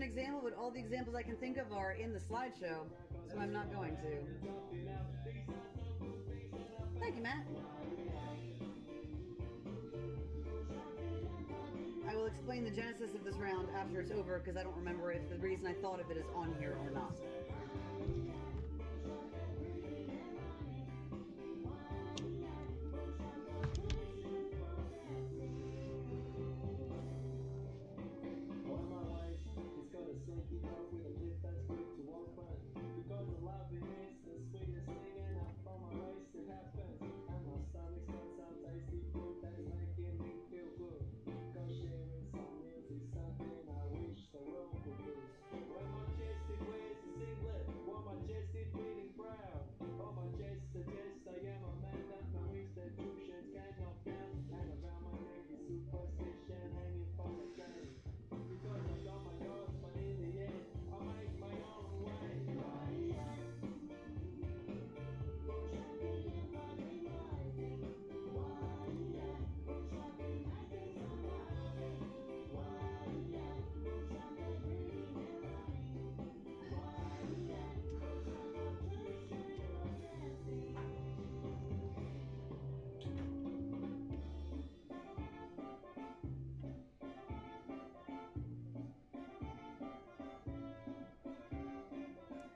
example, but all the examples I can think of are in the slideshow, so I'm not going to. Thank you, Matt. I will explain the genesis of this round after it's over, because I don't remember if the reason I thought of it is on here or not.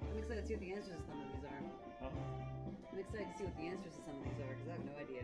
I'm excited to see what the answers to some of these are. Huh? I'm excited to see what the answers to some of these are, because I have no idea.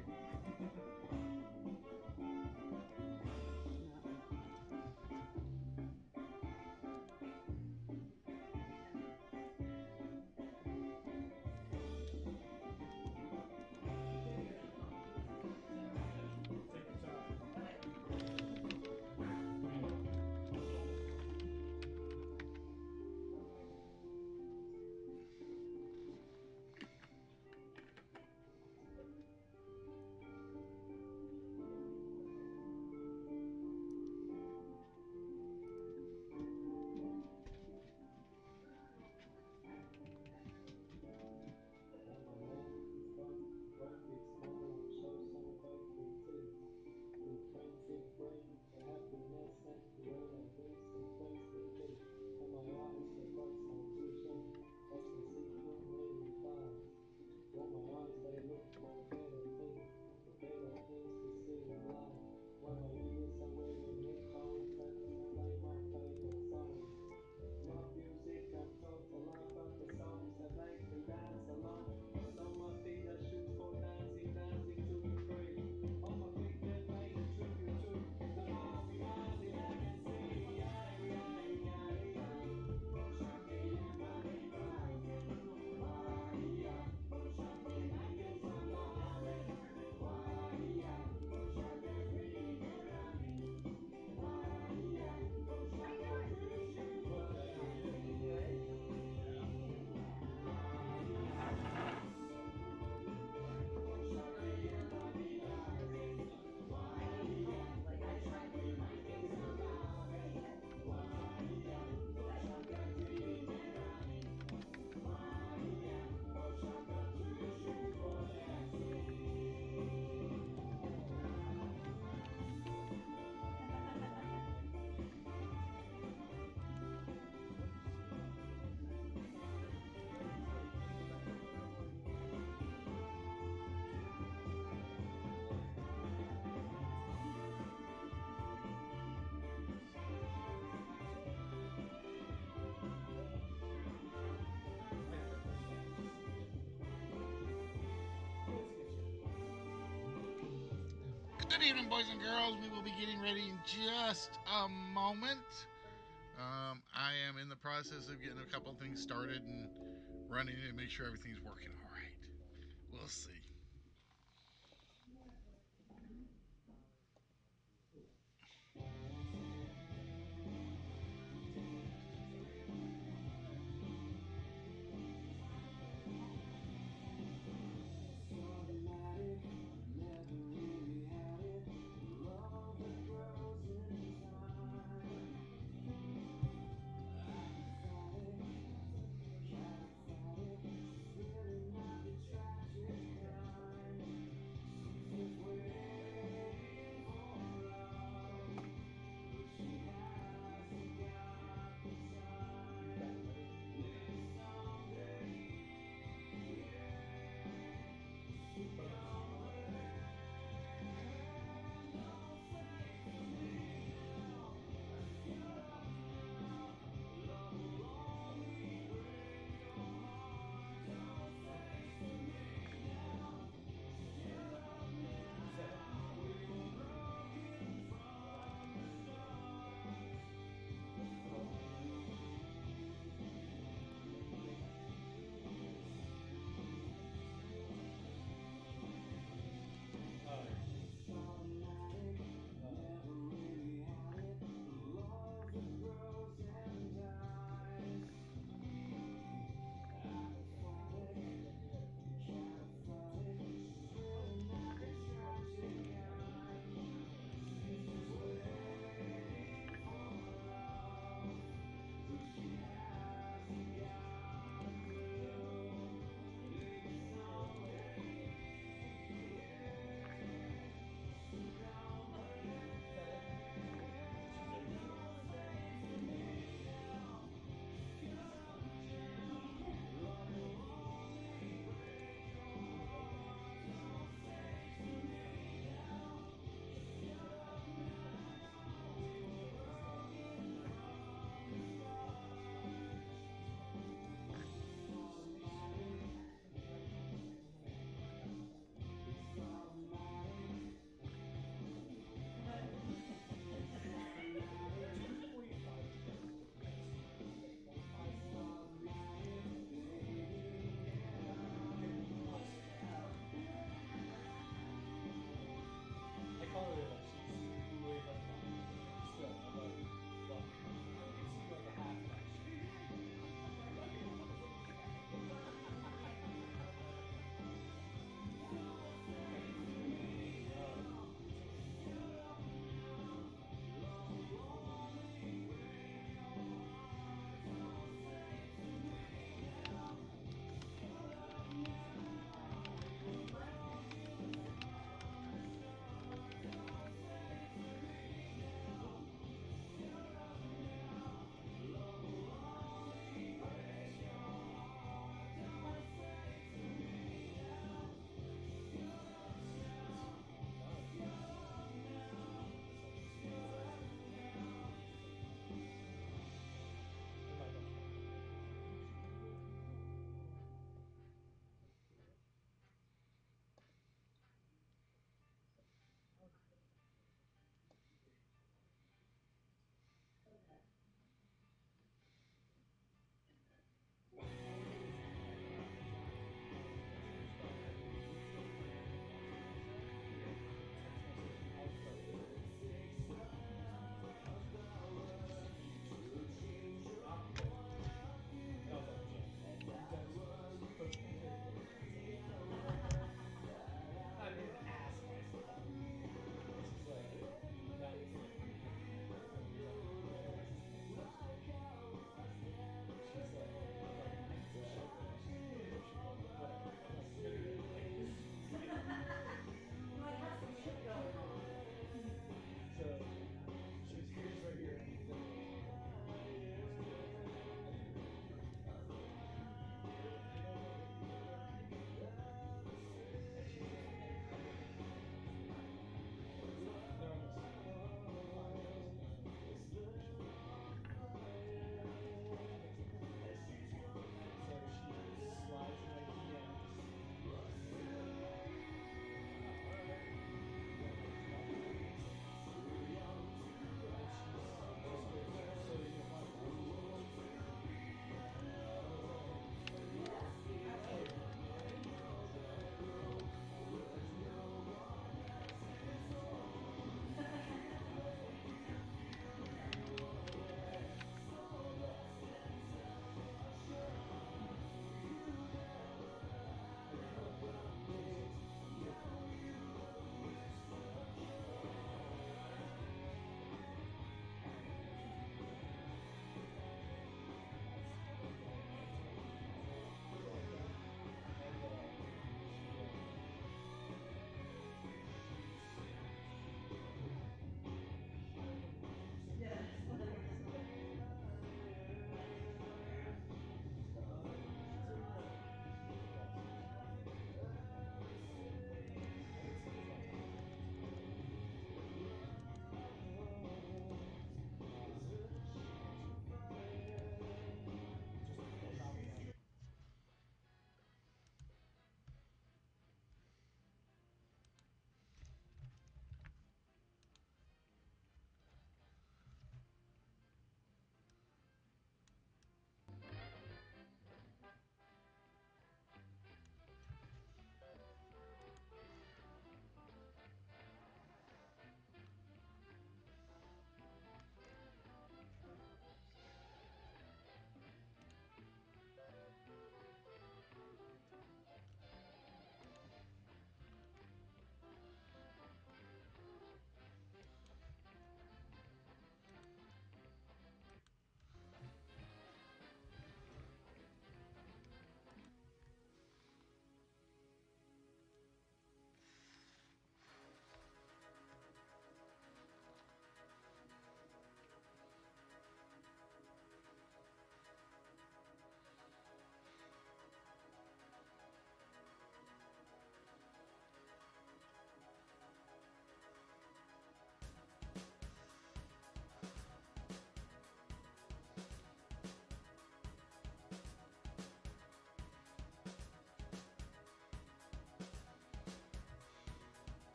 Good evening, boys and girls. We will be getting ready in just a moment. I am in the process of getting a couple of things started and running to make sure everything's working all right. We'll see.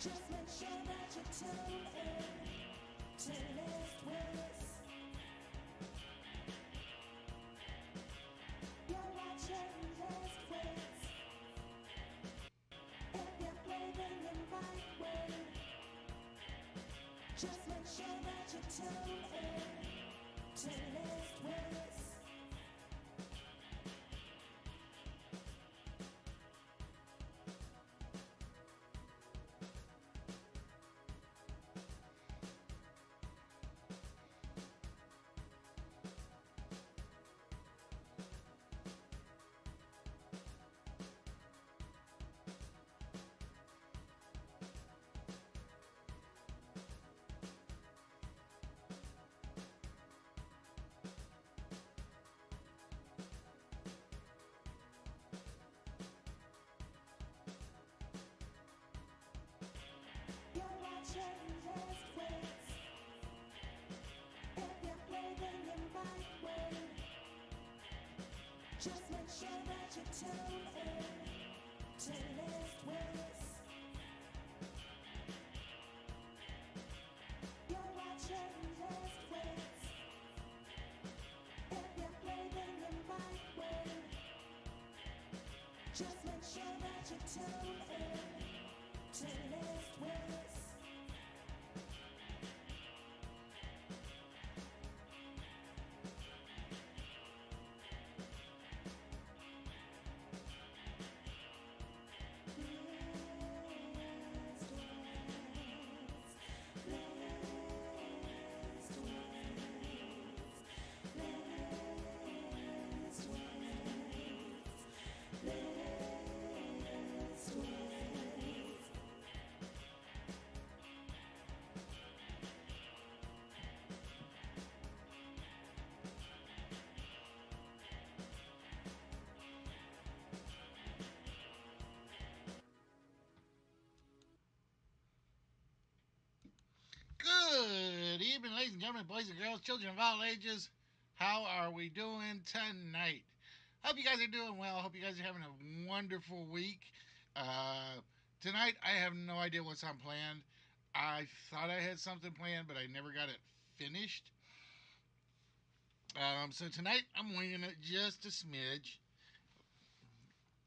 Just make sure that you tune in to List Wits. You're watching List Wits. If you're craving the right way, just make sure that you tune in to List Wits. You're watching List Wits. If you're craving the right way, just make sure that you tune in to List Wits. You're watching List Wits. If you're craving the right way, just make sure that you tune in to List Wits. Good evening, ladies and gentlemen, boys and girls, children of all ages. How are we doing tonight? Hope you guys are doing well. Hope you guys are having a wonderful week. Tonight, I have no idea what's on planned. I thought I had something planned, but I never got it finished. So tonight, I'm winging it just a smidge.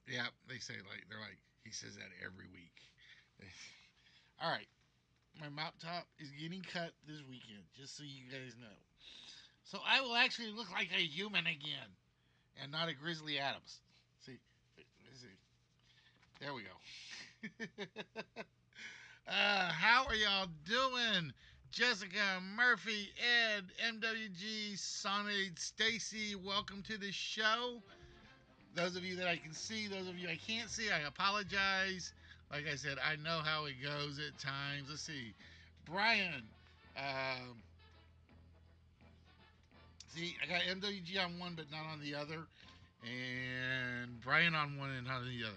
Yeah, they say they're like, he says that every week. All right. My mop top is getting cut this weekend, just so you guys know. So I will actually look like a human again, and not a Grizzly Adams. See, there we go. How are y'all doing? Jessica, Murphy, Ed, MWG, Sonic, Stacy, welcome to the show. Those of you that I can see, those of you I can't see, I apologize. Like I said, I know how it goes at times. Let's see. Brian. See, I got MWG on one, but not on the other. And Brian on one and not on the other.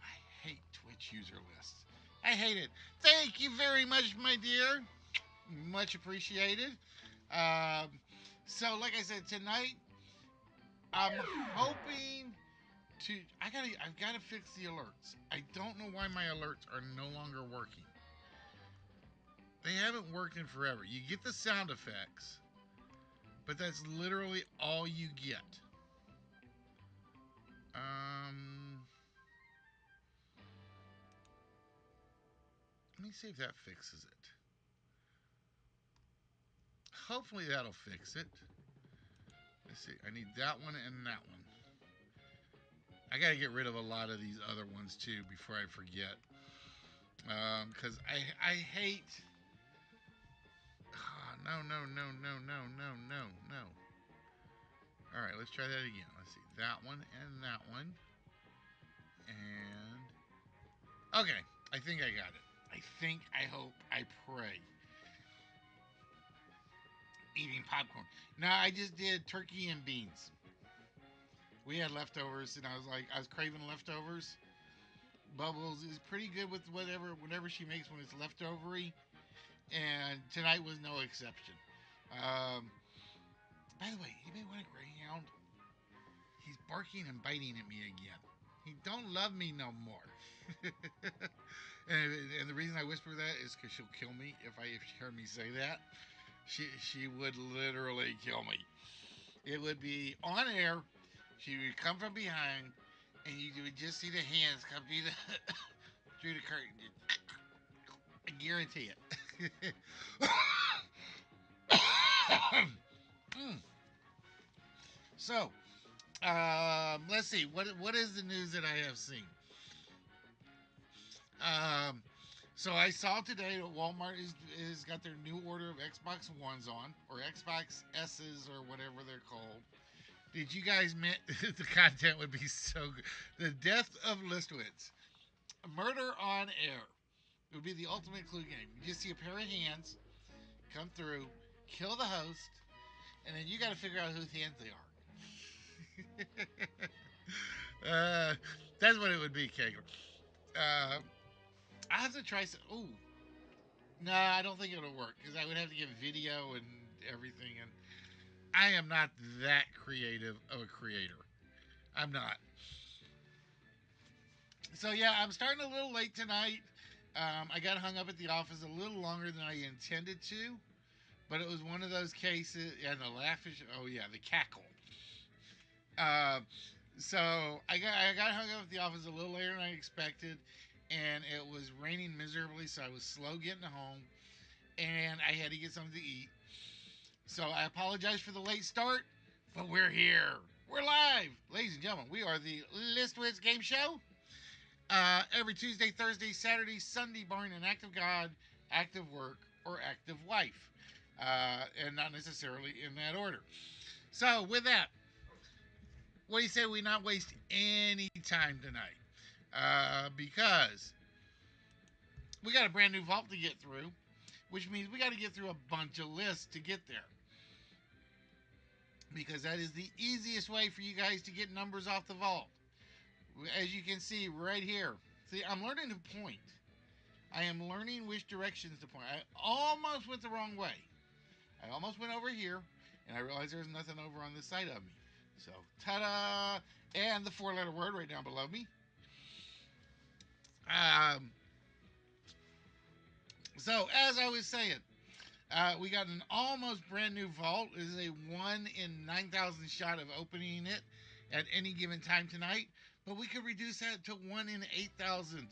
I hate Twitch user lists. I hate it. Thank you very much, my dear. Much appreciated. So, like I said, tonight, I'm hoping I've got to fix the alerts. I don't know why my alerts are no longer working. They haven't worked in forever. You get the sound effects, but that's literally all you get. Let me see if that fixes it. Hopefully that'll fix it. Let's see. I need that one and that one. I got to get rid of a lot of these other ones too before I forget. Because I hate... Oh, no. All right, let's try that again. Let's see. That one and that one. And... Okay, I think I got it. I hope, I pray. Eating popcorn. No, I just did turkey and beans. We had leftovers, and I was craving leftovers. Bubbles is pretty good with whatever she makes when it's leftovery, and tonight was no exception. By the way, anybody want a greyhound? He's barking and biting at me again. He don't love me no more. And the reason I whisper that is because she'll kill me if she heard me say that. She would literally kill me. It would be on air. She would come from behind, and you would just see the hands come through the through the curtain. I guarantee it. Mm. So, let's see. What is the news that I have seen? Um, so I saw today that Walmart is got their new order of Xbox Ones on, or Xbox S's, or whatever they're called. Did you guys met the content would be so good? The death of Listwitz, murder on air. It would be the ultimate clue game. You just see a pair of hands come through, kill the host, and then you got to figure out whose hands they are. That's what it would be, Kegler. Uh, I have to try some. Ooh, no, I don't think it'll work because I would have to get video and everything, and I am not that creative of a creator. I'm not. So yeah, I'm starting a little late tonight. I got hung up at the office a little longer than I intended to, but it was one of those cases. And the laugh is, oh yeah, the cackle. Uh, so I got hung up at the office a little later than I expected, and it was raining miserably, so I was slow getting home, and I had to get something to eat. So I apologize for the late start, but we're here. We're live, ladies and gentlemen. We are the Listwitz Game Show. Every Tuesday, Thursday, Saturday, Sunday, barring an active God, active work, or active wife. And not necessarily in that order. So, with that, what do you say we not waste any time tonight? Because we got a brand new vault to get through, which means we got to get through a bunch of lists to get there. Because that is the easiest way for you guys to get numbers off the vault. As you can see right here. See, I'm learning to point. I am learning which directions to point. I almost went the wrong way. I almost went over here, and I realized there's nothing over on this side of me. So, ta-da! And the four-letter word right down below me. So, as I was saying, we got an almost brand new vault. It is a 1 in 9,000 shot of opening it at any given time tonight. But we could reduce that to 1 in 8,000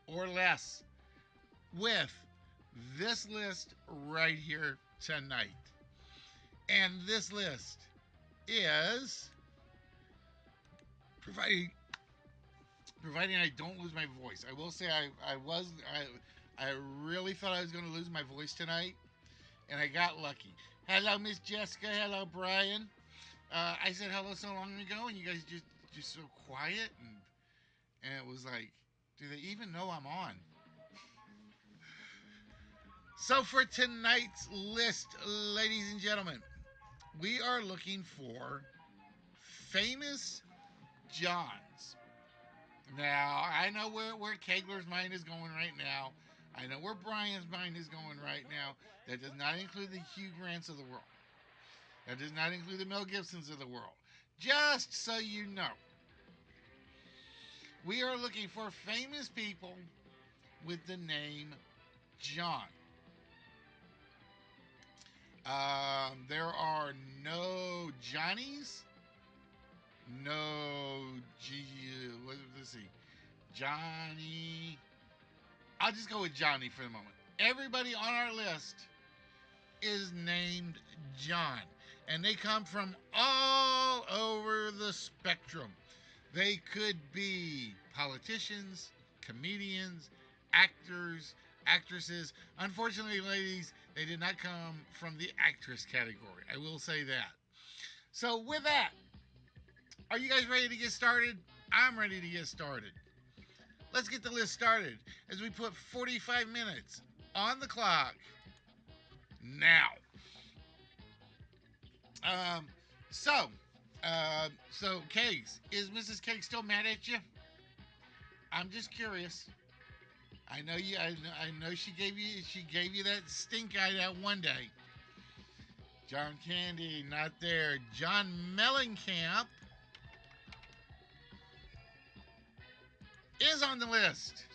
or less with this list right here tonight. And this list is providing I don't lose my voice. I will say I really thought I was going to lose my voice tonight, and I got lucky. Hello, Miss Jessica. Hello, Brian. I said hello so long ago, and you guys just so quiet, and it was like, do they even know I'm on? So for tonight's list, ladies and gentlemen, we are looking for famous Johns. Now, I know where Kegler's mind is going right now. I know where Brian's mind is going right now. That does not include the Hugh Grants of the world. That does not include the Mel Gibsons of the world. Just so you know, we are looking for famous people with the name John. There are no Johnnies, no let's see, Johnny. I'll just go with Johnny for the moment. Everybody on our list is named John, and they come from all over the spectrum. They could be politicians, comedians, actors, actresses. Unfortunately, ladies, they did not come from the actress category. I will say that. So, with that, are you guys ready to get started? I'm ready to get started. Let's get the list started as we put 45 minutes on the clock now. Um, so, Cakes, is Mrs. Cake still mad at you? I'm just curious. I know you. I know she gave you that stink eye that one day. John Candy, not there. John Mellencamp. is on the list.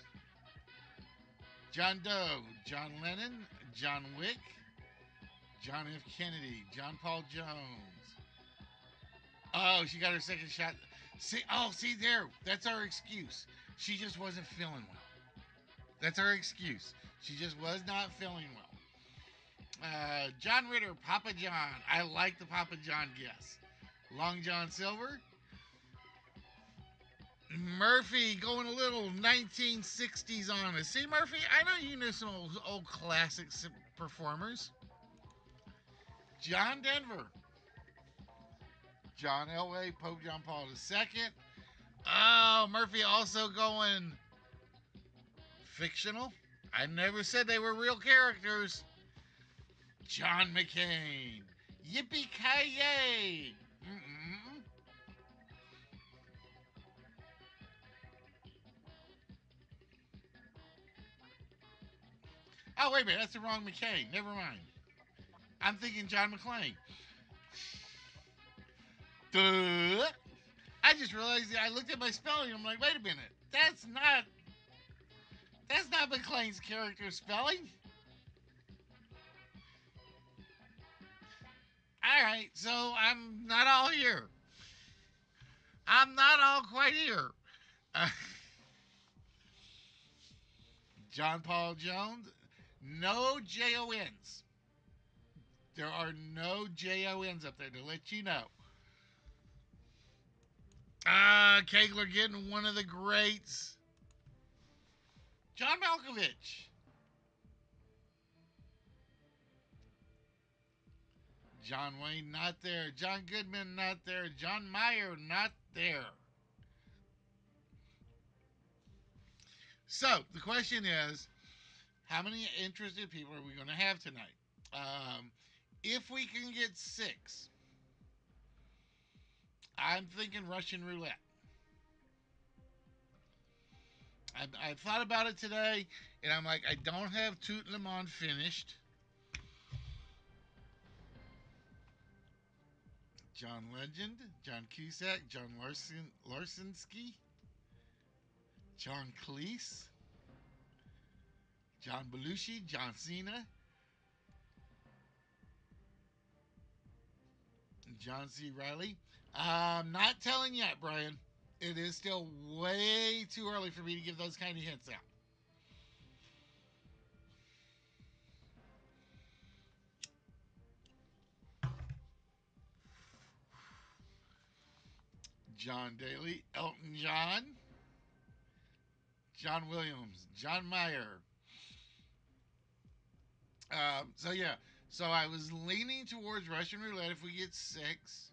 John Doe, John Lennon, John Wick, John F. Kennedy, John Paul Jones. Oh, she got her second shot. See there. That's our excuse. She just wasn't feeling well. That's our excuse. She just was not feeling well. John Ritter, Papa John. I like the Papa John guess. Long John Silver. Murphy going a little 1960s on us. See, Murphy, I know you know some old classic performers. John Denver. John Elway, Pope John Paul II. Oh, Murphy also going fictional. I never said they were real characters. John McCain. Yippee-ki-yay. Mm-mm. Oh, wait a minute. That's the wrong McCain. Never mind. I'm thinking John McClane. Duh. I just realized that I looked at my spelling. I'm like, wait a minute. That's not McClane's character spelling. All right, so I'm not all here. I'm not all quite here. Uh, John Paul Jones, no J-O-N's. There are no J-O-N's up there to let you know. Kegler getting one of the greats. John Malkovich. John Wayne, not there. John Goodman, not there. John Mayer, not there. So, the question is, how many interested people are we going to have tonight? If we can get 6, I'm thinking Russian roulette. I thought about it today, and I'm like, I don't have Tout Le Monde finished. John Legend, John Cusack, John Larsinski, John Cleese, John Belushi, John Cena, John C. Riley. I'm not telling yet, Brian. It is still way too early for me to give those kind of hints out. John Daly, Elton John, John Williams, John Mayer. So I was leaning towards Russian roulette if we get 6.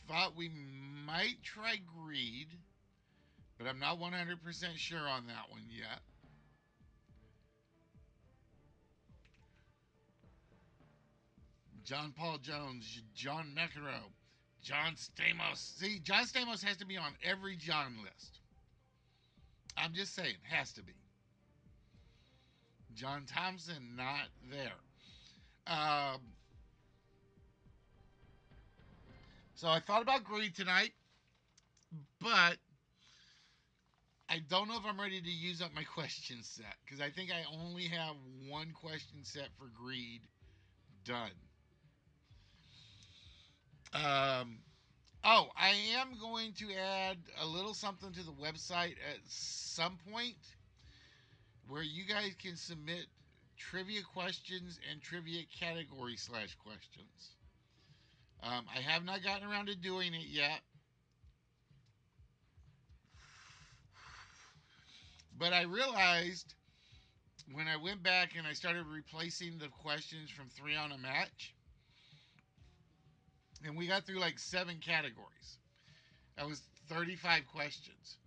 Thought we might try greed, but I'm not 100% sure on that one yet. John Paul Jones, John McEnroe, John Stamos. See, John Stamos has to be on every John list. I'm just saying, has to be. John Thompson, not there. So I thought about greed tonight, but I don't know if I'm ready to use up my question set because I think I only have one question set for greed done. I am going to add a little something to the website at some point where you guys can submit trivia questions and trivia category / questions. I have not gotten around to doing it yet. But I realized when I went back and I started replacing the questions from 3 on a match, and we got through like 7 categories. That was 35 questions.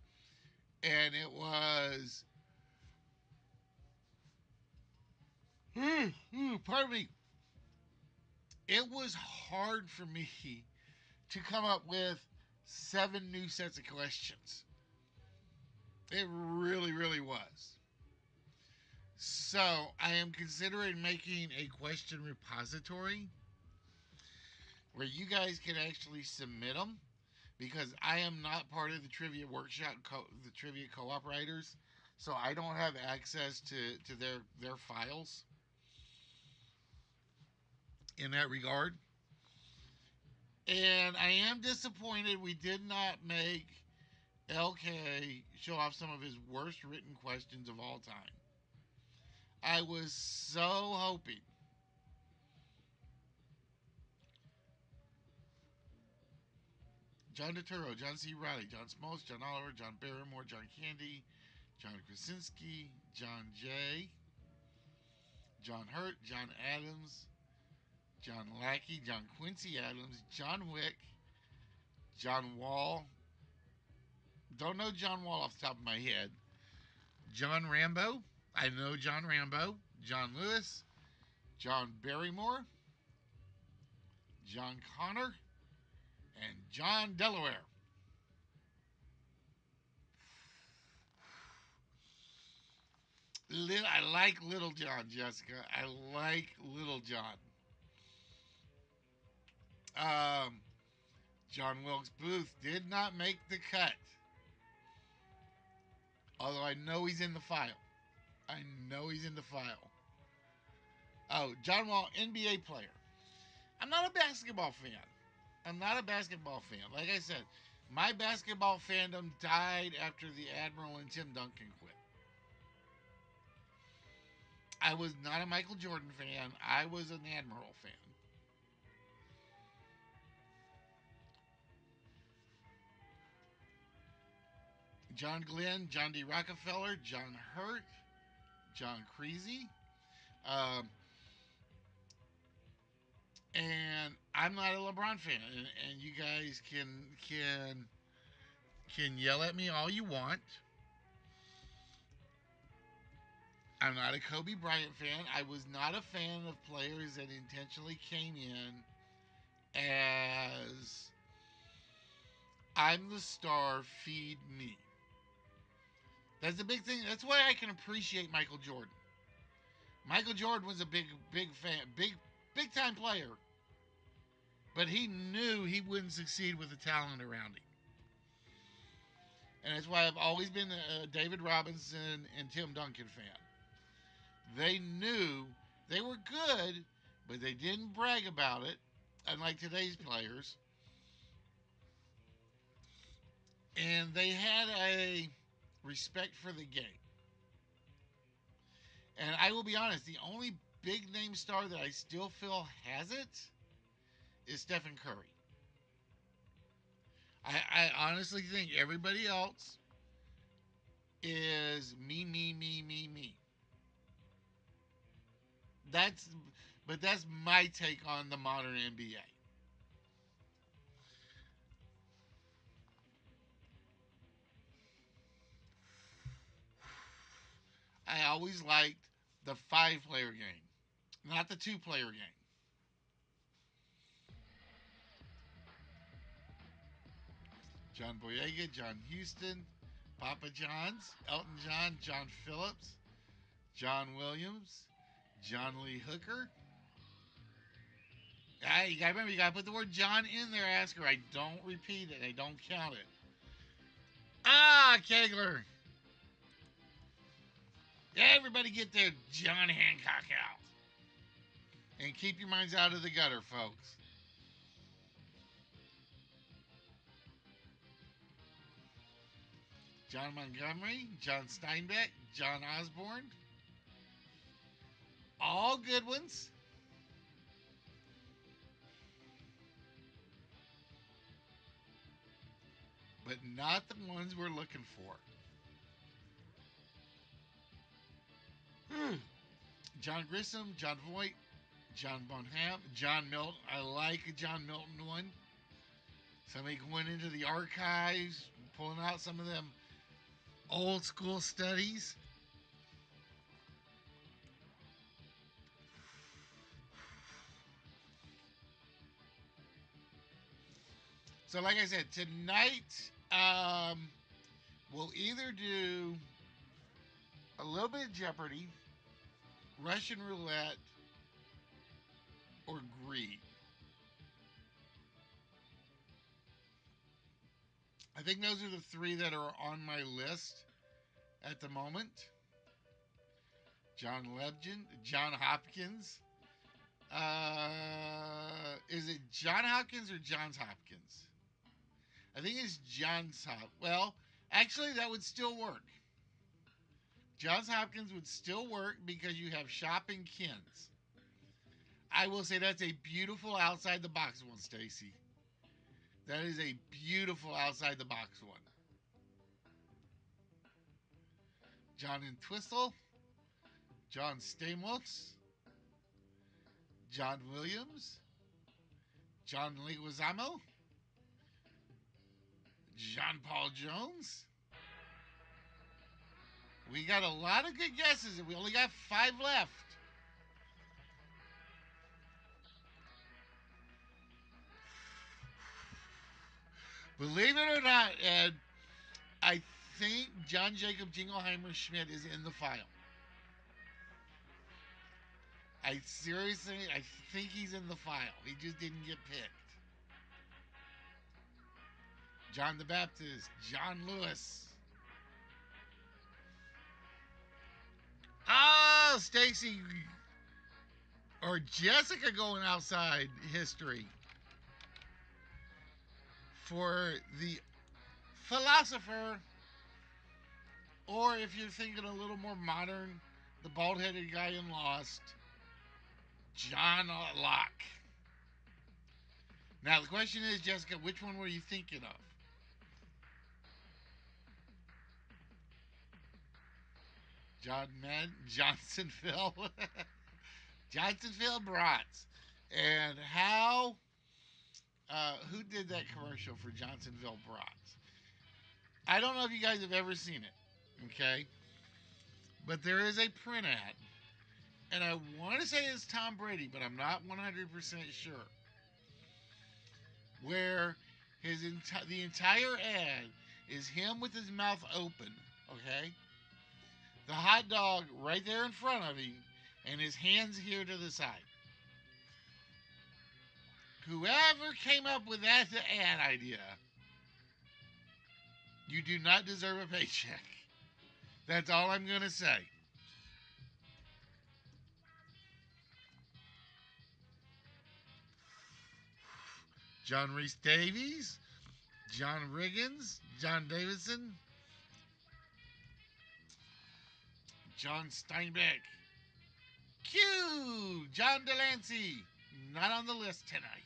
And it was, pardon me, it was hard for me to come up with 7 new sets of questions. It really, really was. So I am considering making a question repository where you guys can actually submit them. because I am not part of the trivia workshop, the trivia co-op writers, so I don't have access to their files in that regard. And I am disappointed we did not make LK show off some of his worst written questions of all time. I was so hoping. John Turturro, John C. Riley, John Smoltz, John Oliver, John Barrymore, John Candy, John Krasinski, John Jay, John Hurt, John Adams, John Lackey, John Quincy Adams, John Wick, John Wall. Don't know John Wall off the top of my head. John Rambo. I know John Rambo. John Lewis, John Barrymore, John Connor, and John Delaware. I like Little John, Jessica. I like Little John. Um, John Wilkes Booth did not make the cut. Although I know he's in the file. I know he's in the file. Oh, John Wall, NBA player. I'm not a basketball fan. I'm not a basketball fan. Like I said, my basketball fandom died after the Admiral and Tim Duncan quit. I was not a Michael Jordan fan. I was an Admiral fan. John Glenn, John D. Rockefeller, John Hurt, John Creasy. Um, and I'm not a LeBron fan, and you guys can yell at me all you want. I'm not a Kobe Bryant fan. I was not a fan of players that intentionally came in as I'm the star, feed me. That's the big thing. That's why I can appreciate Michael Jordan. Michael Jordan was a big fan, big time player, but he knew he wouldn't succeed with the talent around him. And that's why I've always been a David Robinson and Tim Duncan fan. They knew they were good, but they didn't brag about it, unlike today's players. And they had a respect for the game. And I will be honest, the only big name star that I still feel has it is Stephen Curry. I honestly think everybody else is me, me, me, me, me. That's, but that's my take on the modern NBA. I always liked the 5-player game, not the 2-player game. John Boyega, John Houston, Papa John's, Elton John, John Phillips, John Williams, John Lee Hooker. You gotta remember, you gotta put the word John in there, Asker. I don't repeat it. I don't count it. Ah, Kegler. Everybody get their John Hancock out. And keep your minds out of the gutter, folks. John Montgomery, John Steinbeck, John Osborne. All good ones. But not the ones we're looking for. John Grissom, John Voight, John Bonham, John Milton. I like a John Milton one. Somebody going into the archives, pulling out some of them old school studies. So, like I said, tonight we'll either do a little bit of Jeopardy, Russian roulette, or greed. I think those are the three that are on my list at the moment. John Legend, John Hopkins. Is it John Hopkins or Johns Hopkins? I think it's Johns Hop. Well, actually, that would still work. Johns Hopkins would still work because you have shopping kins. I will say that's a beautiful outside the box one, Stacy. That is a beautiful outside the box one. John Entwistle, John Stamos, John Williams, John Leguizamo, John Paul Jones. We got a lot of good guesses, and we only got 5 left. Believe it or not, Ed, I think John Jacob Jingleheimer Schmidt is in the file. I think he's in the file. He just didn't get picked. John the Baptist, John Lewis. Oh, Stacy or Jessica going outside history for the philosopher, or if you're thinking a little more modern, the bald-headed guy in Lost, John Locke. Now the question is, Jessica, which one were you thinking of? Johnsonville, Johnsonville Brats, and how? Who did that commercial for Johnsonville Brats? I don't know if you guys have ever seen it, okay? But there is a print ad, and I want to say it's Tom Brady, but I'm not 100% sure. Where the entire ad is him with his mouth open, okay? The hot dog right there in front of him, and his hands here to the side. Whoever came up with that ad idea, you do not deserve a paycheck. That's all I'm going to say. John Rhys Davies, John Riggins, John Davidson, John Steinbeck, Q, John Delancey, not on the list tonight.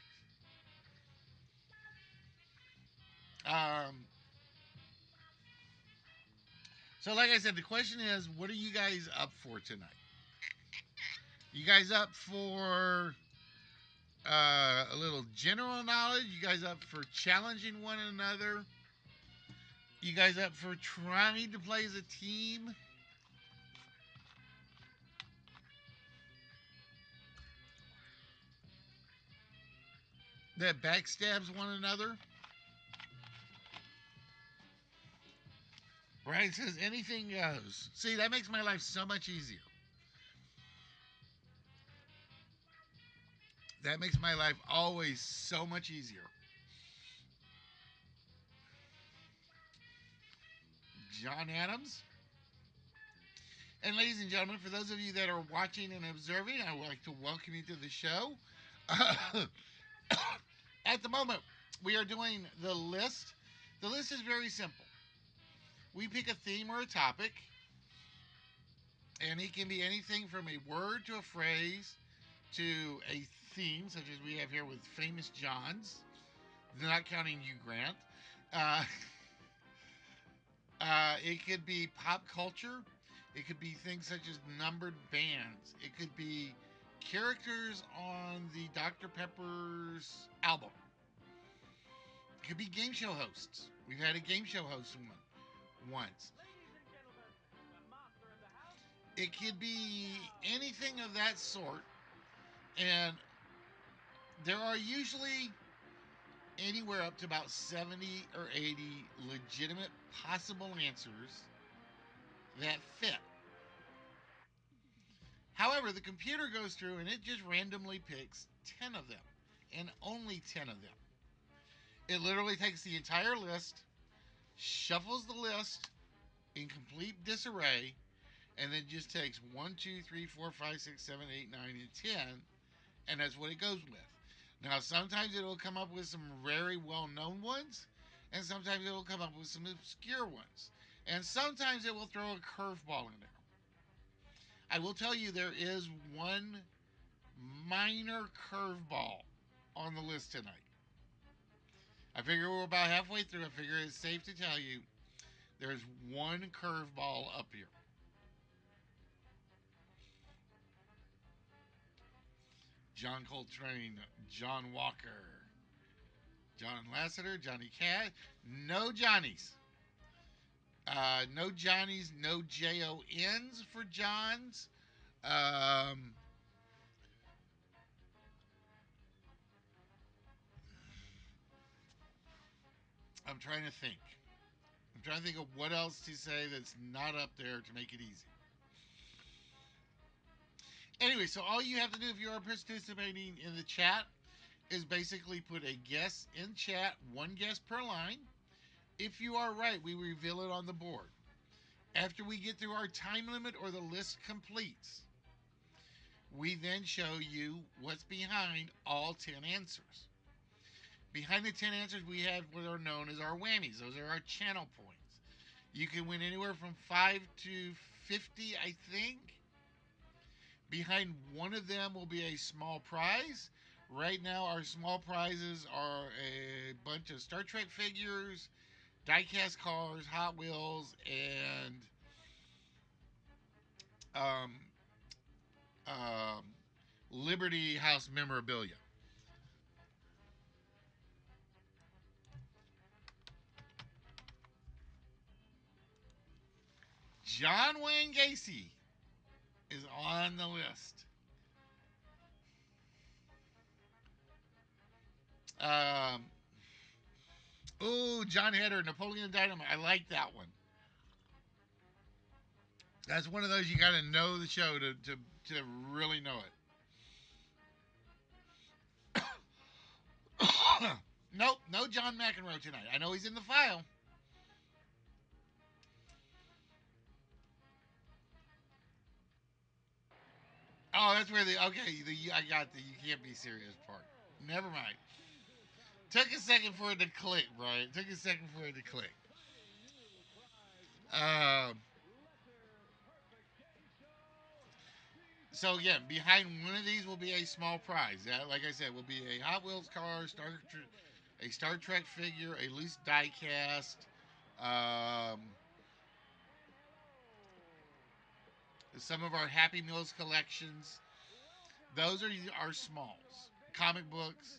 So like I said, the question is, what are you guys up for tonight? You guys up for a little general knowledge? You guys up for challenging one another? You guys up for trying to play as a team? That backstabs one another? Brian says anything goes. See, that makes my life so much easier. That makes my life always so much easier. John Adams. And ladies and gentlemen, for those of you that are watching and observing, I would like to welcome you to the show. At the moment, we are doing the list. The list is very simple. We pick a theme or a topic, and it can be anything from a word to a phrase to a theme, such as we have here with Famous Johns, not counting you, Grant. It could be pop culture. It could be things such as numbered bands. It could be characters on the Dr. Pepper's album. It could be game show hosts. We've had a game show host once. It could be anything of that sort. And there are usually anywhere up to about 70 or 80 legitimate possible answers that fit. However, the computer goes through and it just randomly picks 10 of them, and only 10 of them. It literally takes the entire list, shuffles the list in complete disarray, and then just takes 1, 2, 3, 4, 5, 6, 7, 8, 9, and 10, and that's what it goes with. Now, sometimes it'll come up with some very well known ones, and sometimes it'll come up with some obscure ones, and sometimes it will throw a curveball in there. I will tell you there is one minor curveball on the list tonight. I figure we're about halfway through. I figure it's safe to tell you there's one curveball up here. John Coltrane, John Walker, John Lasseter, Johnny Cash. No Johnnies. No Johnnies, no Jons for Johns. Um, I'm trying to think. I'm trying to think of what else to say that's not up there to make it easy. Anyway, so all you have to do if you are participating in the chat is basically put a guess in chat, one guess per line. If you are right, we reveal it on the board. After we get through our time limit or the list completes, we then show you what's behind all 10 answers. Behind the 10 answers, we have what are known as our whammies. Those are our channel points. You can win anywhere from 5 to 50, I think. Behind one of them will be a small prize. Right now, our small prizes are a bunch of Star Trek figures, diecast cars, Hot Wheels, and um, um, Liberty House memorabilia. John Wayne Gacy is on the list. Um, John Heder, Napoleon Dynamite. I like that one. That's one of those you got to know the show to really know it. Nope, no John McEnroe tonight. I know he's in the file. Oh, that's where I got the you can't be serious part. Never mind. Took a second for it to click, Brian. Took a second for it to click. Um, so again, behind one of these will be a small prize. That, like I said, will be a Hot Wheels car, a Star Trek figure, a loose die cast, um, some of our Happy Meals collections. Those are our smalls. Comic books.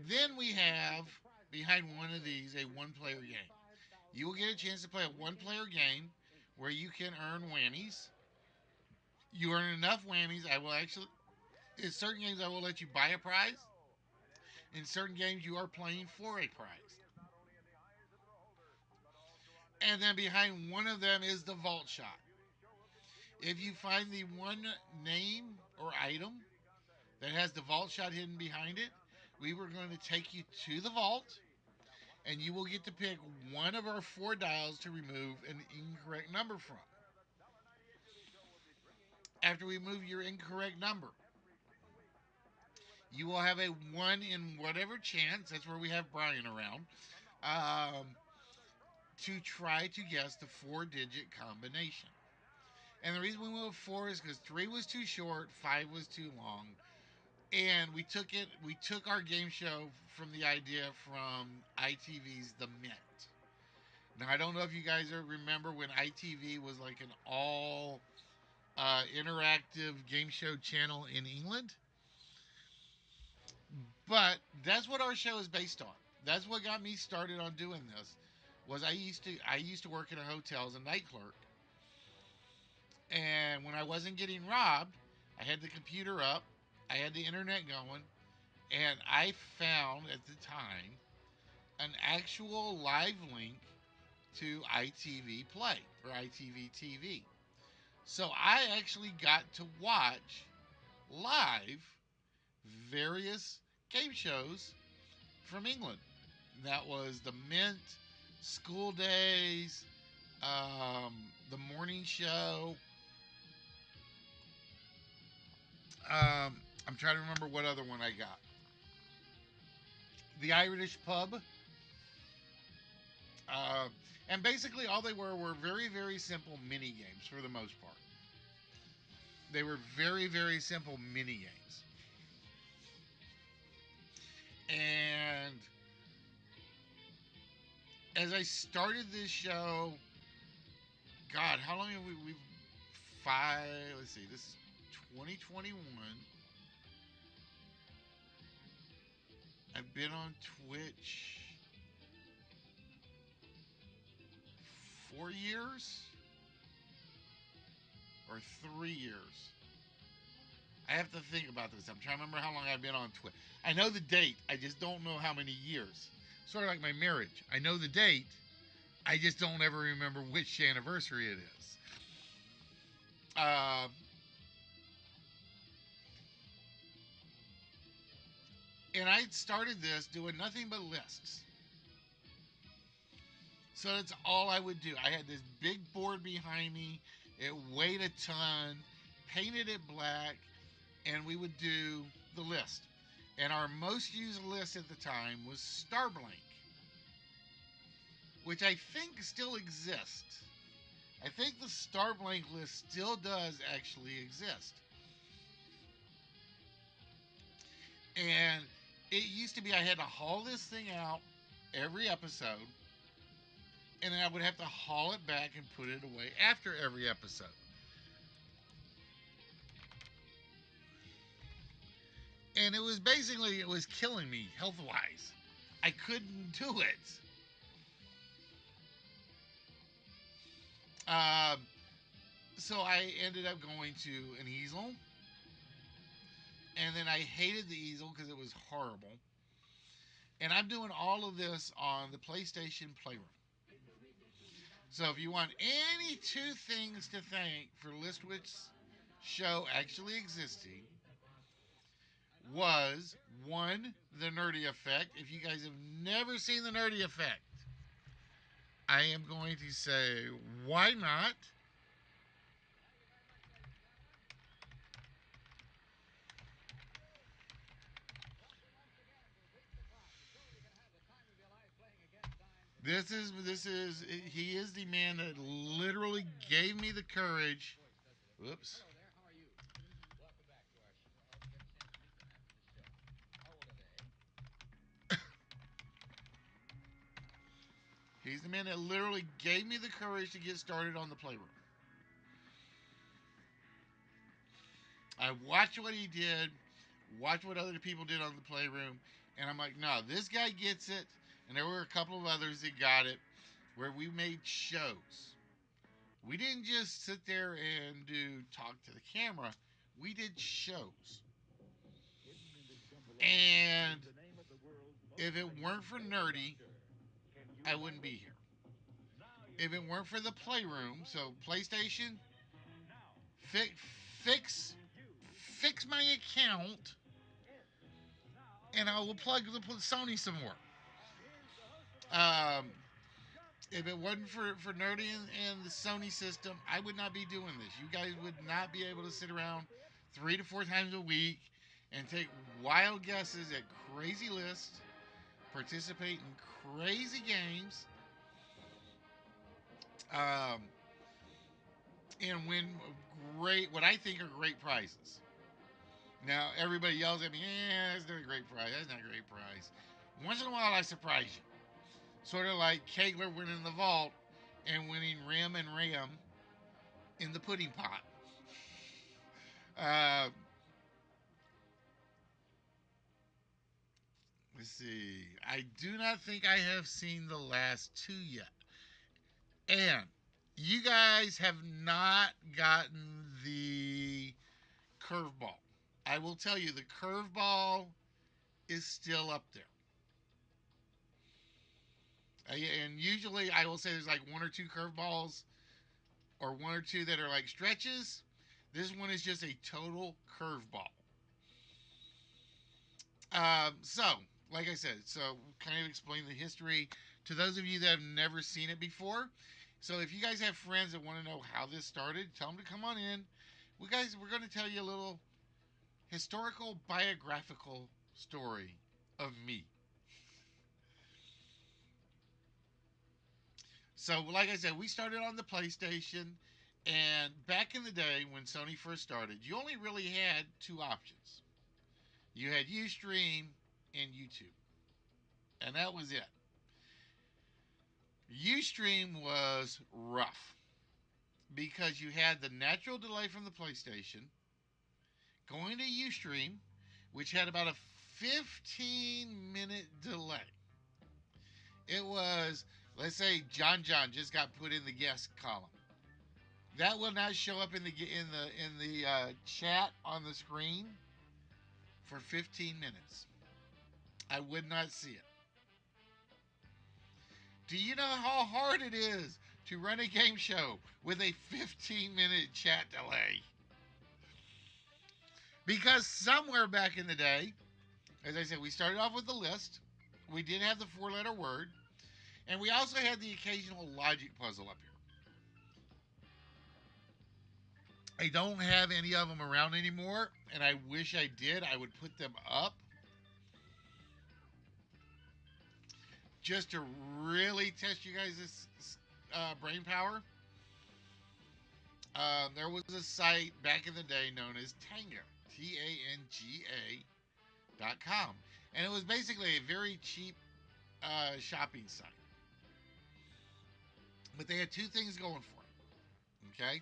Then we have behind one of these a one-player game. You will get a chance to play a one-player game where you can earn whammies. You earn enough whammies, I will actually. In certain games, I will let you buy a prize. In certain games, you are playing for a prize. And then behind one of them is the vault shot. If you find the one name or item that has the vault shot hidden behind it, we were going to take you to the vault, and you will get to pick one of our 4 dials to remove an incorrect number from. After we move your incorrect number, you will have a 1 in whatever chance, that's where we have Brian around, um, to try to guess the 4-digit combination. And the reason we went with 4 is because 3 was too short, 5 was too long. And we took our game show from the idea from ITV's The Mint. Now, I don't know if you guys remember when ITV was like an all interactive game show channel in England. But that's what our show is based on. That's what got me started on doing this. Was I used to work in a hotel as a night clerk, and when I wasn't getting robbed, I had the computer up, I had the internet going, and I found at the time an actual live link to ITV Play or ITV TV. So I actually got to watch live various game shows from England. That was the Mint, School Days, the Morning Show. I'm trying to remember what other one I got. The Irish Pub. Uh, and basically, all they were very, very simple mini games for the most part. They were very, very simple mini games. And as I started this show, God, how long have we've five? Let's see, this is 2021. I've been on Twitch 4 years or 3 years. I have to think about this. I'm trying to remember how long I've been on Twitch. I know the date. I just don't know how many years. Sort of like my marriage. I know the date. I just don't ever remember which anniversary it is. Uh, and I started this doing nothing but lists. So that's all I would do. I had this big board behind me. It weighed a ton, painted it black, and we would do the list. And our most used list at the time was Starblank, which I think still exists. I think the Starblank list still does actually exist. And it used to be I had to haul this thing out every episode, and then I would have to haul it back and put it away after every episode. And it was killing me health wise. I couldn't do it. Um, so I ended up going to an easel, and then I hated the easel because it was horrible. And I'm doing all of this on the PlayStation Playroom. So if you want any two things to thank for Listwich's show actually existing, was one, the Nerdy Effect. If you guys have never seen the Nerdy Effect, I am going to say, why not? This is he is the man that literally gave me the courage. Whoops. He's the man that literally gave me the courage to get started on the playroom. I watched what he did, watched what other people did on the playroom, and I'm like, no, this guy gets it. And there were a couple of others that got it, where we made shows. We didn't just sit there and do talk to the camera. We did shows. And if it weren't for Nerdy, I wouldn't be here. If it weren't for the playroom, so PlayStation, fix fix fix my account, and I will plug the Sony some more. Um, if it wasn't for Nerdy and the Sony system, I would not be doing this. You guys would not be able to sit around 3 to 4 times a week and take wild guesses at crazy lists, participate in crazy games, um, and win what I think are great prizes. Now everybody yells at me, "Yeah, that's not a great prize. That's not a great prize." Once in a while, I surprise you, sort of like Kegler winning the vault and winning Rim and Ram in the pudding pot. Uh, let's see. I do not think I have seen the last two yet, and you guys have not gotten the curveball. I will tell you, the curveball is still up there. And usually I will say there's like one or two curveballs or one or two that are like stretches. This one is just a total curveball. So like I said, so kind of explain the history to those of you that have never seen it before. So if you guys have friends that want to know how this started, tell them to come on in. We're going to tell you a little historical biographical story of me. So, like I said, we started on the PlayStation, and back in the day when Sony first started, you only really had two options. You had Ustream and YouTube, and that was it. Ustream was rough because you had the natural delay from the PlayStation going to Ustream, which had about a 15-minute delay. It was, let's say, John just got put in the guest column. That will not show up in the chat on the screen for 15 minutes. I would not see it. Do you know how hard it is to run a game show with a 15-minute chat delay? Because somewhere back in the day, as I said, we started off with the list. We did have the four-letter word, and we also had the occasional logic puzzle up here. I don't have any of them around anymore, and I wish I did. I would put them up just to really test you guys' brain power. There was a site back in the day known as Tanga, TANGA.com, and it was basically a very cheap shopping site. But they had two things going for it. Okay,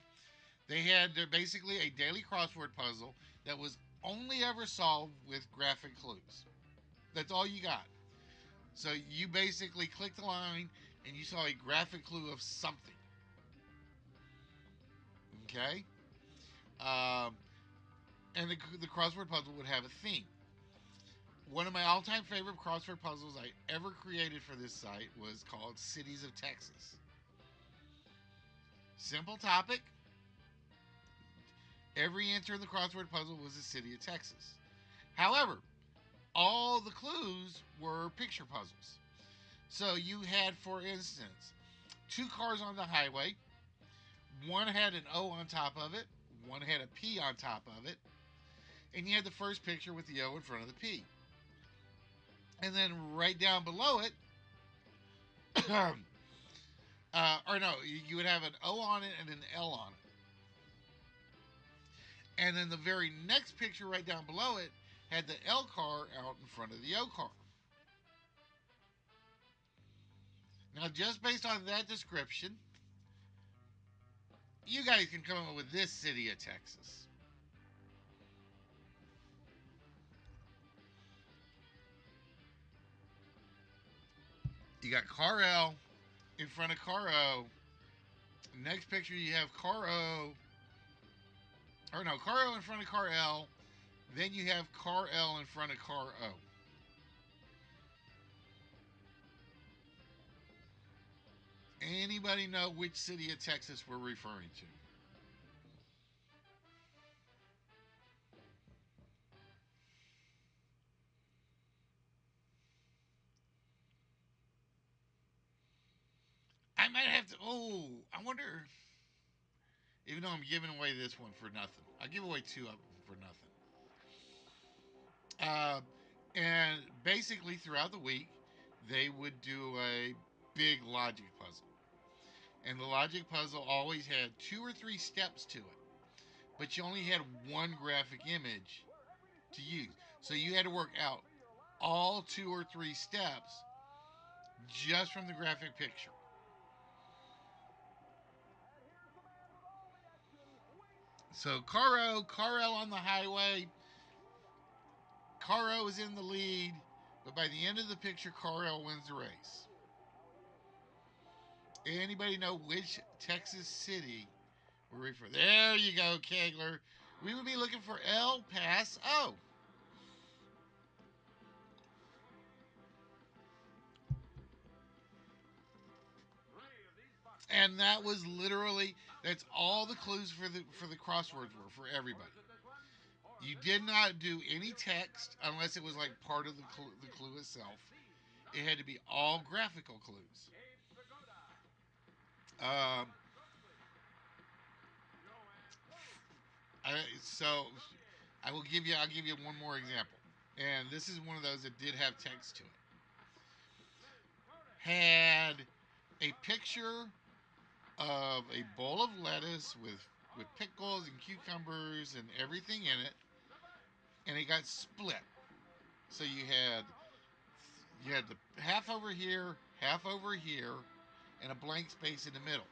they had basically a daily crossword puzzle that was only ever solved with graphic clues. That's all you got. So you basically clicked the line and you saw a graphic clue of something. Okay? Um, and the crossword puzzle would have a theme. One of my all time favorite crossword puzzles I ever created for this site was called Cities of Texas. Simple topic. Every answer in the crossword puzzle was the city of Texas. However, all the clues were picture puzzles. So you had, for instance, two cars on the highway. One had an O on top of it, one had a P on top of it, and you had the first picture with the O in front of the P. And then right down below it, or no, you would have an O on it and an L on it. And then the very next picture right down below it had the L car out in front of the O car. Now, just based on that description, you guys can come up with this city of Texas. You got car L in front of car O. Next picture, you have car O. Or no, car O in front of car L. Then you have car L in front of car O. Anybody know which city of Texas we're referring to? I might have to. Oh, I wonder. Even though I'm giving away this one for nothing, I give away two of them for nothing. And basically, throughout the week, they would do a big logic puzzle. And the logic puzzle always had two or three steps to it, but you only had one graphic image to use. So you had to work out all two or three steps just from the graphic picture. So Caro on the highway, Caro is in the lead, but by the end of the picture, Caro wins the race. Anybody know which Texas city we're referring? There you go, Kegler. We would be looking for El Paso. And that was literally, that's all the clues for the crosswords were for everybody. You did not do any text unless it was like part of the clue itself. It had to be all graphical clues. Um, so I'll give you one more example, and this is one of those that did have text to it. Had a picture of a bowl of lettuce with pickles and cucumbers and everything in it, and it got split. So you had the half over here, and a blank space in the middle.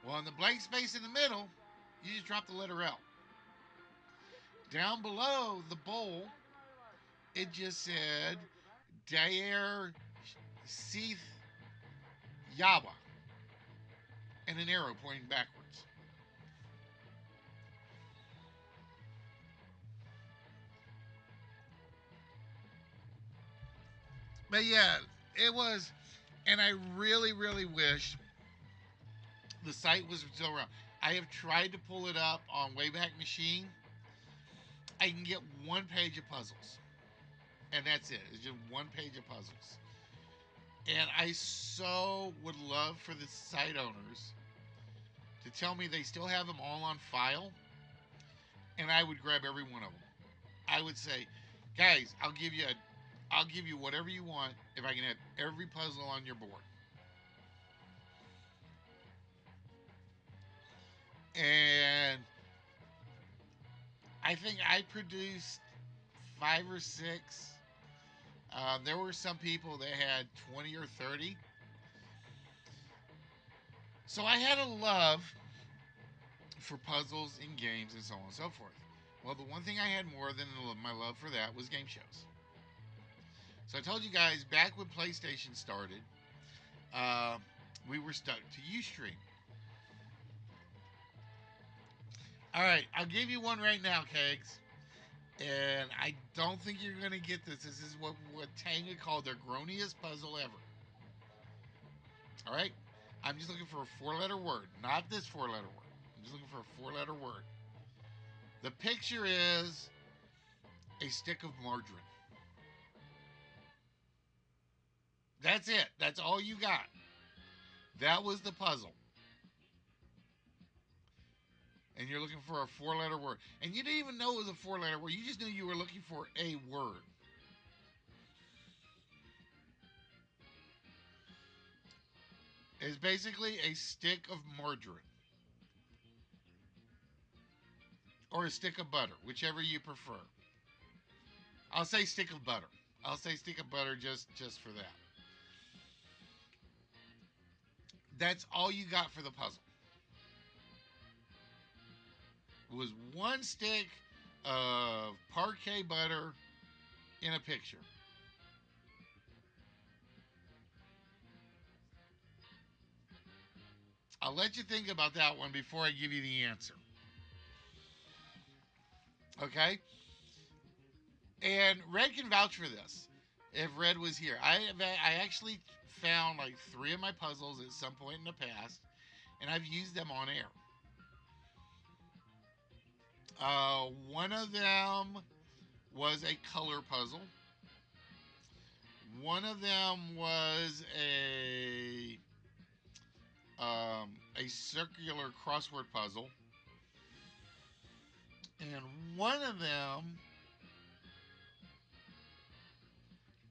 Well, in the blank space in the middle, you just drop the letter L. Down below the bowl, it just said Daer Sith Yawa and an arrow pointing backwards. But yeah, it was, and I really, really wish the site was still around. I have tried to pull it up on Wayback Machine. I can get one page of puzzles, and that's it. It's just one page of puzzles. And I so would love for the site owners to tell me they still have them all on file, and I would grab every one of them. I would say, guys, I'll give you whatever you want if I can have every puzzle on your board. And I think I produced 5 or 6. There were some people that had 20 or 30. So I had a love for puzzles and games and so on and so forth. Well, the one thing I had more than my love for that was game shows. So I told you guys back when PlayStation started, uh, we were stuck to Ustream. All right, I'll give you one right now, Kegs. And I don't think you're going to get this. This is what Tanga called their groniest puzzle ever. All right? I'm just looking for a 4-letter word, not this 4-letter word. I'm just looking for a 4-letter word. The picture is a stick of margarine. That's it. That's all you got. That was the puzzle. And you're looking for a 4-letter word. And you didn't even know it was a 4-letter word. You just knew you were looking for a word. It's basically a stick of margarine. Or a stick of butter, whichever you prefer. I'll say stick of butter. I'll say stick of butter just for that. That's all you got for the puzzle. It was one stick of parquet butter in a picture. I'll let you think about that one before I give you the answer. Okay? And Red can vouch for this. If Red was here, I actually found like 3 of my puzzles at some point in the past, and I've used them on air. One of them was a color puzzle. One of them was a circular crossword puzzle, and one of them,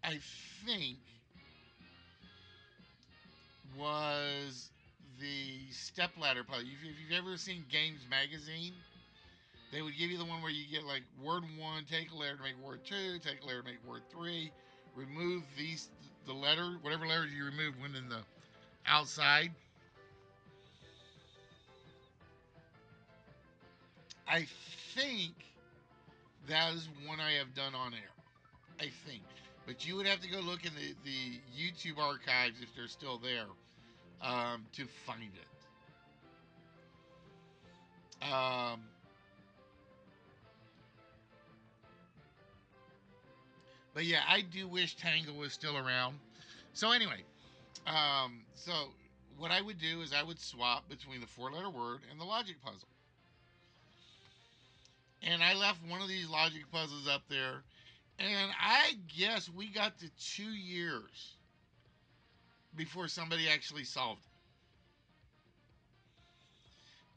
I think, was the stepladder puzzle. If you've ever seen Games Magazine, they would give you the one where you get like word 1, take a letter to make word 2, take a letter to make word 3, remove the letter, whatever letters you removed went in the outside. I think that is one I have done on air. I think. But you would have to go look in the YouTube archives if they're still there to find it. But yeah, I do wish Tangle was still around. So anyway, so what I would do is I would swap between the 4-letter word and the logic puzzle. And I left one of these logic puzzles up there, and I guess we got to 2 years before somebody actually solved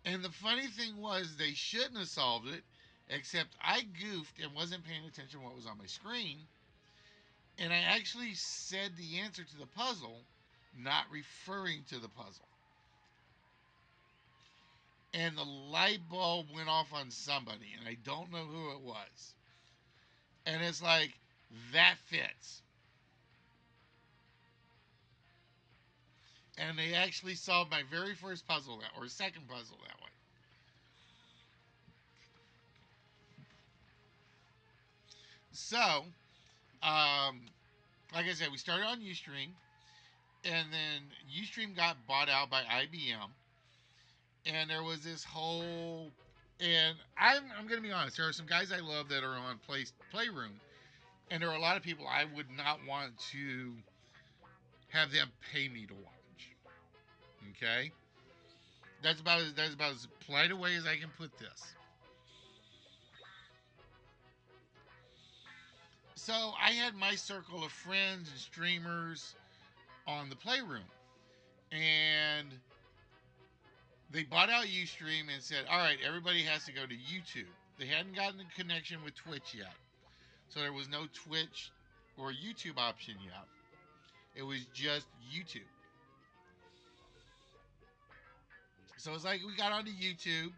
it. And the funny thing was, they shouldn't have solved it, except I goofed and wasn't paying attention to what was on my screen, and I actually said the answer to the puzzle, not referring to the puzzle. And the light bulb went off on somebody, and I don't know who it was. And it's like, that fits. And they actually solved my very first puzzle or second puzzle that way. So, um, like I said, we started on Ustream, and then Ustream got bought out by IBM, and there was this whole. And I'm going to be honest. There are some guys I love that are on Playroom, and there are a lot of people I would not want to have them pay me to watch. Okay, that's about as polite a way as I can put this. So I had my circle of friends and streamers on the Playroom, and they bought out Ustream and said, "All right, everybody has to go to YouTube." They hadn't gotten a connection with Twitch yet, so there was no Twitch or YouTube option yet. It was just YouTube. So it's like we got onto YouTube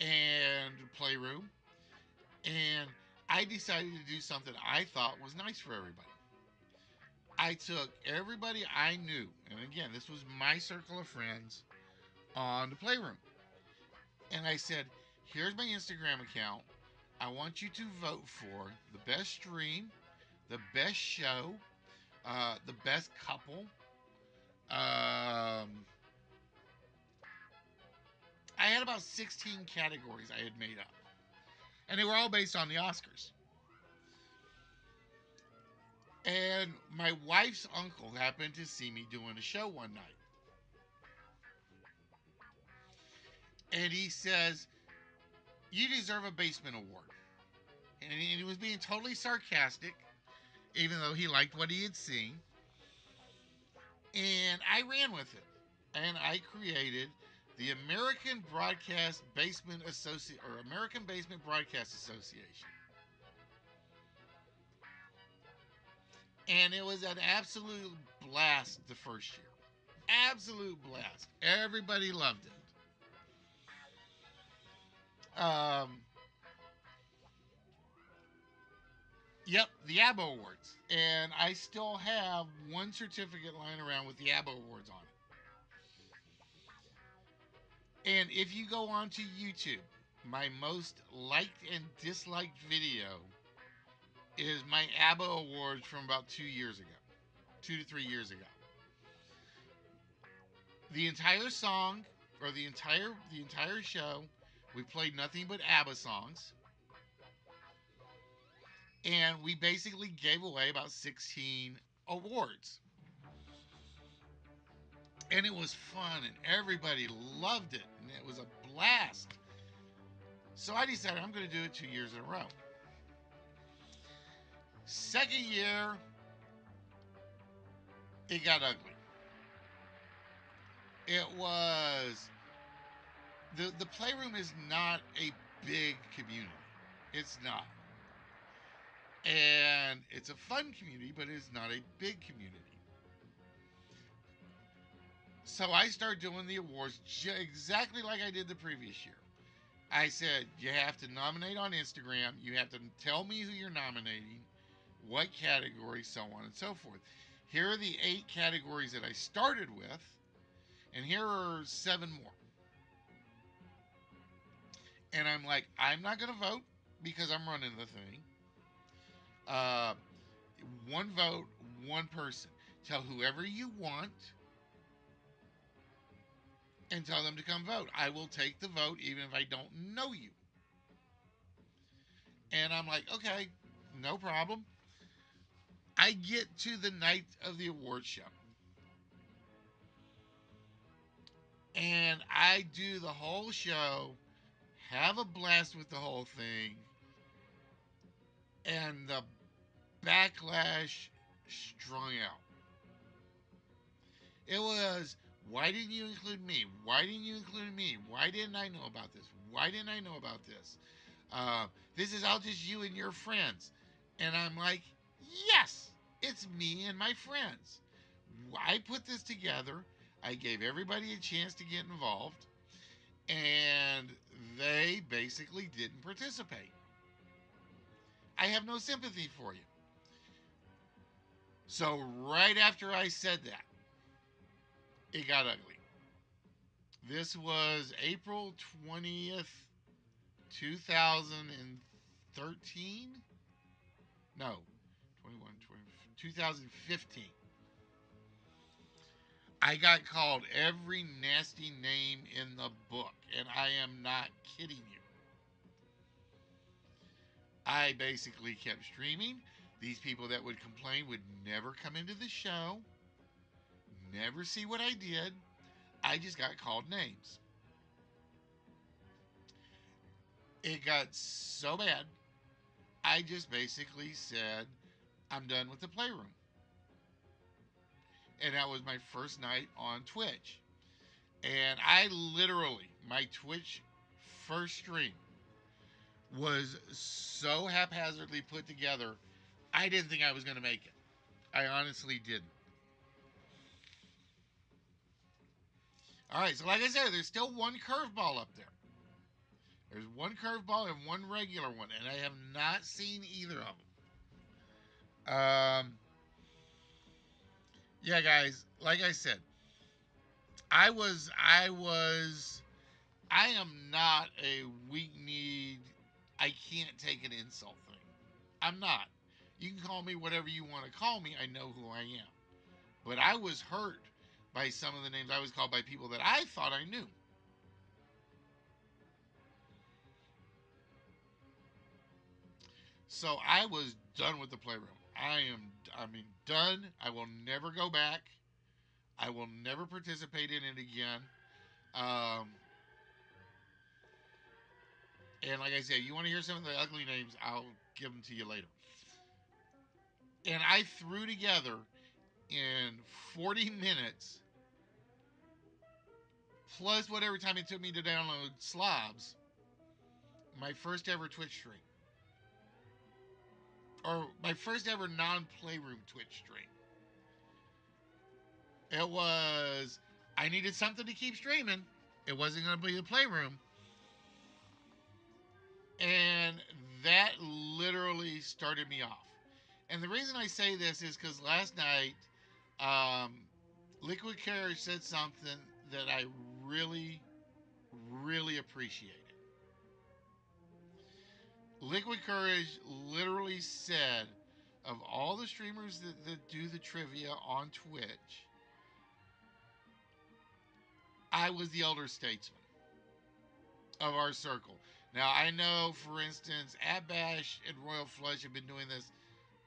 and Playroom, and I decided to do something I thought was nice for everybody. I took everybody I knew, and again, this was my circle of friends on the Playroom, and I said, "Here's my Instagram account. I want you to vote for the best stream, the best show, the best couple." I had about 16 categories I had made up, and they were all based on the Oscars. And my wife's uncle happened to see me doing a show one night. And he says, "You deserve a basement award." And he was being totally sarcastic, even though he liked what he had seen. And I ran with it. And I created the American Basement Broadcast Association. And it was an absolute blast the first year. Absolute blast. Everybody loved it. Yep, the ABBA Awards. And I still have one certificate lying around with the ABBA Awards on it. And if you go onto YouTube, my most liked and disliked video is my ABBA Awards from about 2 years ago. 2 to 3 years ago. The entire song, or the entire show, we played nothing but ABBA songs. And we basically gave away about 16 awards. And it was fun, and everybody loved it, and it was a blast. So I decided I'm going to do it 2 years in a row. Second year, it got ugly. It was the Playroom is not a big community. It's not. And it's a fun community, but it's not a big community. So I started doing the awards exactly like I did the previous year. I said, you have to nominate on Instagram. You have to tell me who you're nominating, what category, so on and so forth. Here are the 8 categories that I started with, and here are 7 more. And I'm like, I'm not going to vote because I'm running the thing. Uh, one vote, one person. Tell whoever you want and tell them to come vote. I will take the vote even if I don't know you. And I'm like, okay, no problem. I get to the night of the award show. And I do the whole show have a blast with the whole thing, and the backlash strung out. It was, why didn't you include me? Why didn't you include me? Why didn't I know about this? Why didn't I know about this? This is all just you and your friends. And I'm like, yes, it's me and my friends. I put this together. I gave everybody a chance to get involved. And they basically didn't participate. I have no sympathy for you. So, right after I said that, it got ugly. This was April 20th, 2013? No, 21, 20, 2015. I got called every nasty name in the book, and I am not kidding you. I basically kept streaming. These people that would complain would never come into the show, never see what I did. I just got called names. It got so bad, I just basically said, I'm done with the playroom. And that was my first night on Twitch. And I literally, my Twitch first stream was so haphazardly put together, I didn't think I was going to make it. I honestly didn't. All right, so like I said, there's still one curveball up there. There's one curveball and one regular one, and I have not seen either of them. Yeah, guys, like I said, I am not a weak-kneed, I can't take an insult thing. I'm not. You can call me whatever you want to call me. I know who I am. But I was hurt by some of the names I was called by people that I thought I knew. So I was done with the playroom. I mean, done. I will never go back. I will never participate in it again. Um, and like I said, you want to hear some of the ugly names, I'll give them to you later. And I threw together in 40 minutes, plus whatever time it took me to download slobs, my first ever Twitch stream. Or my first ever non-playroom Twitch stream. It was, I needed something to keep streaming. It wasn't going to be the playroom. And that literally started me off. And the reason I say this is because last night, Liquid Courage said something that I really, really appreciated. Liquid Courage literally said, of all the streamers that do the trivia on Twitch, I was the elder statesman of our circle. Now, I know, for instance, Abash and Royal Flush have been doing this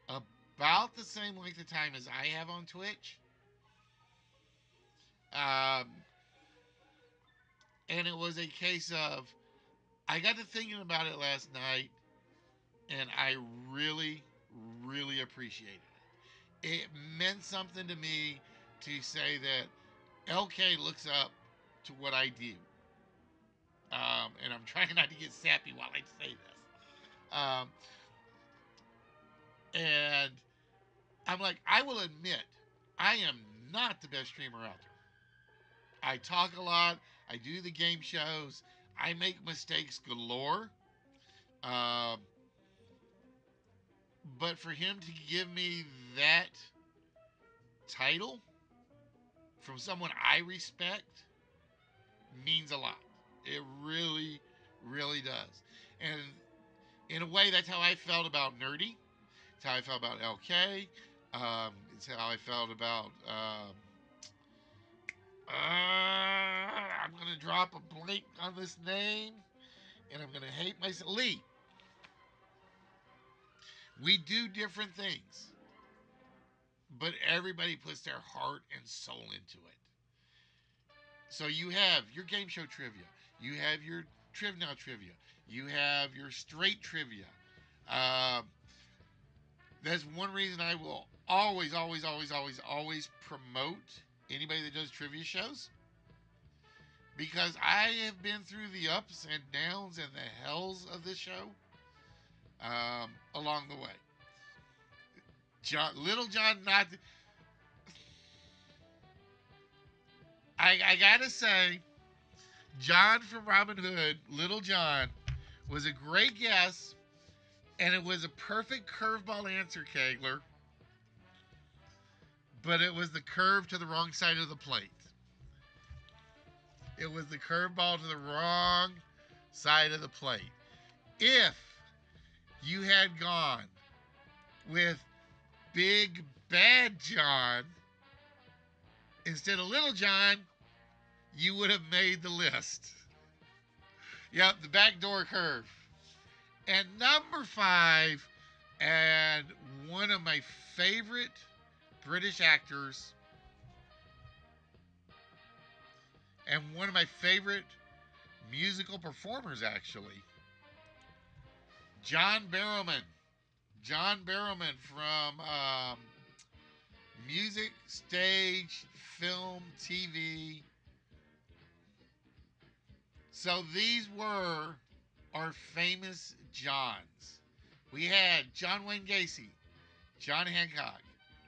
about the same length of time as I have on Twitch. And it was a case of, I got to thinking about it last night, and I really, really appreciated it. It meant something to me to say that LK looks up to what I do. And I'm trying not to get sappy while I say this. And I'm like, I will admit, I am not the best streamer out there. I talk a lot. I do the game shows. I make mistakes galore. Um, but for him to give me that title from someone I respect means a lot. It really, really does. And in a way, that's how I felt about Nerdy. It's how I felt about LK. It's how I felt about. I'm going to drop a blank on this name, and I'm going to hate myself. Lee. We do different things, but everybody puts their heart and soul into it. So you have your game show trivia. You have your trivia. You have your straight trivia. Uh, that's one reason I will always promote anybody that does trivia shows, because I have been through the ups and downs and the hells of this show along the way. Little John, not. I gotta say, John from Robin Hood, Little John, was a great guess, and it was a perfect curveball answer, Kegler. But it was the curve to the wrong side of the plate. It was the curveball to the wrong side of the plate. If you had gone with Big Bad John instead of Little John, you would have made the list. Yep, the backdoor curve. And number 5, and one of my favorite British actors, and one of my favorite musical performers, actually, John Barrowman. John Barrowman from music, stage, film, TV. So these were our famous Johns. We had John Wayne Gacy, John Hancock,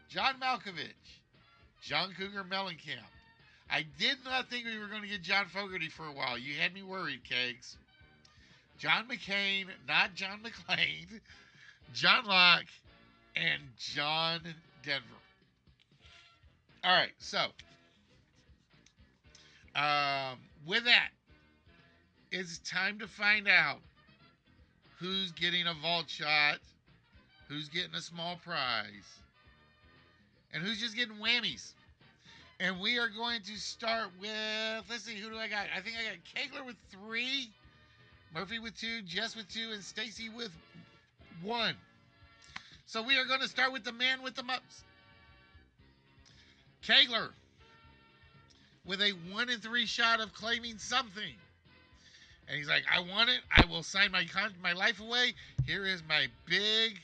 John Malkovich, John Cougar Mellencamp. I did not think we were going to get John Fogerty for a while. You had me worried, Kegs. John McCain, not John McClane, John Locke, and John Denver. All right, so with that, it's time to find out who's getting a vault shot, who's getting a small prize, and who's just getting whammies. And we are going to start with, let's see, who do I got? I think I got Kegler with 3, Murphy with 2, Jess with 2, and Stacy with 1. So we are going to start with the man with the most. Kegler with a 1 in 3 shot of claiming something. And he's like, I want it. I will sign my life away. Here is my big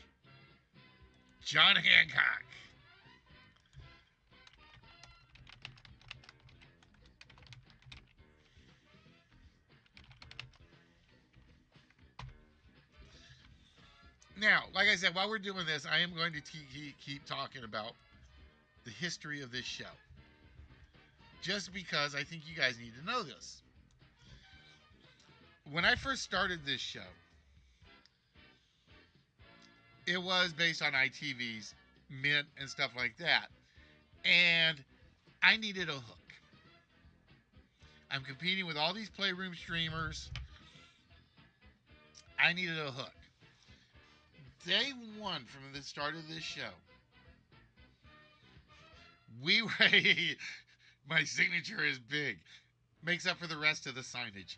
John Hancock. Now, like I said, while we're doing this, I am going to keep talking about the history of this show. Just because I think you guys need to know this. When I first started this show, it was based on ITV's Mint and stuff like that. And I needed a hook. I'm competing with all these Playroom streamers. I needed a hook. Day 1 from the start of this show, we were, my signature is big. Makes up for the rest of the signage.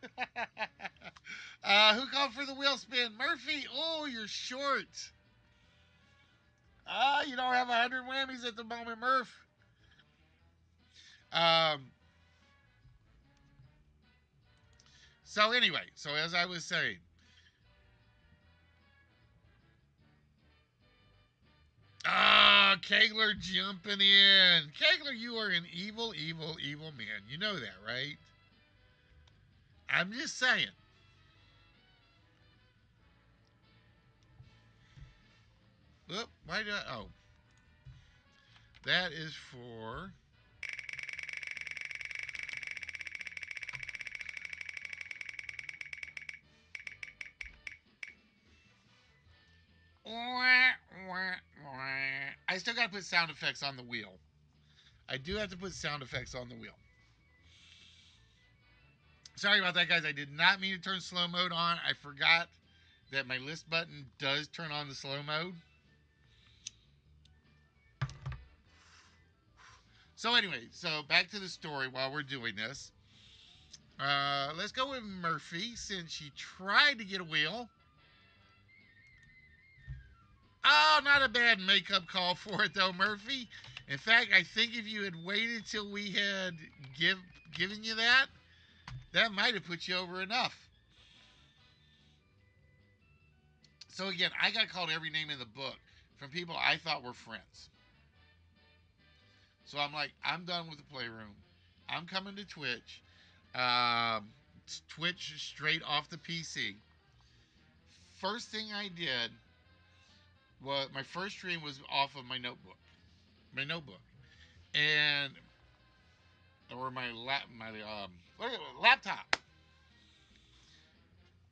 Who called for the wheel spin? Murphy. Oh, you're short. You don't have 100 whammies at the moment, Murph. So anyway, so as I was saying, Kegler jumping in. Kegler, you are an evil man. You know that, right? I'm just saying. Oop, why did I? Oh. That is for... I still got to put sound effects on the wheel. I do have to put sound effects on the wheel. Sorry about that, guys. I did not mean to turn slow mode on. I forgot that my list button does turn on the slow mode. So anyway, so back to the story while we're doing this. Let's go with Murphy, since she tried to get a wheel. Oh, not a bad makeup call for it, though, Murphy. In fact, I think if you had waited till we had given you that, That might have put you over enough. So again, I got called every name in the book from people I thought were friends. So I'm like, I'm done with the playroom. I'm coming to Twitch. Um, Twitch straight off the PC. First thing I did was my first stream was off of my notebook. My notebook. And or my laptop.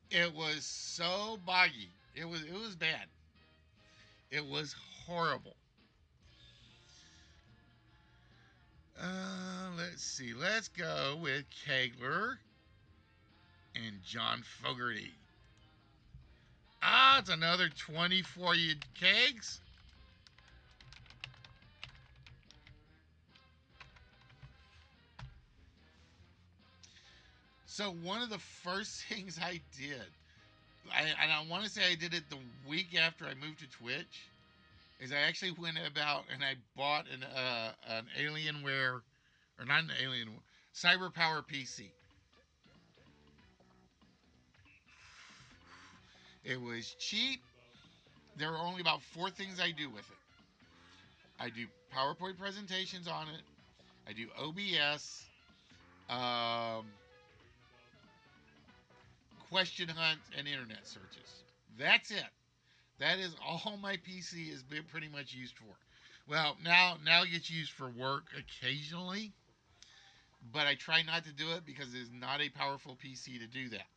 It was so boggy. It was bad. It was horrible. Let's see. Let's go with Kegler and John Fogerty. Ah, it's another 24 kegs. So one of the first things I did, and I want to say I did it the week after I moved to Twitch, is I actually went about and I bought an Alienware, or not an Alien, Cyber Power PC. It was cheap. There are only about 4 things I do with it. I do PowerPoint presentations on it. I do OBS, um, question hunts, and internet searches. That's it. That is all my PC has been pretty much used for. Well, now it gets used for work occasionally, but I try not to do it because it's not a powerful PC to do that.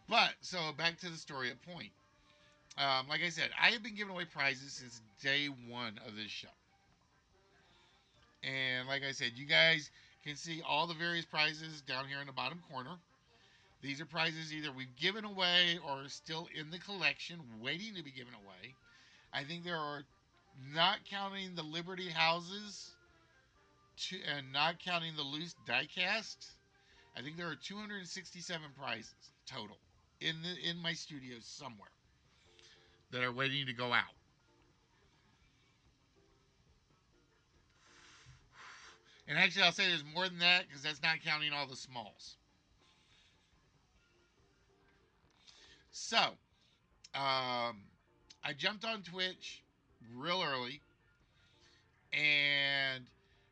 But so back to the story at point. Like I said, I have been giving away prizes since day one of this show. And like I said, you guys can see all the various prizes down here in the bottom corner. These are prizes either we've given away or still in the collection waiting to be given away. I think there are, not counting the Liberty houses and not counting the loose diecast, I think there are 267 prizes total in my studios somewhere that are waiting to go out. And actually, I'll say there's more than that because that's not counting all the smalls. So, I jumped on Twitch real early, and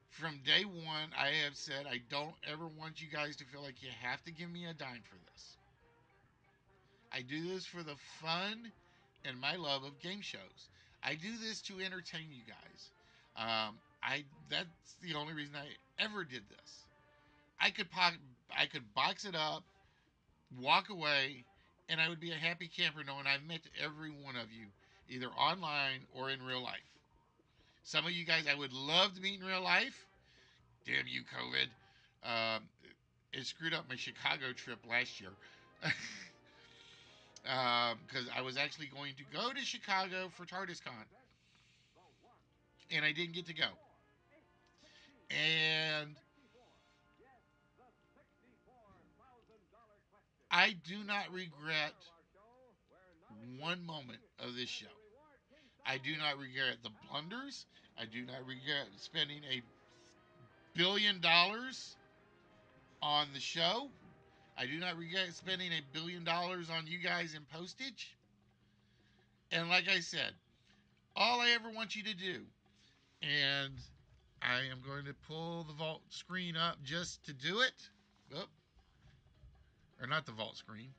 from day one, I have said I don't ever want you guys to feel like you have to give me a dime for this. I do this for the fun and my love of game shows. I do this to entertain you guys. I That's the only reason I ever did this. I could I could box it up, walk away, and I would be a happy camper knowing I've met every one of you, either online or in real life. Some of you guys I would love to meet in real life. Damn you, COVID. Um, it screwed up my Chicago trip last year. Because I was actually going to go to Chicago for TARDISCon, and I didn't get to go. And I do not regret one moment of this show. I do not regret the blunders. I do not regret spending $1 billion on the show. I do not regret spending $1 billion on you guys in postage. And like I said, all I ever want you to do, and I am going to pull the vault screen up just to do it. Oh, or not the vault screen,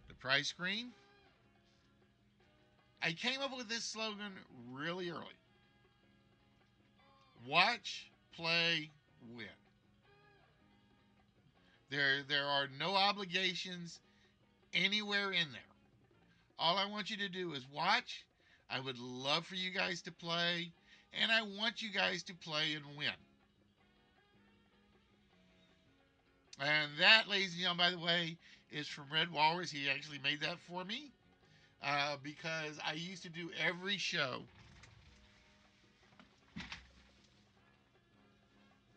the prize screen. I came up with this slogan really early. Watch, play, win. There are no obligations anywhere in there. All I want you to do is watch. I would love for you guys to play, and I want you guys to play and win. And that, ladies and gentlemen, by the way, is from Red Walrus. He actually made that for me because I used to do every show.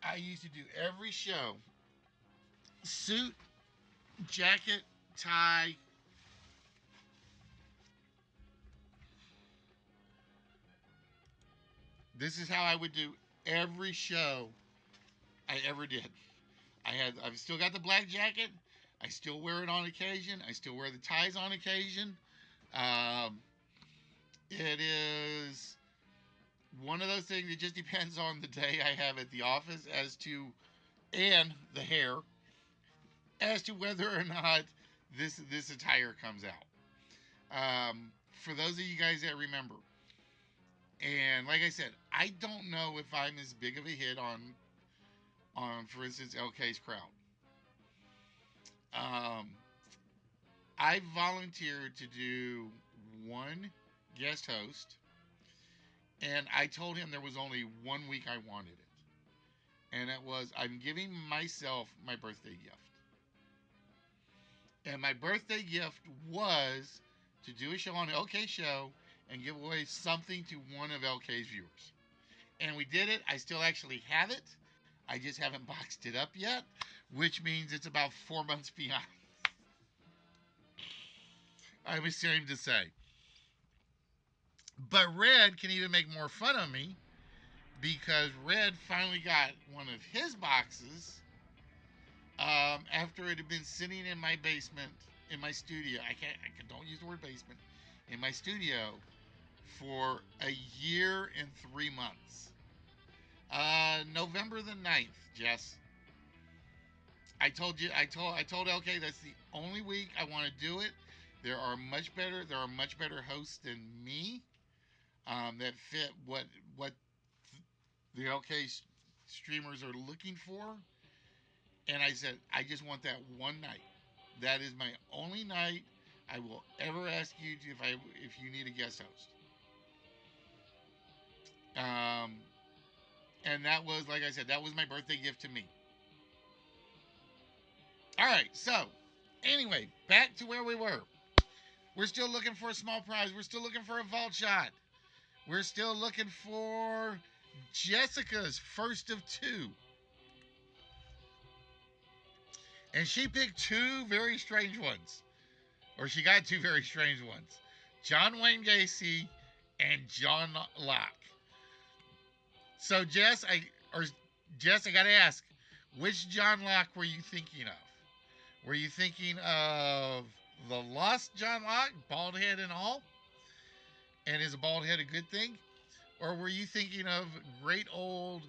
I used to do every show. Suit, jacket, tie. This is how I would do every show I ever did. I've still got the black jacket. I still wear it on occasion. I still wear the ties on occasion. Um, it is one of those things that just depends on the day I have at the office as to, and the hair, as to whether or not this attire comes out. For those of you guys that remember, and like I said, I don't know if I'm as big of a hit on for instance LK's crowd. Um, I volunteered to do one guest host, and I told him there was only 1 week I wanted it, and it was I'm giving myself my birthday gift, and my birthday gift was to do a show on LK show and give away something to one of LK's viewers. And we did it. I still actually have it. I just haven't boxed it up yet, which means it's about 4 months behind. I'm ashamed to say. But Red can even make more fun of me because Red finally got one of his boxes after it had been sitting in my basement, in my studio. Don't use the word basement, in my studio for a year and 3 months. November the 9th, Jess. I told LK that's the only week I want to do it. There are much better hosts than me that fit what the LK streamers are looking for. And I said, I just want that one night. That is my only night I will ever ask you if you need a guest host. And that was, like I said, that was my birthday gift to me. All right, so anyway, back to where we were. We're still looking for a small prize. We're still looking for a vault shot. We're still looking for Jessica's first of two. And she picked two very strange ones. Or she got two very strange ones. John Wayne Gacy and John Locke. So Jess, I gotta ask, which John Locke were you thinking of? Were you thinking of the lost John Locke, bald head and all? And is a bald head a good thing? Or were you thinking of great old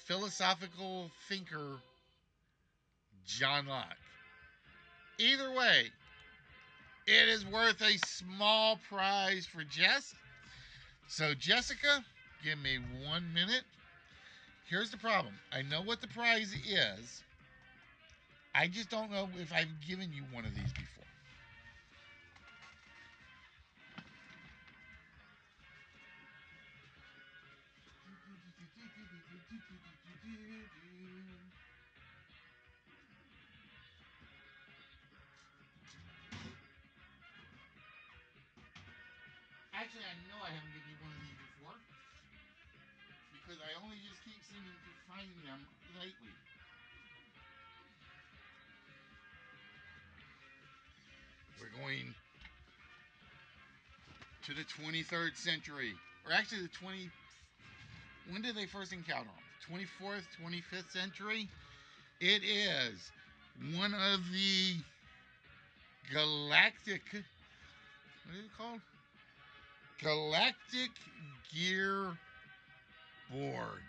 philosophical thinker John Locke? Either way, it is worth a small prize for Jess. So Jessica, give me 1 minute. Here's the problem. I know what the prize is. I just don't know if I've given you one of these before. Actually, I know I haven't given you one of these before because I only just keep seeming to find them lately. We're going to the 23rd century, or actually the 20. When did they first encounter them? 24th, 25th century. It is one of the galactic. What is it called? Galactic Gear Borg.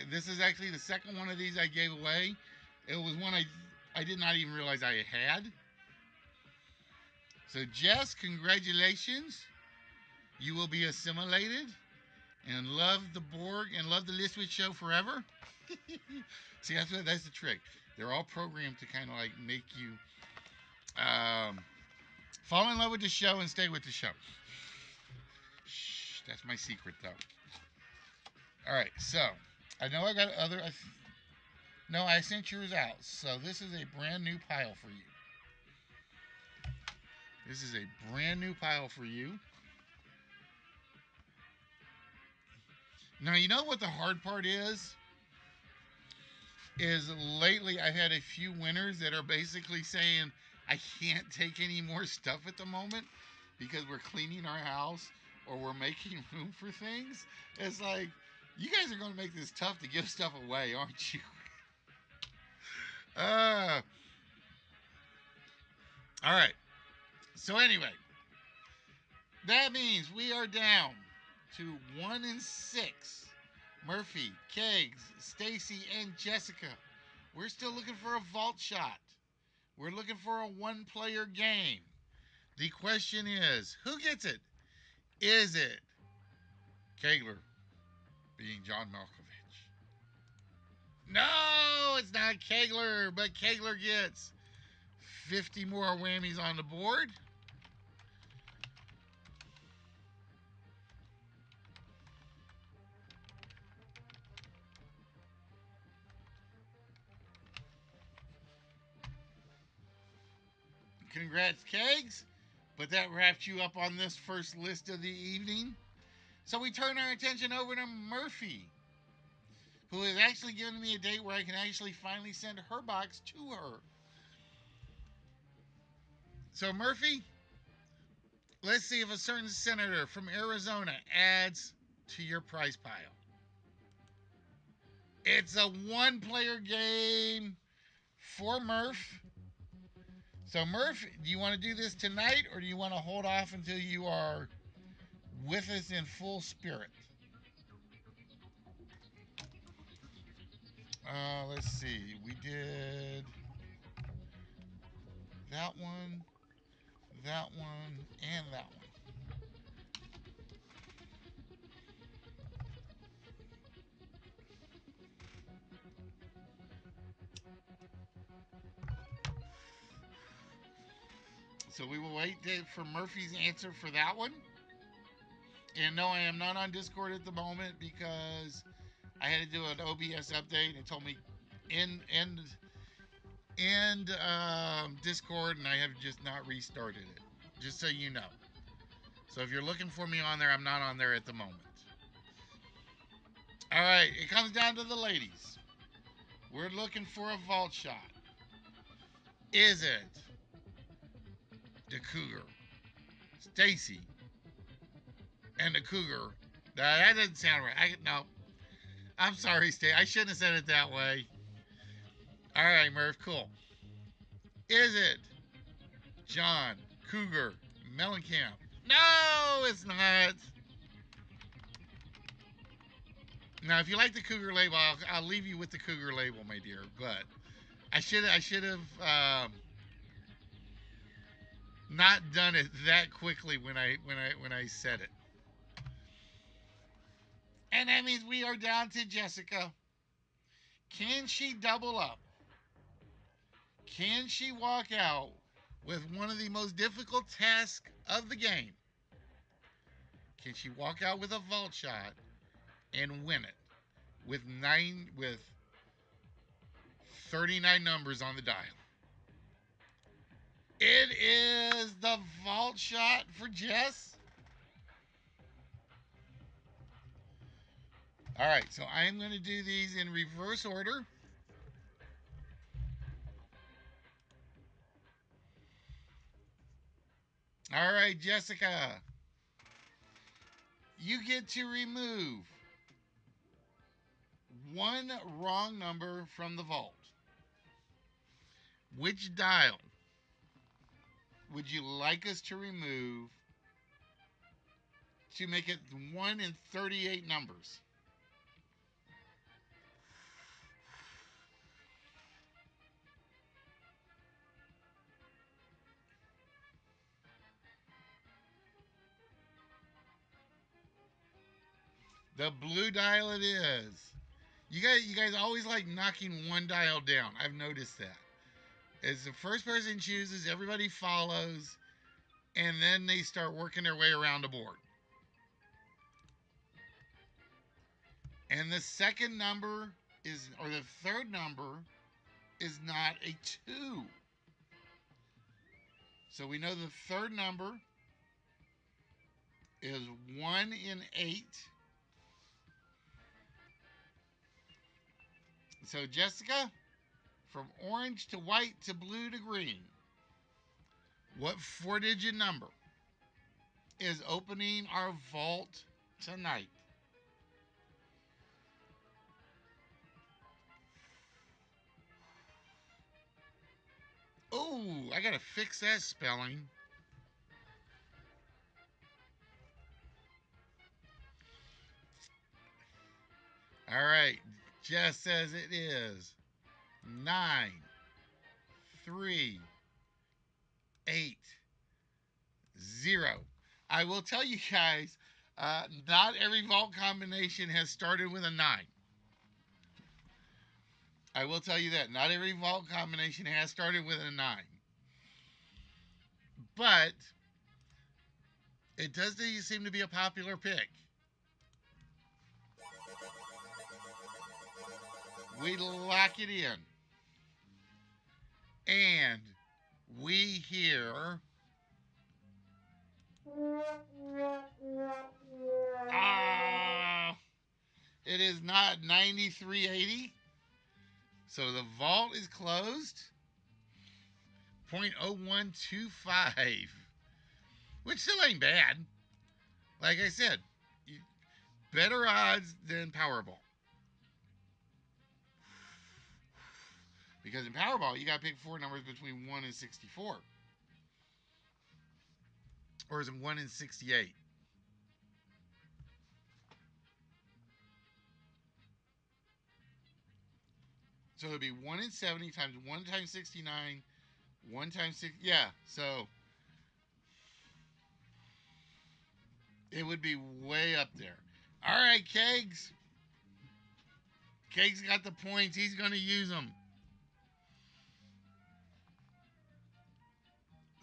This is actually the second one of these I gave away. It was one I did not even realize I had. So Jess, congratulations. You will be assimilated and love the Borg and love the Listwitch show forever. See, that's the trick. They're all programmed to kind of like make you fall in love with the show and stay with the show. Shh, that's my secret though. All right, so I know I got other. No, I sent yours out. So this is a brand new pile for you. This is a brand new pile for you. Now, you know what the hard part is? Is lately I've had a few winners that are basically saying, I can't take any more stuff at the moment because we're cleaning our house or we're making room for things. It's like, you guys are going to make this tough to give stuff away, aren't you? Uh, all right. So anyway, that means we are down to 1-6. Murphy, Kegs, Stacy, and Jessica. We're still looking for a vault shot. We're looking for a one-player game. The question is, who gets it? Is it Kegler being John Malkovich? No, it's not Kegler, but Kegler gets 50 more whammies on the board. Congrats, Kegs. But that wraps you up on this first list of the evening. So we turn our attention over to Murphy, who has actually given me a date where I can actually finally send her box to her. So, Murphy, let's see if a certain senator from Arizona adds to your prize pile. It's a one-player game for Murph. So, Murph, do you want to do this tonight, or do you want to hold off until you are with us in full spirit? Let's see. We did that one, and that one. So we will wait for Murphy's answer for that one. And no, I am not on Discord at the moment because I had to do an OBS update. It told me end Discord, and I have just not restarted it. Just so you know. So if you're looking for me on there, I'm not on there at the moment. All right, it comes down to the ladies. We're looking for a vault shot. Is it the Cougar, Stacy, and the Cougar? That doesn't sound right. No, I'm sorry, Stacy. I shouldn't have said it that way. All right, Murph, cool. Is it John Cougar Mellencamp? No, it's not. Now, if you like the Cougar label, I'll leave you with the Cougar label, my dear. But I should have not done it that quickly when I said it. And that means we are down to Jessica. Can she double up? Can she walk out with one of the most difficult tasks of the game? Can she walk out with a vault shot and win it with 39 numbers on the dial? It is the vault shot for Jess. All right, so I'm going to do these in reverse order. All right, Jessica. You get to remove one wrong number from the vault. Which dial would you like us to remove to make it 1 in 38 numbers? The blue dial it is. You guys always like knocking one dial down. I've noticed that. As the first person chooses, everybody follows, and then they start working their way around the board. And the second number the third number is not a 2. So we know the third number is 1 in 8. So Jessica, from orange to white to blue to green, what 4-digit number is opening our vault tonight. Oh, I gotta fix that spelling. All right, just as it is. 9, 3, 8, 0. I will tell you guys, not every vault combination has started with a 9. I will tell you that. Not every vault combination has started with a 9. But it does seem to be a popular pick. We lock it in. And we hear. Ah, it is not 9380. So the vault is closed. 0.0125, which still ain't bad. Like I said, better odds than Powerball. Because in Powerball, you got to pick 4 numbers between 1 and 64. Or is it 1 and 68? So it'd be 1 in 70 times 1 times 69, 1 times 6. Yeah, so it would be way up there. All right, Kegs. Kegs got the points. He's going to use them.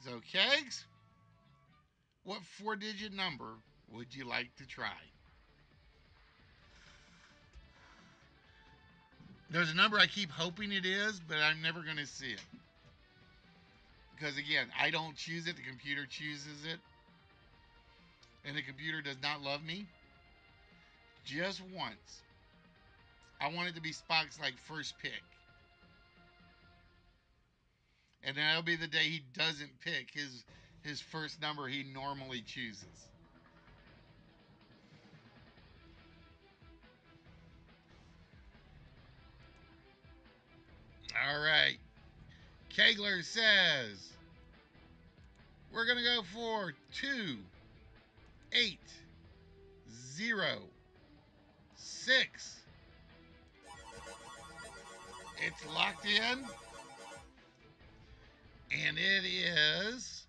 So, Kegs, what 4-digit number would you like to try? There's a number I keep hoping it is, but I'm never going to see it. Because, again, I don't choose it. The computer chooses it. And the computer does not love me. Just once. I want it to be Spock's, first pick. And then that'll be the day he doesn't pick his first number he normally chooses. All right. Kegler says we're going to go for 2, 8, 0, 6. It's locked in. And it is.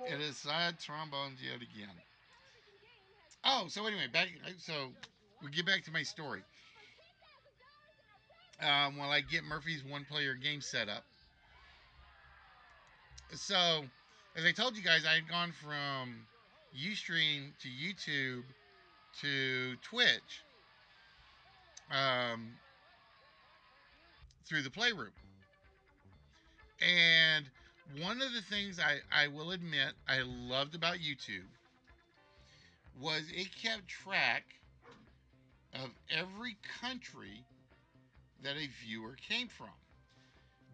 It is sad trombones yet again. Oh, so anyway, so we get back to my story. While I get Murphy's one-player game set up. So, as I told you guys, I had gone from Ustream to YouTube to Twitch through the Playroom. And one of the things I will admit I loved about YouTube was it kept track of every country that a viewer came from.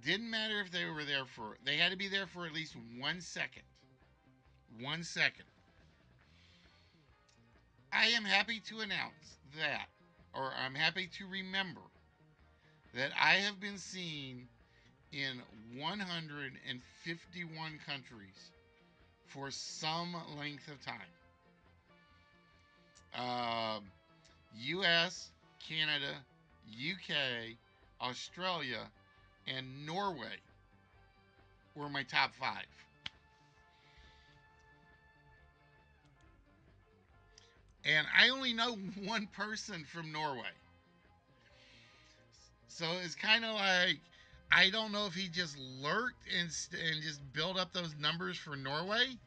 Didn't matter if they were there they had to be there for at least 1 second. 1 second. I am happy to announce that, or I'm happy to remember, that I have been seen in 151 countries for some length of time. US, Canada, UK, Australia, and Norway were my top 5. And I only know one person from Norway. So it's kind of like, I don't know if he just lurked and just built up those numbers for Norway.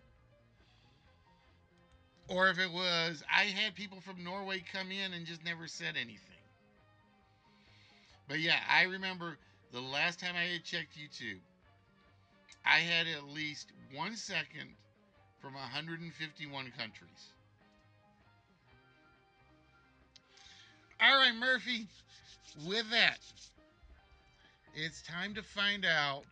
Or if it was, I had people from Norway come in and just never said anything. But yeah, I remember the last time I had checked YouTube, I had at least 1 second from 151 countries. All right, Murphy, with that, it's time to find out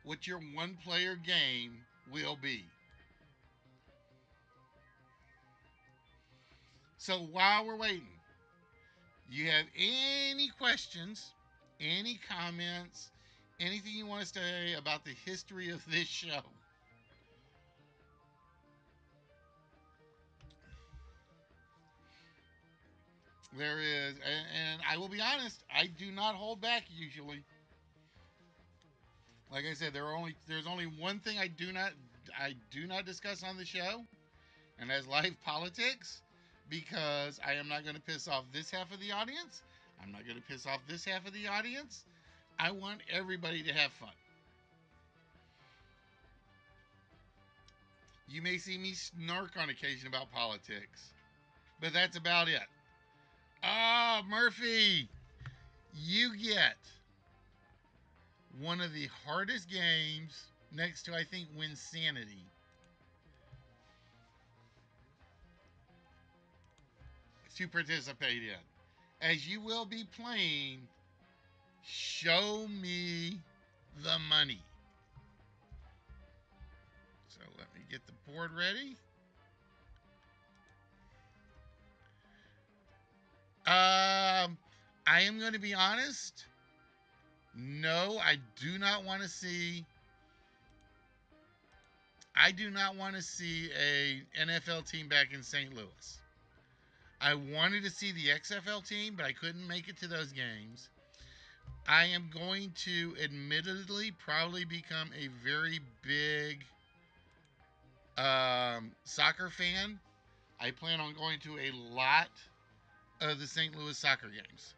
what your one player game will be. So while we're waiting, you have any questions, any comments, anything you want to say about the history of this show? There is, and I will be honest, I do not hold back usually. Like I said, there's only one thing I do not discuss on the show, and that's life politics, because I am not going to piss off this half of the audience. I'm not going to piss off this half of the audience. I want everybody to have fun. You may see me snark on occasion about politics, but that's about it. Ah, Murphy, you get one of the hardest games next to, I think, Winsanity to participate in, as you will be playing Show Me the Money. So let me get the board ready. I am going to be honest. No, I do not want to see. I do not want to see a NFL team back in St. Louis. I wanted to see the XFL team, but I couldn't make it to those games. I am going to admittedly probably become a very big soccer fan. I plan on going to a lot of the St. Louis soccer games.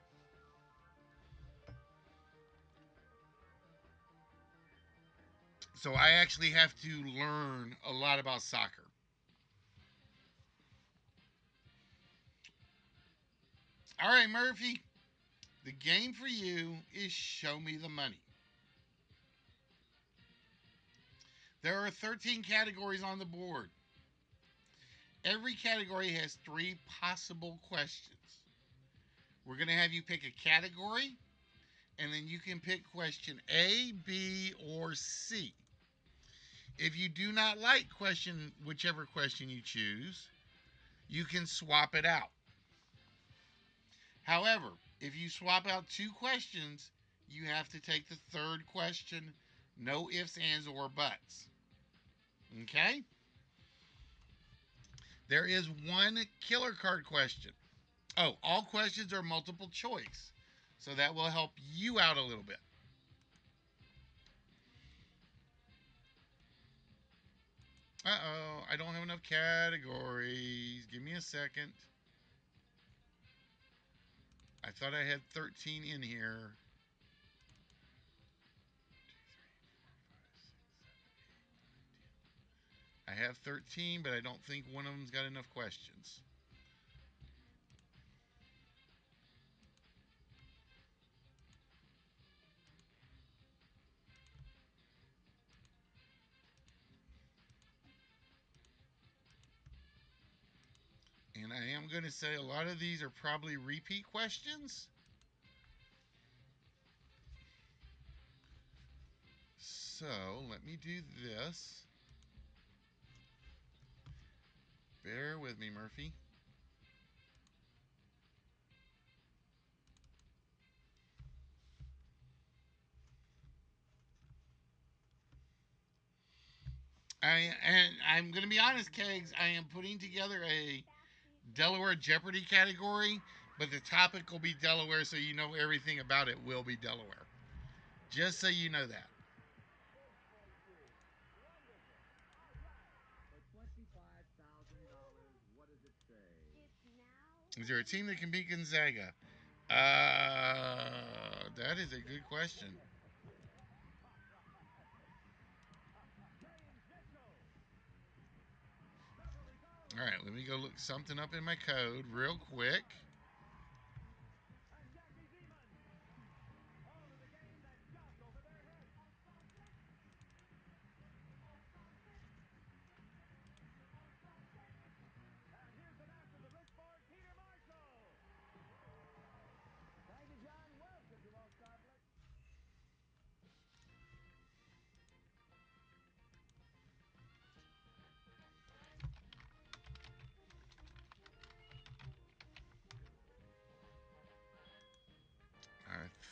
So I actually have to learn a lot about soccer. All right, Murphy. The game for you is Show Me the Money. There are 13 categories on the board. Every category has 3 possible questions. We're going to have you pick a category, and then you can pick question A, B, or C. If you do not like whichever question you choose, you can swap it out. However, if you swap out 2 questions, you have to take the third question. No ifs, ands, or buts. Okay? There is one killer card question. Oh, all questions are multiple choice. So that will help you out a little bit. Uh-oh, I don't have enough categories. Give me a second. I thought I had 13 in here. I have 13, but I don't think one of them's got enough questions. And I am going to say a lot of these are probably repeat questions. So let me do this. Bear with me, Murphy. I'm going to be honest, Kegs. I am putting together a Delaware Jeopardy category, but the topic will be Delaware, so you know everything about it will be Delaware. Just so you know that. Is there a team that can beat Gonzaga? That is a good question. All right, let me go look something up in my code real quick.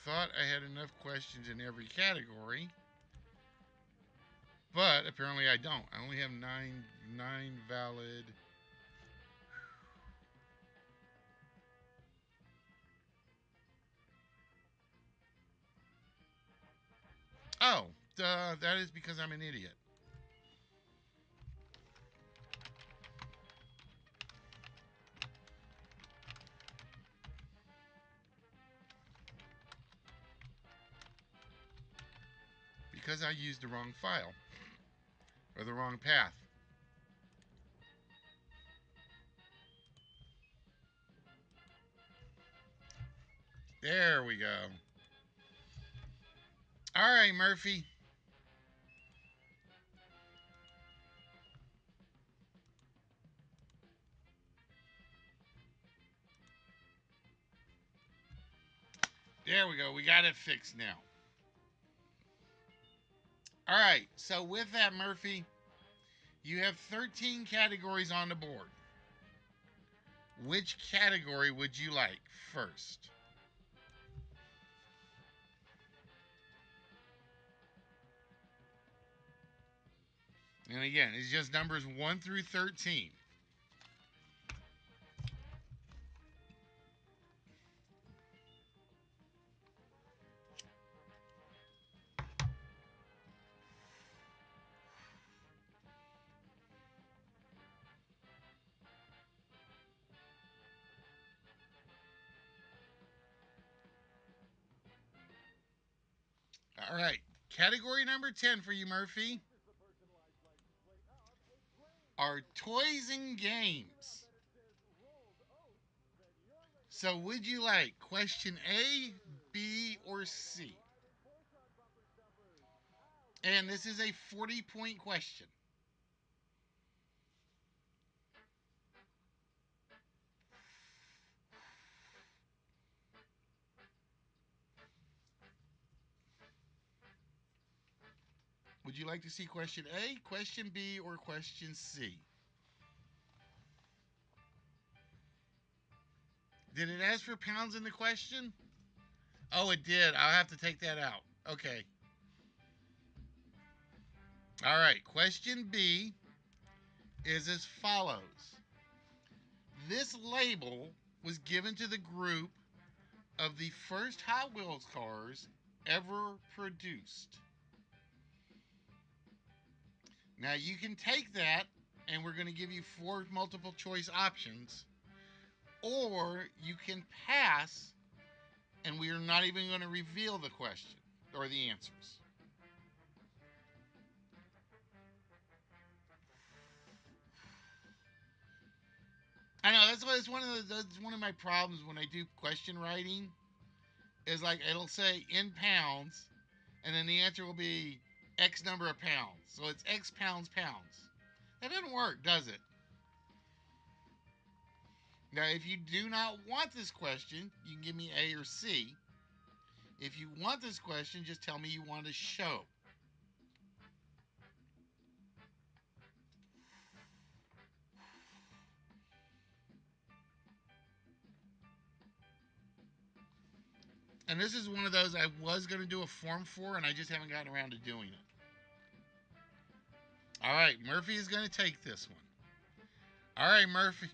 thought I had enough questions in every category, but apparently I don't. I only have nine valid. Oh, that is because I'm an idiot. Because I used the wrong file or the wrong path. There we go. All right, Murphy. There we go. We got it fixed now. All right. So with that, Murphy, you have 13 categories on the board. Which category would you like first? And again, it's just numbers 1 through 13. All right. Category number 10 for you, Murphy, are toys and games. So would you like question A, B, or C? And this is a 40-point question. Would you like to see question A, question B, or question C? Did it ask for pounds in the question? Oh, it did. I'll have to take that out. Okay. All right. Question B is as follows. This label was given to the group of the first Hot Wheels cars ever produced. Now you can take that, and we're going to give you 4 multiple choice options, or you can pass, and we are not even going to reveal the question or the answers. I know that's one of my problems when I do question writing. Is like it'll say in pounds, and then the answer will be X number of pounds. So it's X pounds. That doesn't work, does it? Now, if you do not want this question, you can give me A or C. If you want this question, just tell me you want a show. And this is one of those I was going to do a form for, and I just haven't gotten around to doing it. All right, Murphy is going to take this one. All right, Murphy.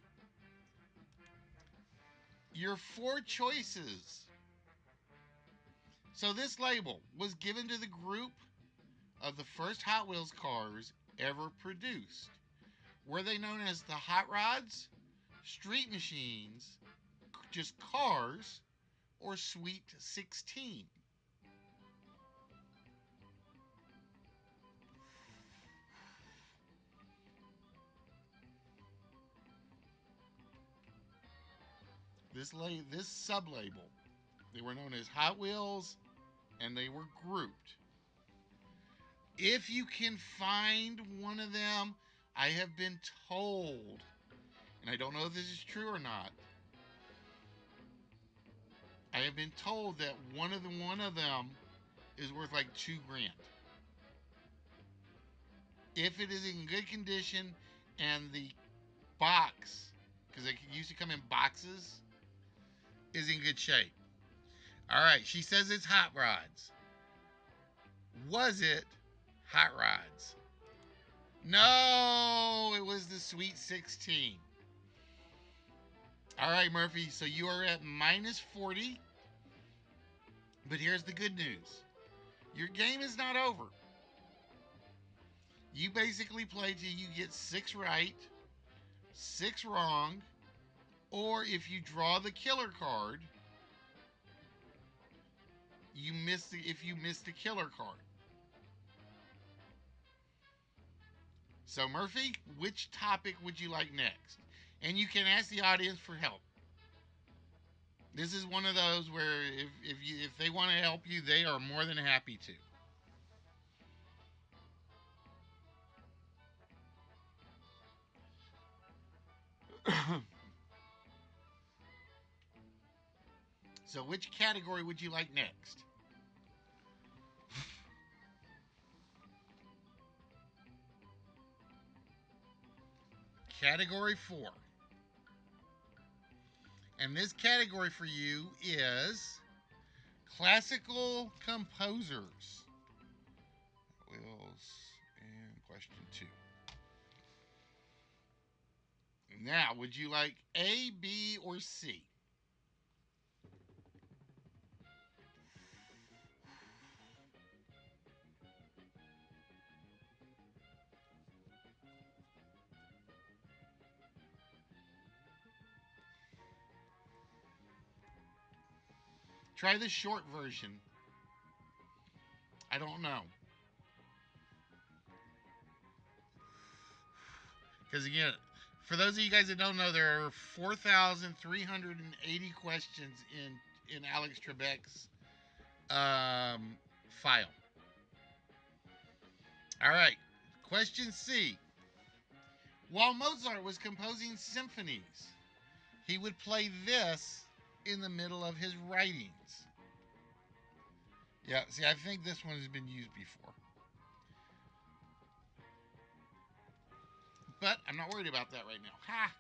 Your 4 choices. So this label was given to the group of the first Hot Wheels cars ever produced. Were they known as the Hot Rods, Street Machines, just Cars, or Sweet 16? This sub-label, they were known as Hot Wheels, and they were grouped. If you can find one of them, I have been told, and I don't know if this is true or not, I have been told that one of them is worth like $2,000. If it is in good condition and the box, because they used to come in boxes, is in good shape. All right, she says it's hot rods. Was it hot rods? No, it was the Sweet 16. All right, Murphy, so you are at minus 40. But here's the good news, your game is not over. You basically play till you get 6 right, 6 wrong, or if you draw the killer card, if you miss the killer card. So Murphy, which topic would you like next? And you can ask the audience for help. This is one of those where if they want to help you, they are more than happy to. So which category would you like next? Category 4. And this category for you is classical composers. Wills and question 2. Now, would you like A, B, or C? Try the short version. I don't know. Because again, for those of you guys that don't know, there are 4,380 questions in Alex Trebek's file. All right, question C. While Mozart was composing symphonies, he would play this in the middle of his writings. Yeah, see, I think this one has been used before. But I'm not worried about that right now. Ha!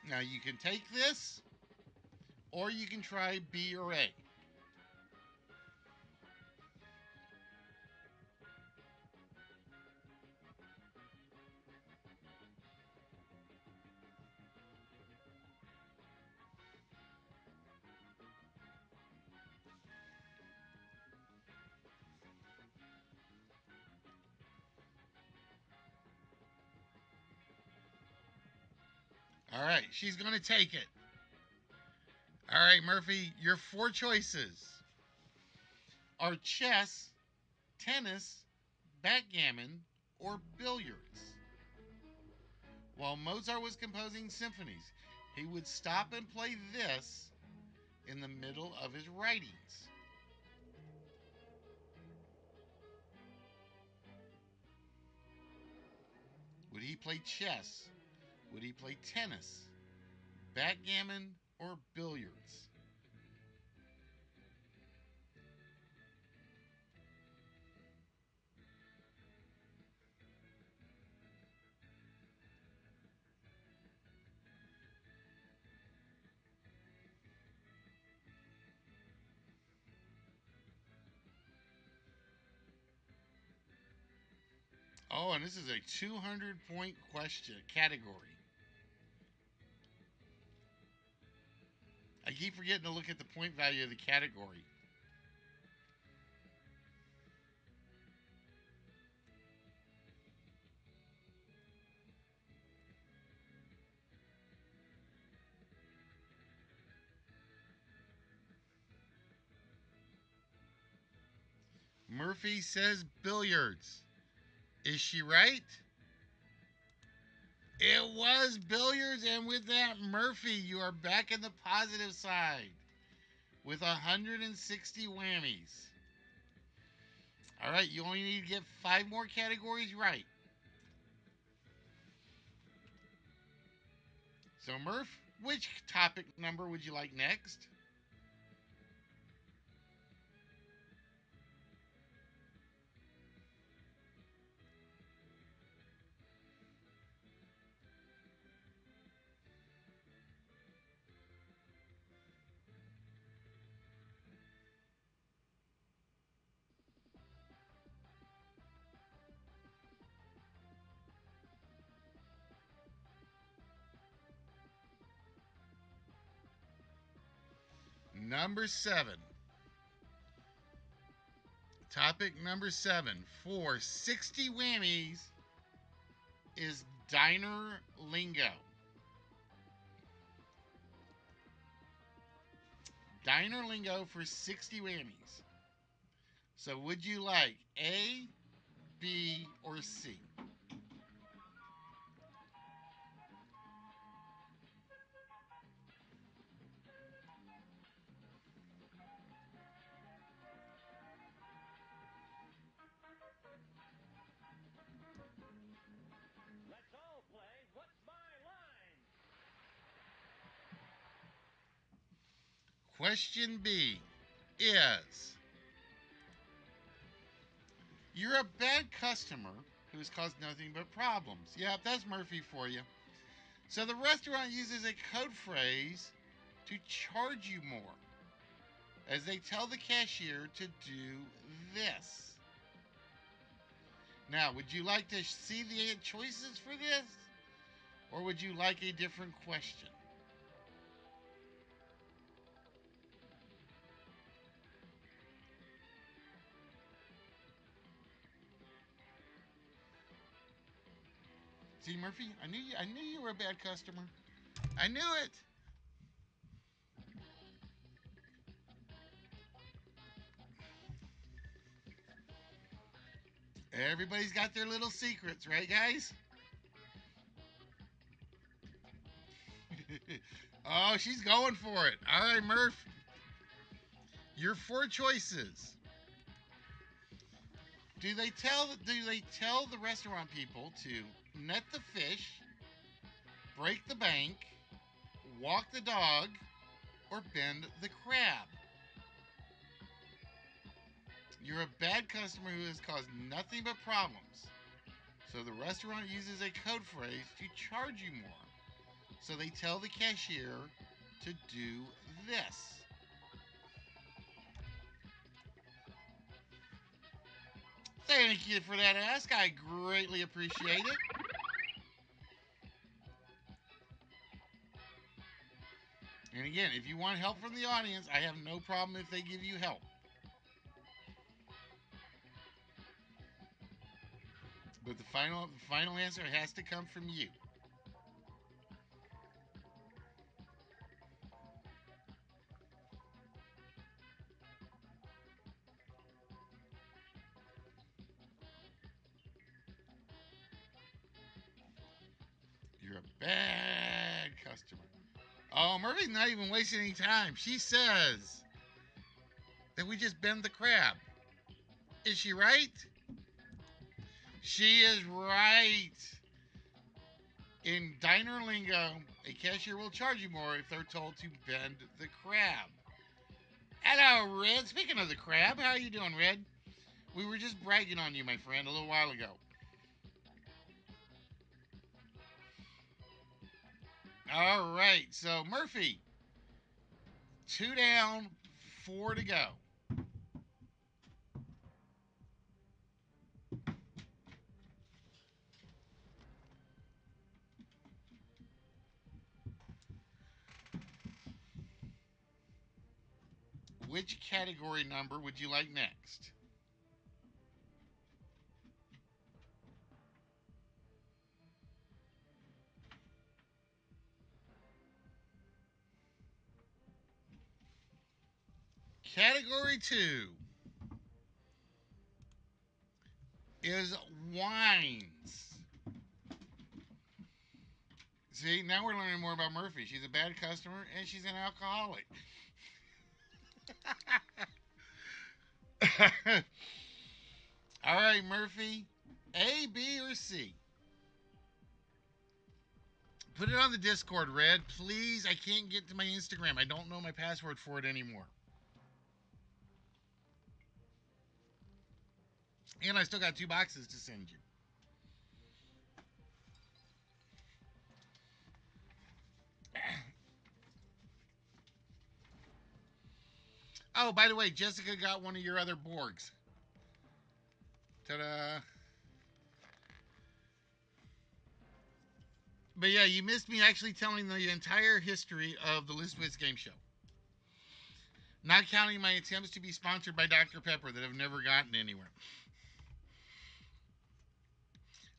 Now you can take this, or you can try B or A. All right, she's going to take it. All right, Murphy, your 4 choices are chess, tennis, backgammon, or billiards. While Mozart was composing symphonies, he would stop and play this in the middle of his writings. Would he play chess? Would he play tennis, backgammon, or billiards? Oh, and this is a 200-point question category. I keep forgetting to look at the point value of the category. Murphy says billiards. Is she right? It was billiards, and with that, Murphy, you are back in the positive side with 160 whammies. All right, you only need to get 5 more categories right. So, Murph, which topic number would you like next? Number 7. Topic number 7 for 60 whammies is diner lingo. Diner lingo for 60 whammies. So would you like A, B, or C? Let's all play What's My Line? Question B is, you're a bad customer who's caused nothing but problems. Yep, that's Murphy for you. So the restaurant uses a code phrase to charge you more, as they tell the cashier to do this. Now, would you like to see the choices for this? Or would you like a different question? See, Murphy, I knew you were a bad customer. I knew it. Everybody's got their little secrets, right, guys? Oh, she's going for it. All right, Murph. Your 4 choices. Do they tell the restaurant people to net the fish, break the bank, walk the dog, or bend the crab? You're a bad customer who has caused nothing but problems. So the restaurant uses a code phrase to charge you more. So they tell the cashier to do this. Thank you for that ask. I greatly appreciate it. And again, if you want help from the audience, I have no problem if they give you help. But the final answer has to come from you. You're a bad customer. Oh, Murphy's not even wasting any time. She says that we just bend the crab. Is she right? She is right. In diner lingo, a cashier will charge you more if they're told to bend the crab. Hello, Red. Speaking of the crab, how you doing, Red? We were just bragging on you, my friend, a little while ago. All right, so Murphy, 2 down, 4 to go. Which category number would you like next? Category 2 is wines. See, now we're learning more about Murphy. She's a bad customer and she's an alcoholic. All right, Murphy. A, B, or C? Put it on the Discord, Red. Please, I can't get to my Instagram. I don't know my password for it anymore. And I still got 2 boxes to send you. Oh, by the way, Jessica got one of your other Borgs. Ta-da. But yeah, you missed me actually telling the entire history of the List Wits game show. Not counting my attempts to be sponsored by Dr. Pepper that have never gotten anywhere.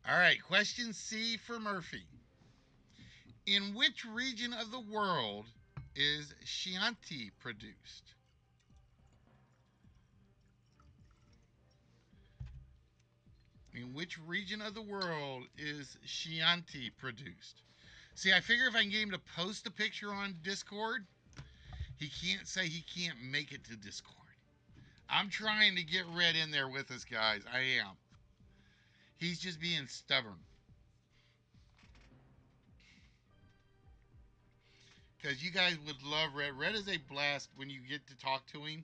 All right, question C for Murphy. In which region of the world is Chianti produced? In which region of the world is Chianti produced? See, I figure if I can get him to post the picture on Discord, he can't say he can't make it to Discord. I'm trying to get Red in there with us, guys. I am. He's just being stubborn. Because you guys would love Red. Red is a blast when you get to talk to him.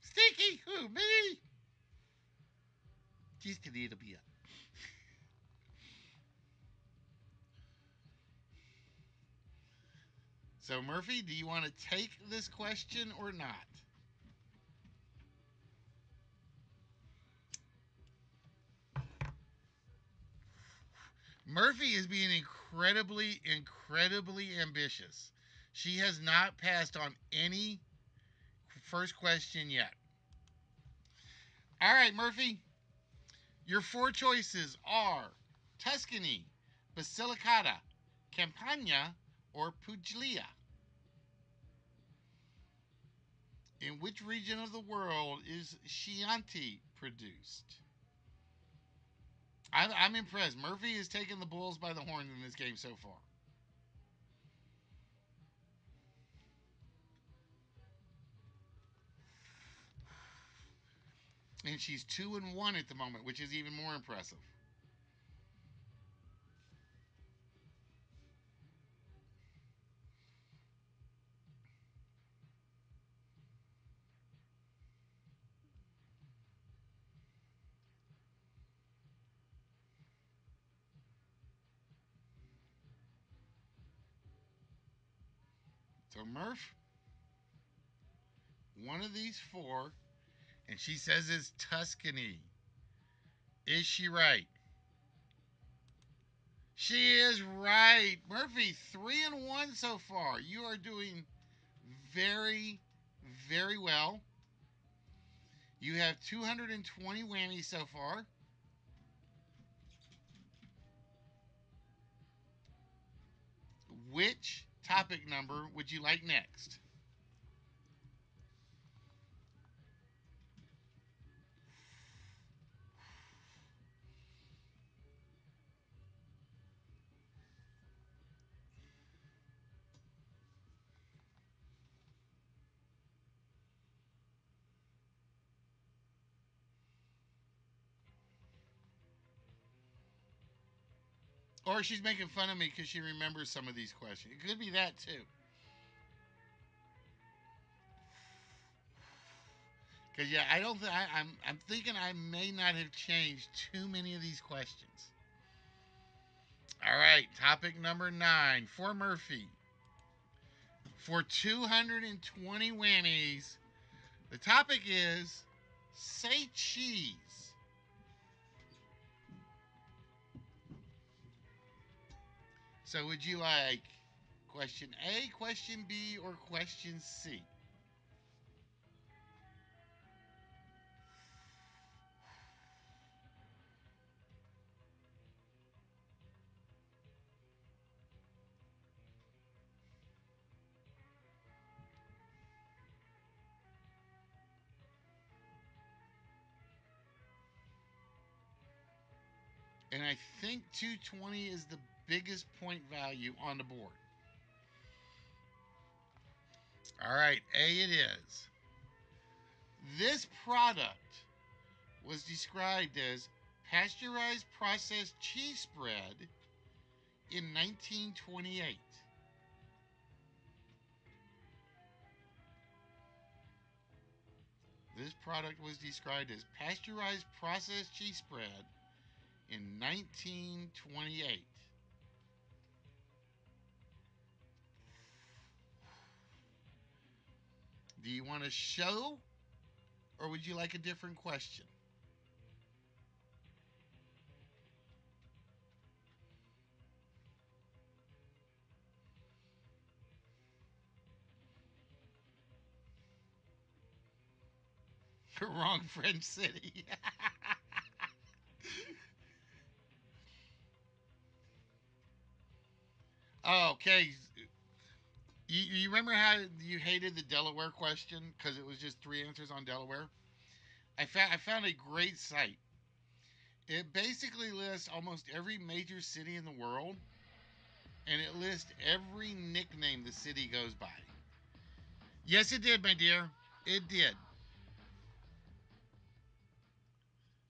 Sticky, who, me? Just a little bit. So, Murphy, do you want to take this question or not? Murphy is being incredibly ambitious. She has not passed on any first question yet. All right, Murphy. Your four choices are Tuscany, Basilicata, Campania, or Puglia. In which region of the world is Chianti produced? I'm impressed. Murphy has taken the Bulls by the horns in this game so far. And she's 2-1 at the moment, which is even more impressive. So Murph, one of these four, and she says it's Tuscany. Is she right? She is right. Murphy, 3-1 so far. You are doing very, very well. You have 220 whammies so far. Which topic number would you like next? Or she's making fun of me because she remembers some of these questions. It could be that too. Because yeah, I don't. I'm thinking I may not have changed too many of these questions. All right, topic number 9 for Murphy. For 220 whammies, the topic is say cheese. So would you like question A, question B, or question C? And I think 220 is the biggest point value on the board. All right, A it is. This product was described as pasteurized processed cheese spread in 1928. This product was described as pasteurized processed cheese spread in 1928. Do you want to show or would you like a different question? Wrong French city. Okay. You remember how you hated the Delaware question because it was just three answers on Delaware? I found a great site. It basically lists almost every major city in the world, and it lists every nickname the city goes by. Yes, it did, my dear. It did.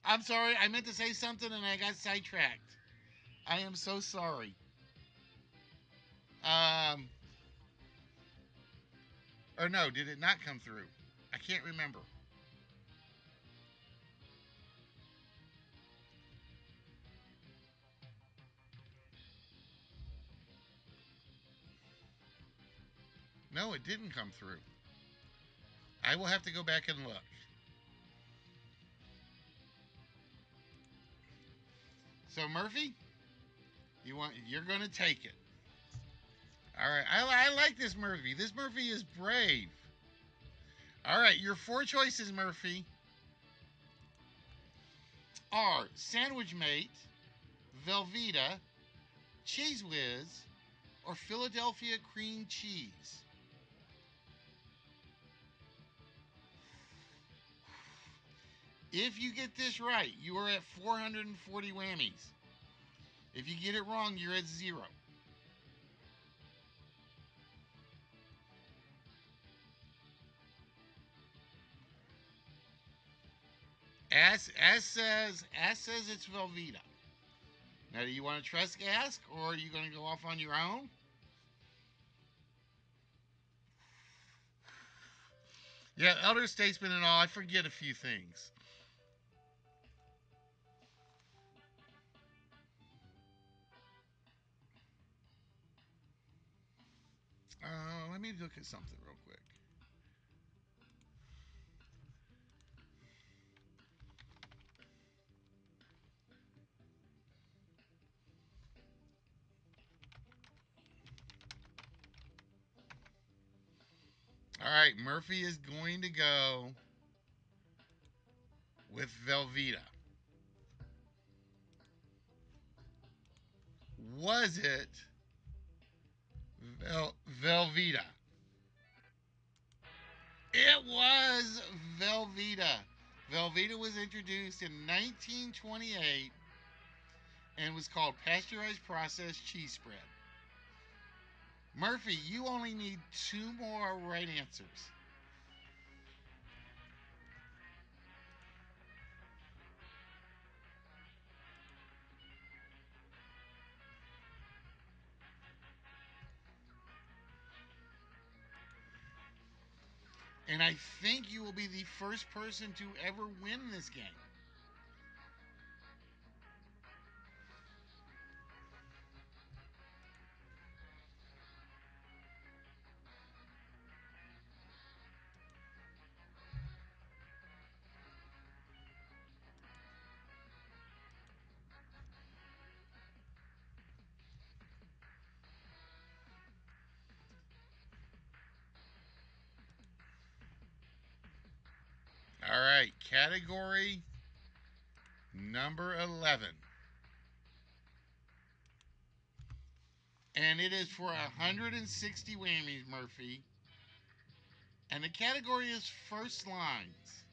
I'm sorry. I meant to say something and I got sidetracked. I am so sorry. Um, or no, did it not come through? I can't remember. No, it didn't come through. I will have to go back and look. So Murphy, you're going to take it. All right. I like this Murphy. This Murphy is brave. All right, your four choices, Murphy, are Sandwich Mate, Velveeta, Cheese Whiz, or Philadelphia Cream Cheese. If you get this right, you are at 440 whammies. If you get it wrong, you're at 0. As says it's Velveeta. Now, do you want to trust Ask, or are you going to go off on your own? Yeah, elder statesman and all. I forget a few things. Let me look at something real quick. All right, Murphy is going to go with Velveeta. Was it Velveeta? It was Velveeta. Velveeta was introduced in 1928 and was called pasteurized processed cheese spread. Murphy, you only need 2 more right answers. And I think you will be the first person to ever win this game. All right, category number 11. And it is for 160 whammies, Murphy. And the category is first lines.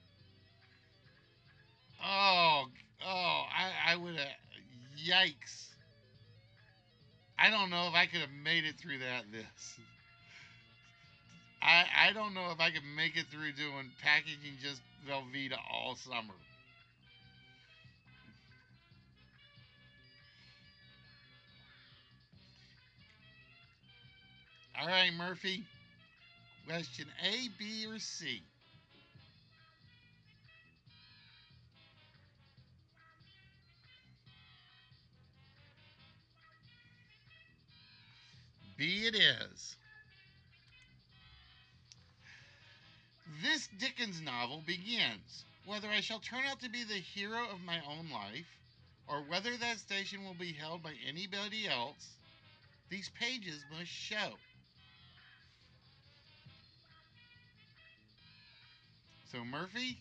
Oh, I would have. Yikes. I don't know if I could have made it through this. I don't know if I could make it through doing packaging just Velveeta all summer. All right, Murphy. Question A, B, or C? B it is. This Dickens novel begins, whether I shall turn out to be the hero of my own life, or whether that station will be held by anybody else, these pages must show. So, Murphy,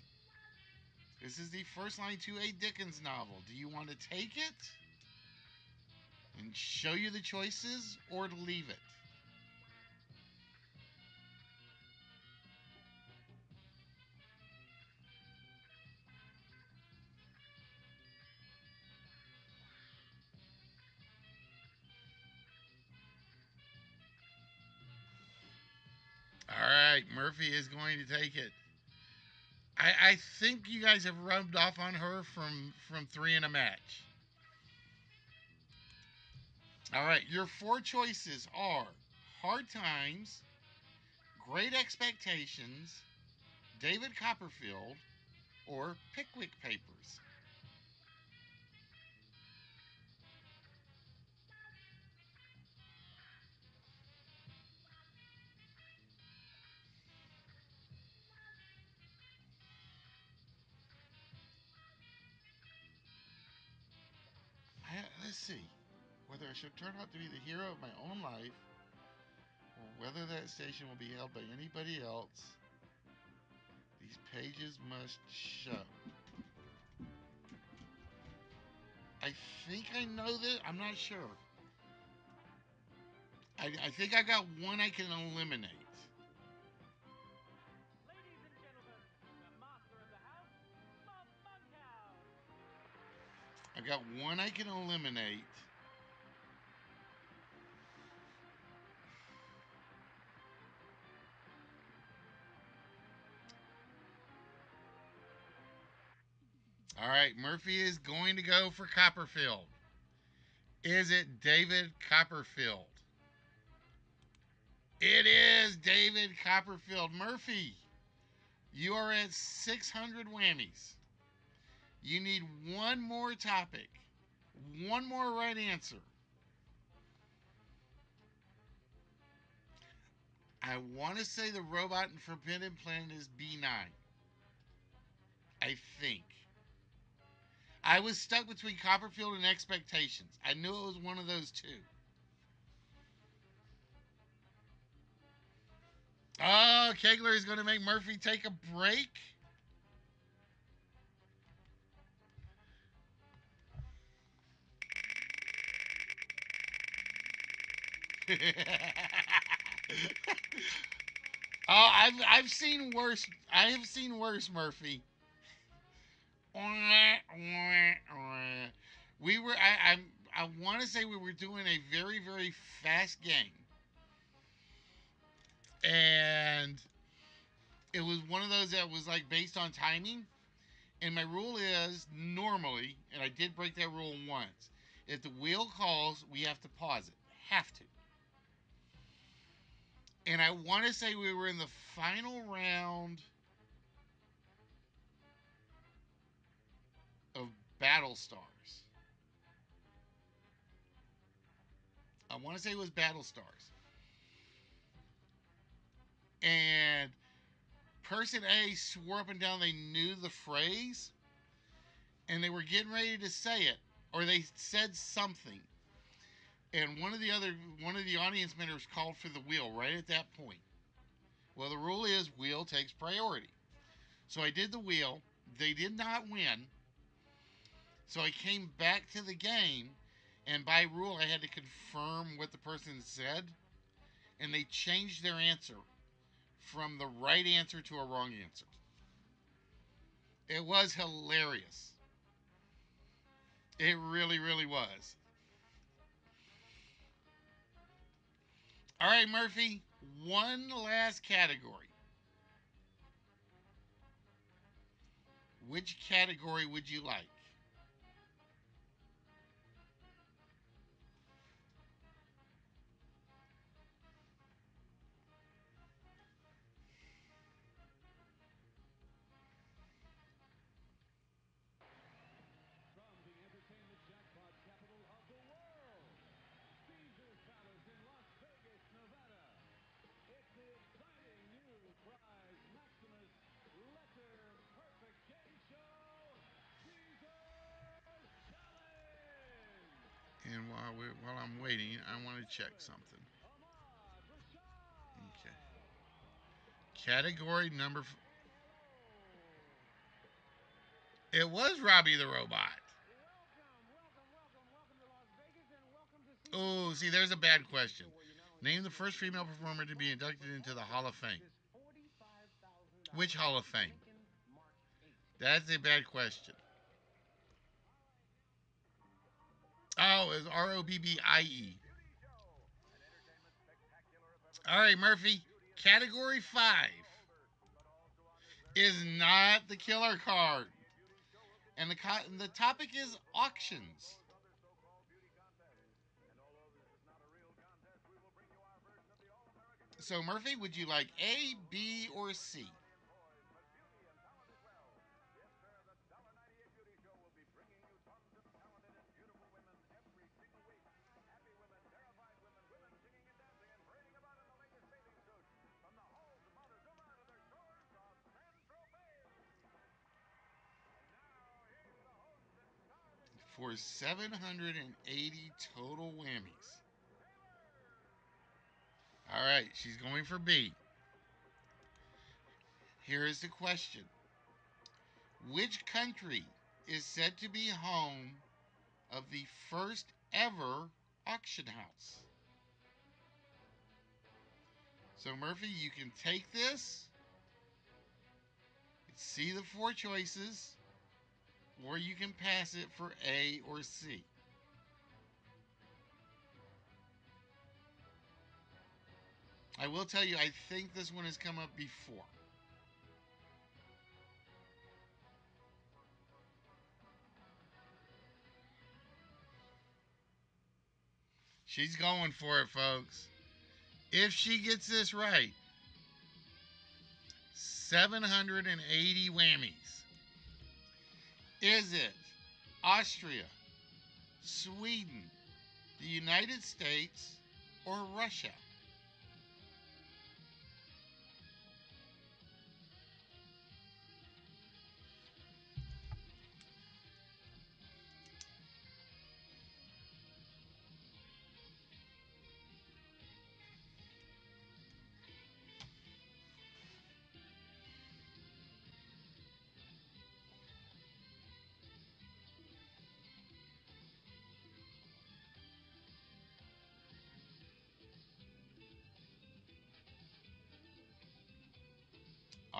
This is the First Line to a Dickens novel. Do you want to take it and show you the choices or to leave it? All right, Murphy is going to take it. I think you guys have rubbed off on her from three in a match. All right, your four choices are Hard Times, Great Expectations, David Copperfield, or Pickwick Papers. Let's see. Whether I should turn out to be the hero of my own life, or whether that station will be held by anybody else, these pages must show. I think I know this. I'm not sure. I think I got one I can eliminate. Ladies and gentlemen, the master of the house, Mum Monkhouse. I've got one I can eliminate. All right, Murphy is going to go for Copperfield. Is it David Copperfield? It is David Copperfield. Murphy, you are at 600 whammies. You need one more topic, one more right answer. I want to say the robot in Forbidden Planet is B9. I think. I was stuck between Copperfield and Expectations. I knew it was one of those two. Oh, Kegler is going to make Murphy take a break. Oh, I've seen worse. I have seen worse, Murphy. We were. I want to say we were doing a very very fast game, and it was one of those that was like based on timing. And my rule is normally, and I did break that rule once. If the wheel calls, we have to pause it. Have to. And I want to say we were in the final round of Battle Stars. I want to say it was Battle Stars. And person A swore up and down they knew the phrase, and they were getting ready to say it, or they said something. And one of the audience members called for the wheel right at that point. Well, the rule is wheel takes priority. So I did the wheel. They did not win. So I came back to the game, and by rule, I had to confirm what the person said, and they changed their answer from the right answer to a wrong answer. It was hilarious. It really, really was. All right, Murphy, one last category. Which category would you like? From the entertainment jackpot capital of the world, Caesar's Palace in Las Vegas, Nevada. It's the exciting new prize Maximus Letter Perfect Game Show, Caesar's Challenge. And while I'm waiting, I want to check something. Ahmad Rashad. Okay. Category number. It was Robbie the Robot. Welcome to Las Vegas and welcome to see. Oh, see, there's a bad question. Name the first female performer to be inducted into the Hall of Fame. Which Hall of Fame? That's a bad question. Oh, it's Robbie. All right, Murphy. Category 5 is not the killer card. And the topic is auctions. So, Murphy, would you like A, B, or C? For 780 total whammies. All right, she's going for B. Here is the question. Which country is said to be home of the first ever auction house? So, Murphy, you can take this, see the 4 choices, or you can pass it for A or C. I will tell you, I think this one has come up before. She's going for it, folks. If she gets this right, 780 whammies. Is it Austria, Sweden, the United States, or Russia?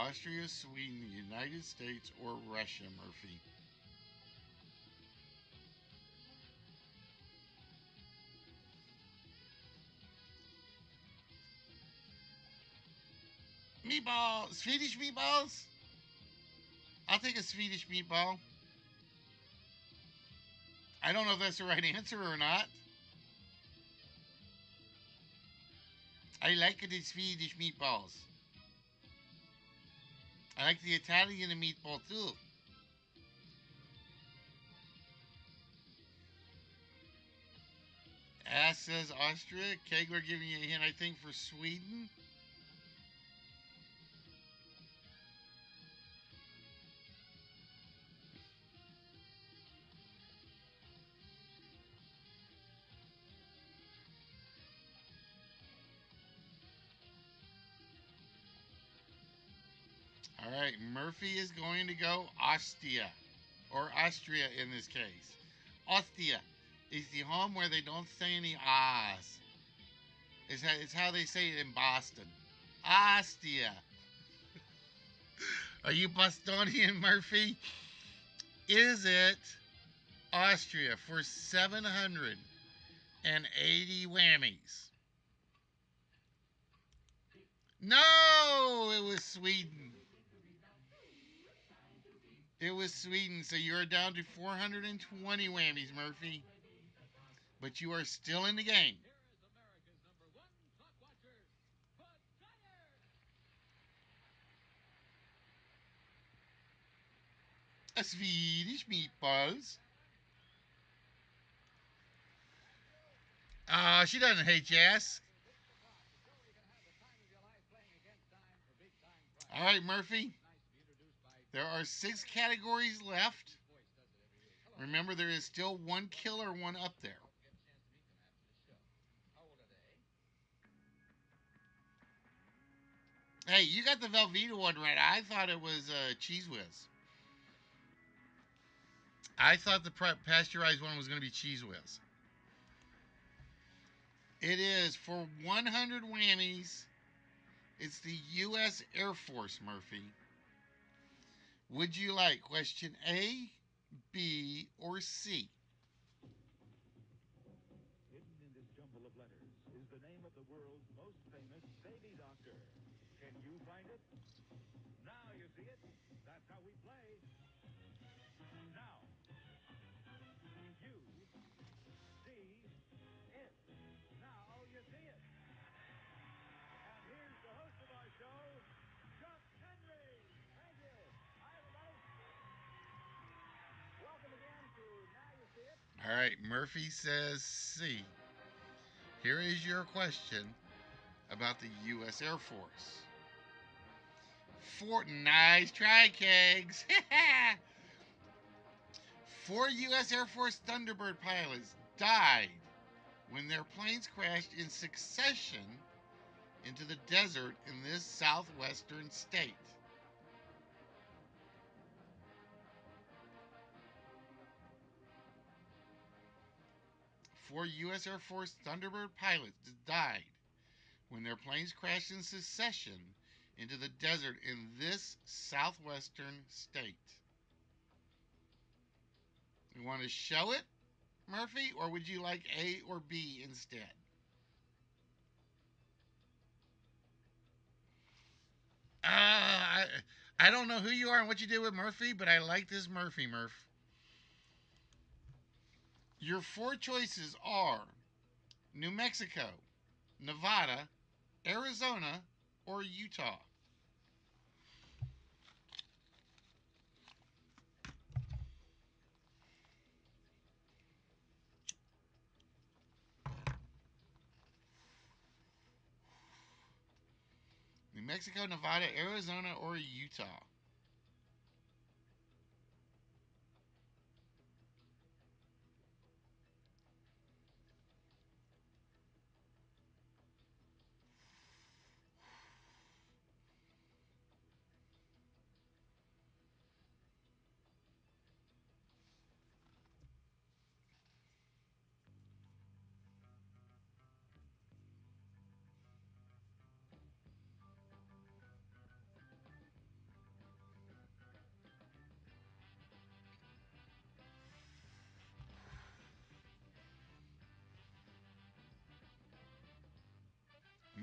Austria, Sweden, the United States, or Russia, Murphy? Meatball, Swedish meatballs? I'll take a Swedish meatball. I don't know if that's the right answer or not. I like the Swedish meatballs. I like the Italian meatball too. Ass says Austria. Kegler giving you a hint, I think, for Sweden. All right, Murphy is going to go Ostia, or Austria in this case. Ostia is the home where they don't say any ahs. It's how they say it in Boston. Ostia. Are you Bostonian, Murphy? Is it Austria for 780 whammies? No, it was Sweden. It was Sweden, so you're down to 420 whammies, Murphy. But you are still in the game. A Swedish meatballs. She doesn't hate your ass. All right, Murphy. There are 6 categories left. Remember, there is still one killer one up there. Hey, you got the Velveeta one right. I thought it was Cheese Whiz. I thought the pasteurized one was going to be Cheese Whiz. It is for 100 whammies. It's the U.S. Air Force, Murphy. Would you like question A, B, or C? Hidden in this jumble of letters is the name of the world's most famous baby doctor. Can you find it? Now you see it. That's how we play. Now, you see it. Now you see it. And here's the host of our show, Chuck Henry. Thank you. Hi, everybody. Welcome again to Now You See It. All right, Murphy says C. Here is your question about the U.S. Air Force. Nice try, Kegs. 4 U.S. Air Force Thunderbird pilots died when their planes crashed in succession into the desert in this southwestern state. Four U.S. Air Force Thunderbird pilots died when their planes crashed in succession into the desert in this southwestern state. You want to show it, Murphy, or would you like A or B instead? I don't know who you are and what you did with Murphy, but I like this Murphy, Murph. Your 4 choices are New Mexico, Nevada, Arizona, or Utah. New Mexico, Nevada, Arizona, or Utah.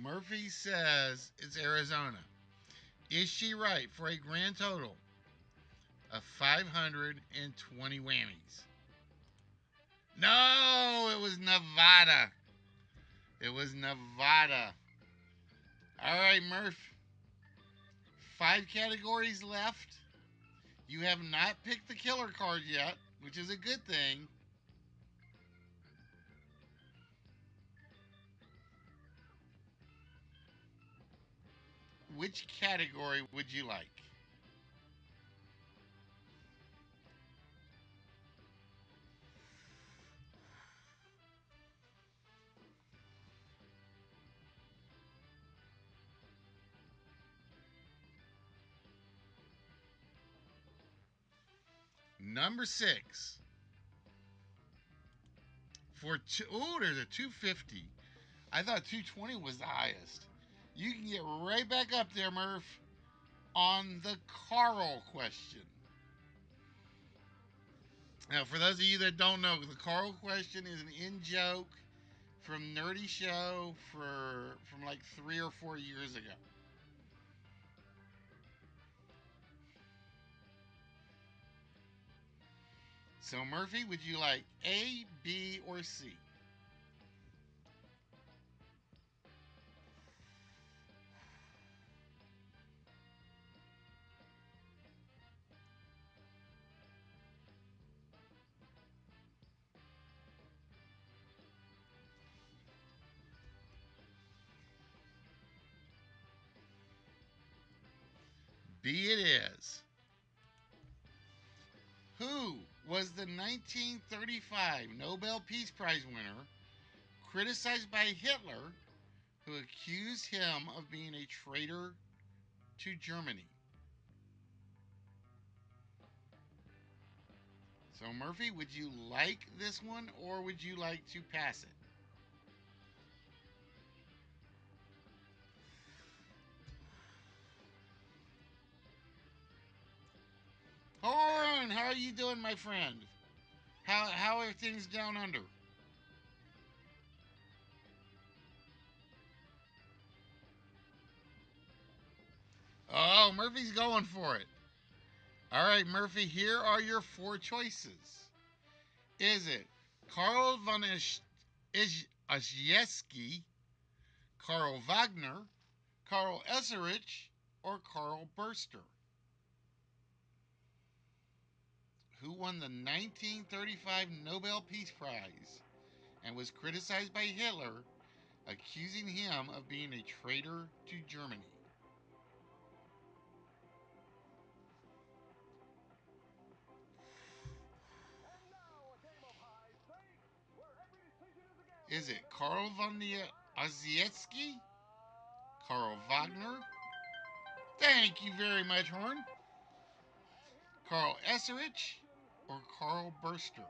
Murphy says it's Arizona. Is she right for a grand total of 520 whammies? No, it was Nevada. It was Nevada. All right, Murph. 5 categories left. You have not picked the killer card yet, which is a good thing. Which category would you like? Number 6. There's a 250. I thought 220 was the highest. You can get right back up there, Murph, on the Carl question. Now, for those of you that don't know, the Carl question is an in-joke from Nerdy Show from like 3 or 4 years ago. So, Murphy, would you like A, B, or C? B it is. Who was the 1935 Nobel Peace Prize winner criticized by Hitler who accused him of being a traitor to Germany? So, Murphy, would you like this one or would you like to pass it? Horan, how are you doing, my friend? How are things down under? Oh, Murphy's going for it. All right, Murphy, here are your four choices. Is it Karl von Ossietzky, Karl Wagner, Karl Esserich, or Karl Burster? Who won the 1935 Nobel Peace Prize and was criticized by Hitler, accusing him of being a traitor to Germany? Is it Karl von Ossietzky, Karl Wagner? Thank you very much, Horn. Karl Esserich or Karl Burster?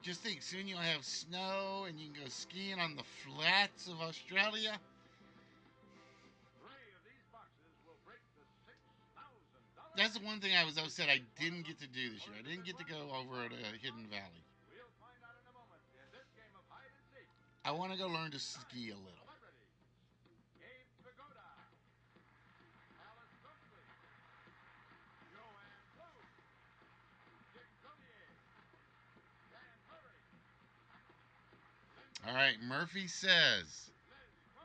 Just think, soon you'll have snow and you can go skiing on the flats of Australia. That's the one thing I was upset I didn't get to do this year. I didn't get to go over to Hidden Valley. I want to go learn to ski a little. All right, Murphy says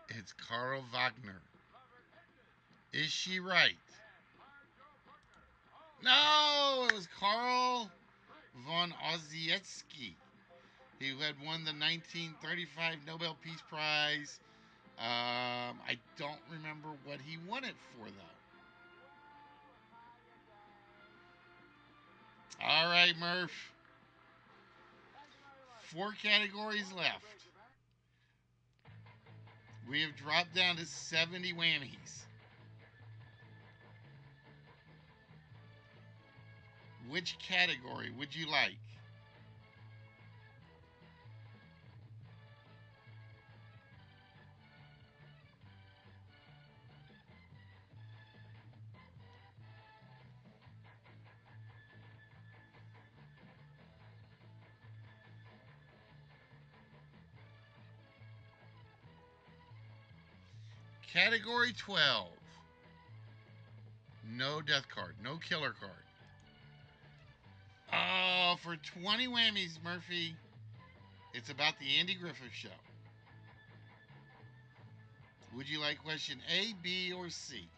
it's Karl Wagner. Is she right? No, it was Karl von Ossietzky, who had won the 1935 Nobel Peace Prize. I don't remember what he won it for, though. All right, Murph. 4 categories left. We have dropped down to 70 whammies. Which category would you like? Category 12. No death card, no killer card. Oh, for 20 whammies, Murphy, it's about the Andy Griffith Show. Would you like question A, B, or C?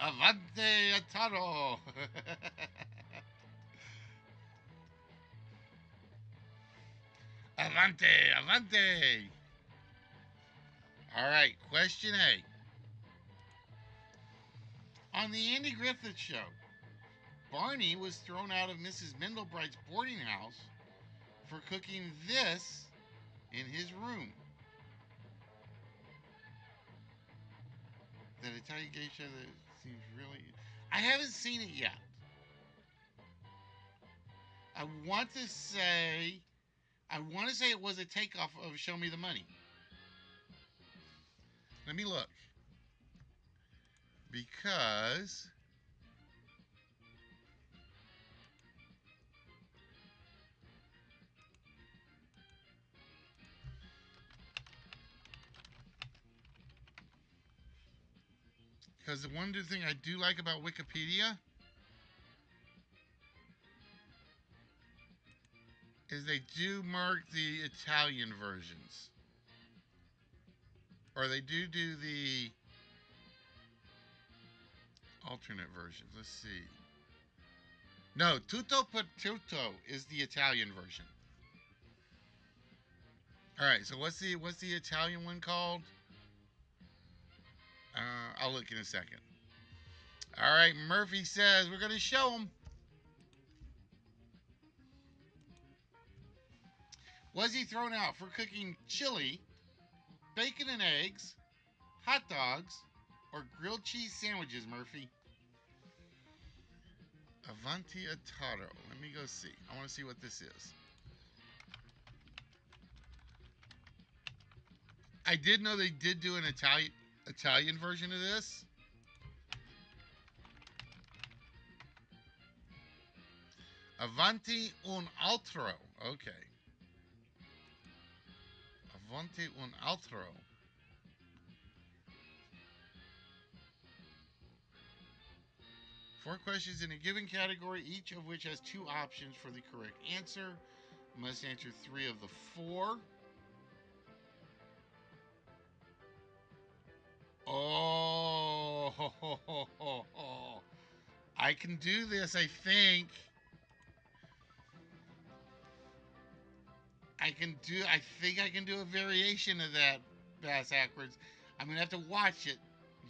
Avante Ataro! Avante, avante! All right, question A. On the Andy Griffith Show, Barney was thrown out of Mrs. Mendelbright's boarding house for cooking this in his room. That Italian geisha that seems really. I haven't seen it yet. I want to say. I want to say it was a takeoff of Show Me the Money. Let me look. Because. Because the one thing I do like about Wikipedia is they do mark the Italian versions. Or they do the alternate versions. Let's see. No, tutto per tutto is the Italian version. All right, so what's the Italian one called? I'll look in a second. All right, Murphy says we're gonna show him. Was he thrown out for cooking chili, bacon and eggs, hot dogs, or grilled cheese sandwiches, Murphy? Avanti Ataro. Let me go see. I want to see what this is. I did know they did do an Italian version of this. Avanti un altro. Okay. Avanti un altro. Four questions in a given category, each of which has two options for the correct answer. Must answer three of the four. Oh, ho, ho, ho, ho, ho. I can do this, I think. I think I can do a variation of that, Bass Ackwards. I'm going to have to watch it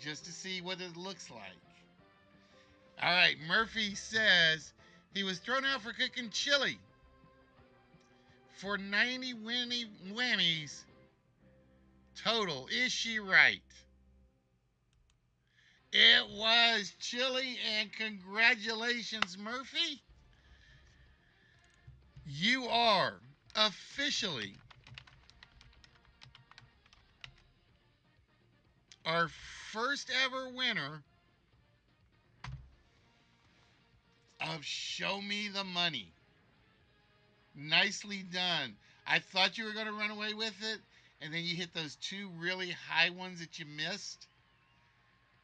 just to see what it looks like. All right, Murphy says he was thrown out for cooking chili for 90 whammies total. Is she right? It was chili, and congratulations, Murphy. You are officially our first ever winner of Show Me the Money. Nicely done. I thought you were going to run away with it, and then you hit those two really high ones that you missed.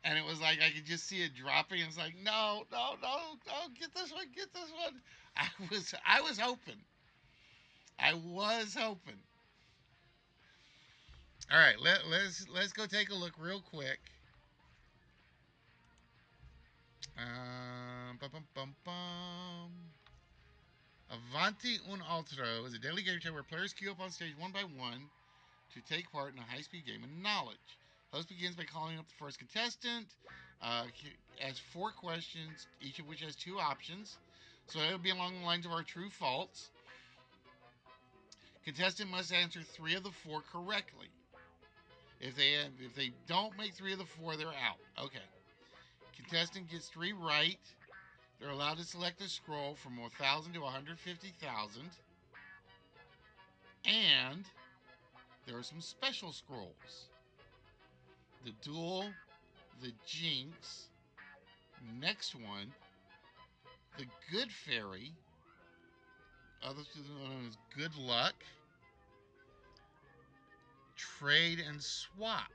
And it was like I could just see it dropping. It's like, no, no, no, no, get this one, get this one. I was hoping. I was hoping. All right, let's go take a look real quick. Bum, bum, bum, bum. Avanti un altro is a daily game show where players queue up on stage one by one to take part in a high-speed game of knowledge. Host begins by calling up the first contestant. He has four questions, each of which has two options. So it'll be along the lines of our true false. Contestant must answer three of the four correctly. If they don't make three of the four, they're out. Okay. Contestant gets three right. They're allowed to select a scroll from 1,000 to 150,000. And there are some special scrolls. The Duel, the Jinx, next one, the Good Fairy, others known as Good Luck, Trade and Swap.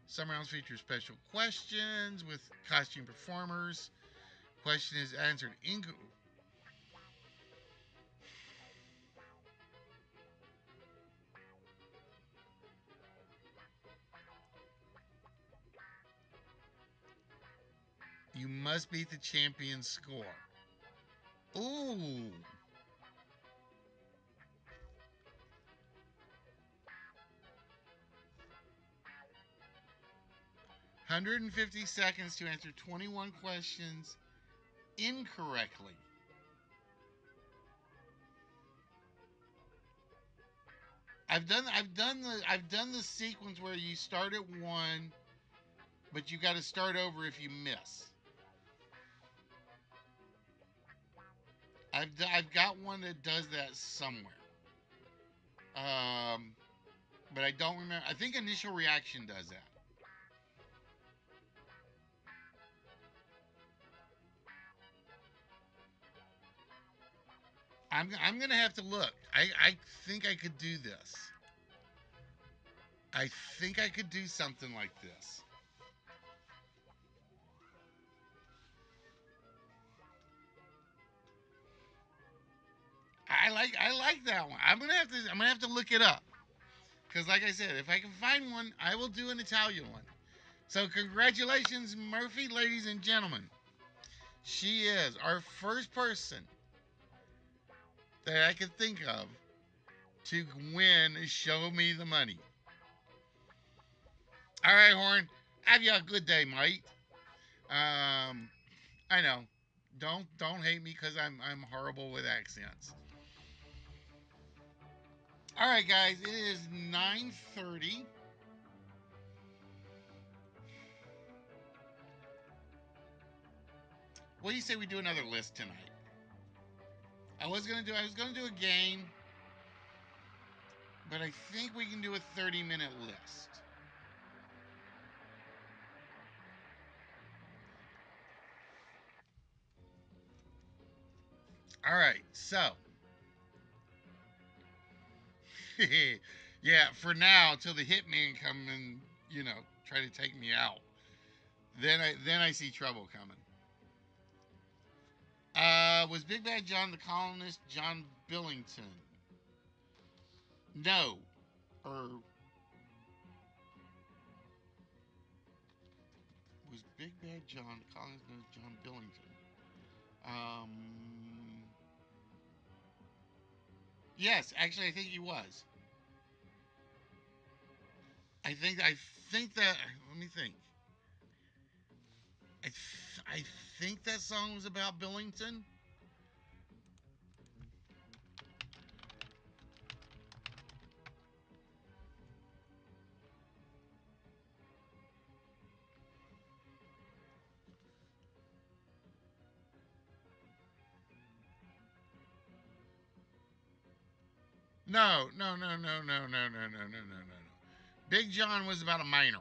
Some rounds feature special questions with costume performers. Question is answered in. You must beat the champion score. Ooh. $150 to answer 21 questions incorrectly. I've done the sequence where you start at one, but you got to start over if you miss. I've got one that does that somewhere. But I don't remember. I think Initial Reaction does that. I'm gonna have to look. I think I could do this. I think I could do something like this. I like that one. I'm gonna have to look it up. Because like I said, if I can find one, I will do an Italian one. So, congratulations, Murphy, ladies and gentlemen. She is our first person that I can think of to win Show Me the Money. All right, Horn. Have you a good day, mate. I know. Don't hate me because I'm horrible with accents. All right, guys. It is 9:30. What do you say we do another list tonight? I was gonna do a game, but I think we can do a 30-minute list. All right, so yeah, for now till the hitman come and try to take me out. Then I see trouble coming. Was Big Bad John the colonist John Billington? No, or was Big Bad John the colonist John Billington? Um, yes, actually, I think he was. I think that. Let me think. I think that song was about Billington. No, no, no, no, no, no, no, no, no, no, no, no. Big John was about a miner.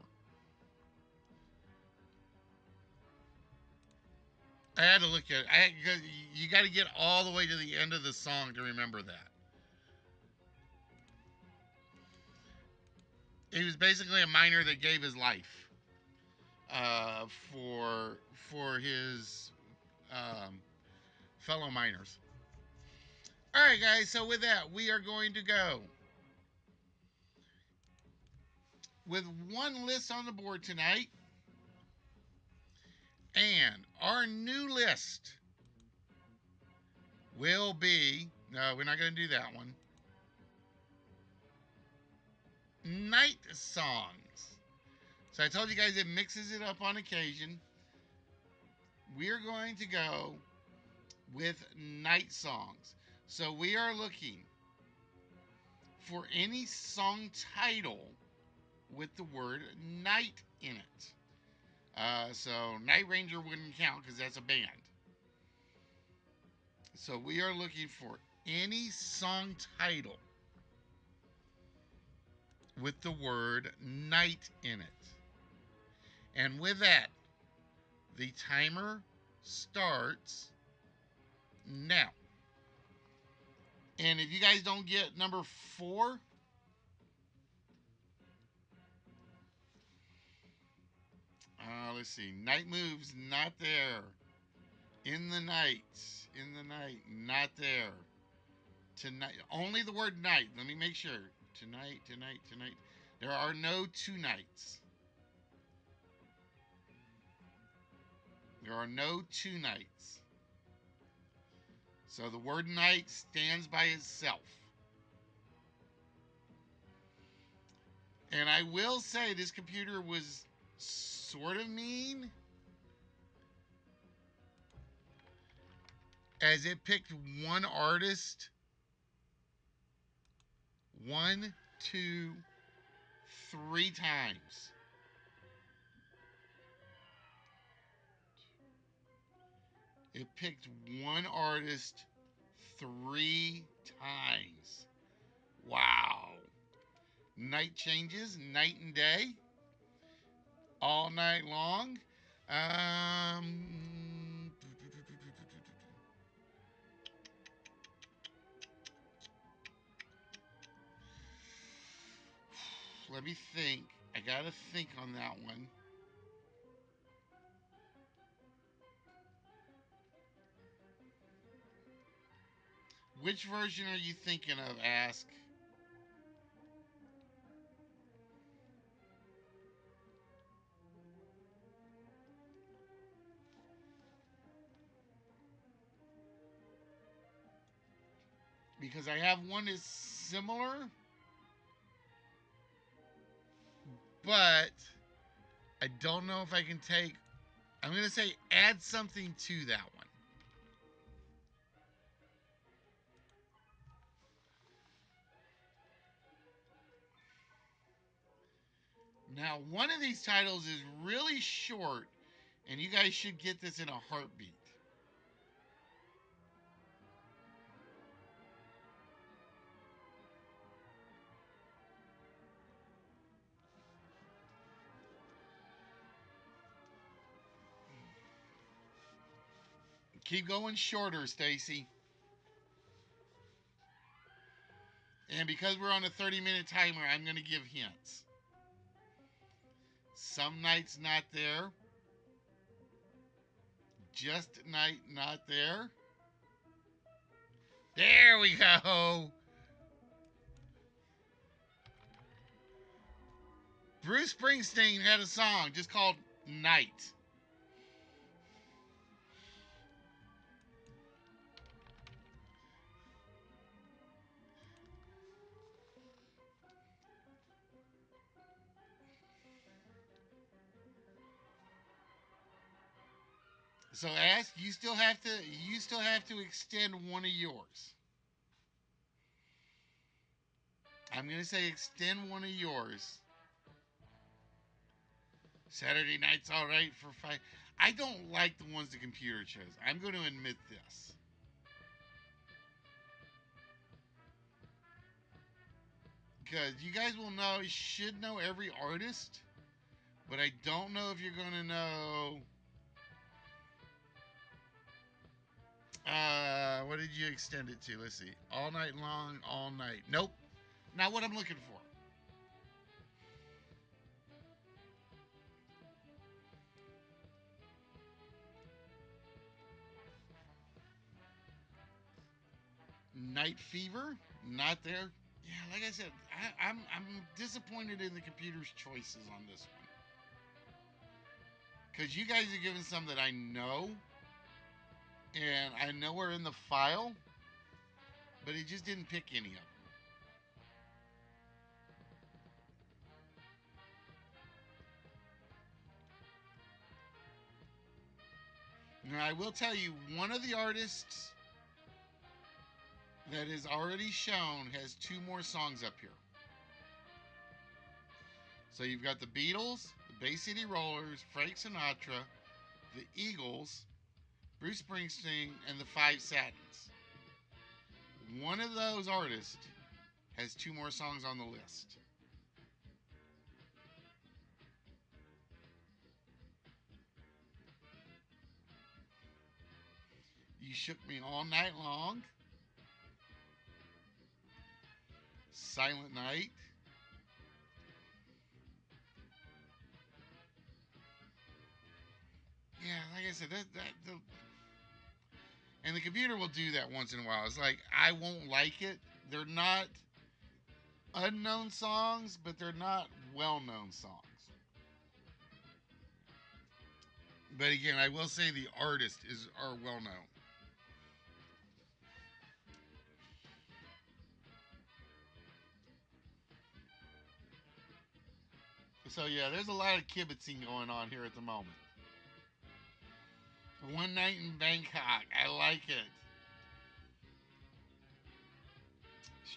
I had to look at it. You got to get all the way to the end of the song to remember that. He was basically a miner that gave his life for his um, fellow miners. All right, guys. So with that, we are going to go with one list on the board tonight, and our new list will be. No, we're not going to do that one. Night songs. So I told you guys it mixes it up on occasion. We're going to go with night songs. So we are looking for any song title with the word night in it. So Night Ranger wouldn't count because that's a band. So we are looking for any song title with the word night in it. And with that, the timer starts now. And if you guys don't get number 4, let's see. Night Moves, not there. In the night, not there. Tonight, only the word night. Let me make sure. Tonight. There are no two nights. There are no two nights. So the word night stands by itself. And I will say this computer was sort of mean, as it picked one artist 1, 2, 3 times. It picked one artist 3 times. Wow. Night changes, night and day, all night long. Let me think. I gotta think on that one. Which version are you thinking of, Ask? because I have one that's similar, but I don't know if I can take. I'm going to say add something to that one. Now, one of these titles is really short, and you guys should get this in a heartbeat. Keep going shorter, Stacy. And because we're on a 30-minute timer, I'm going to give hints. Some nights not there. Just night not there. There we go. Bruce Springsteen had a song just called Night. So ask, you still have to extend one of yours. I'm gonna say extend one of yours. Saturday night's all right for 5. I don't like the ones the computer chose. I'm going to admit this. Because you guys will know, you should know every artist, but I don't know if you're going to know. What did you extend it to? Let's see. All night long, all night. Nope. Not what I'm looking for. Night Fever, not there. Yeah, like I said, I'm disappointed in the computer's choices on this one. Because you guys are giving some that I know, and I know are in the file, but he just didn't pick any of them. Now, I will tell you, one of the artists that is already shown has 2 more songs up here. So you've got the Beatles, the Bay City Rollers, Frank Sinatra, the Eagles, Bruce Springsteen, and the Five Satins. One of those artists has 2 more songs on the list. You Shook Me All Night Long, Silent Night, yeah, like I said, and the computer will do that once in a while. It's like, I won't like it. They're not unknown songs, but they're not well-known songs. But again, I will say the artist are well-known. So yeah, there's a lot of kibitzing going on here at the moment. One Night in Bangkok, I like it.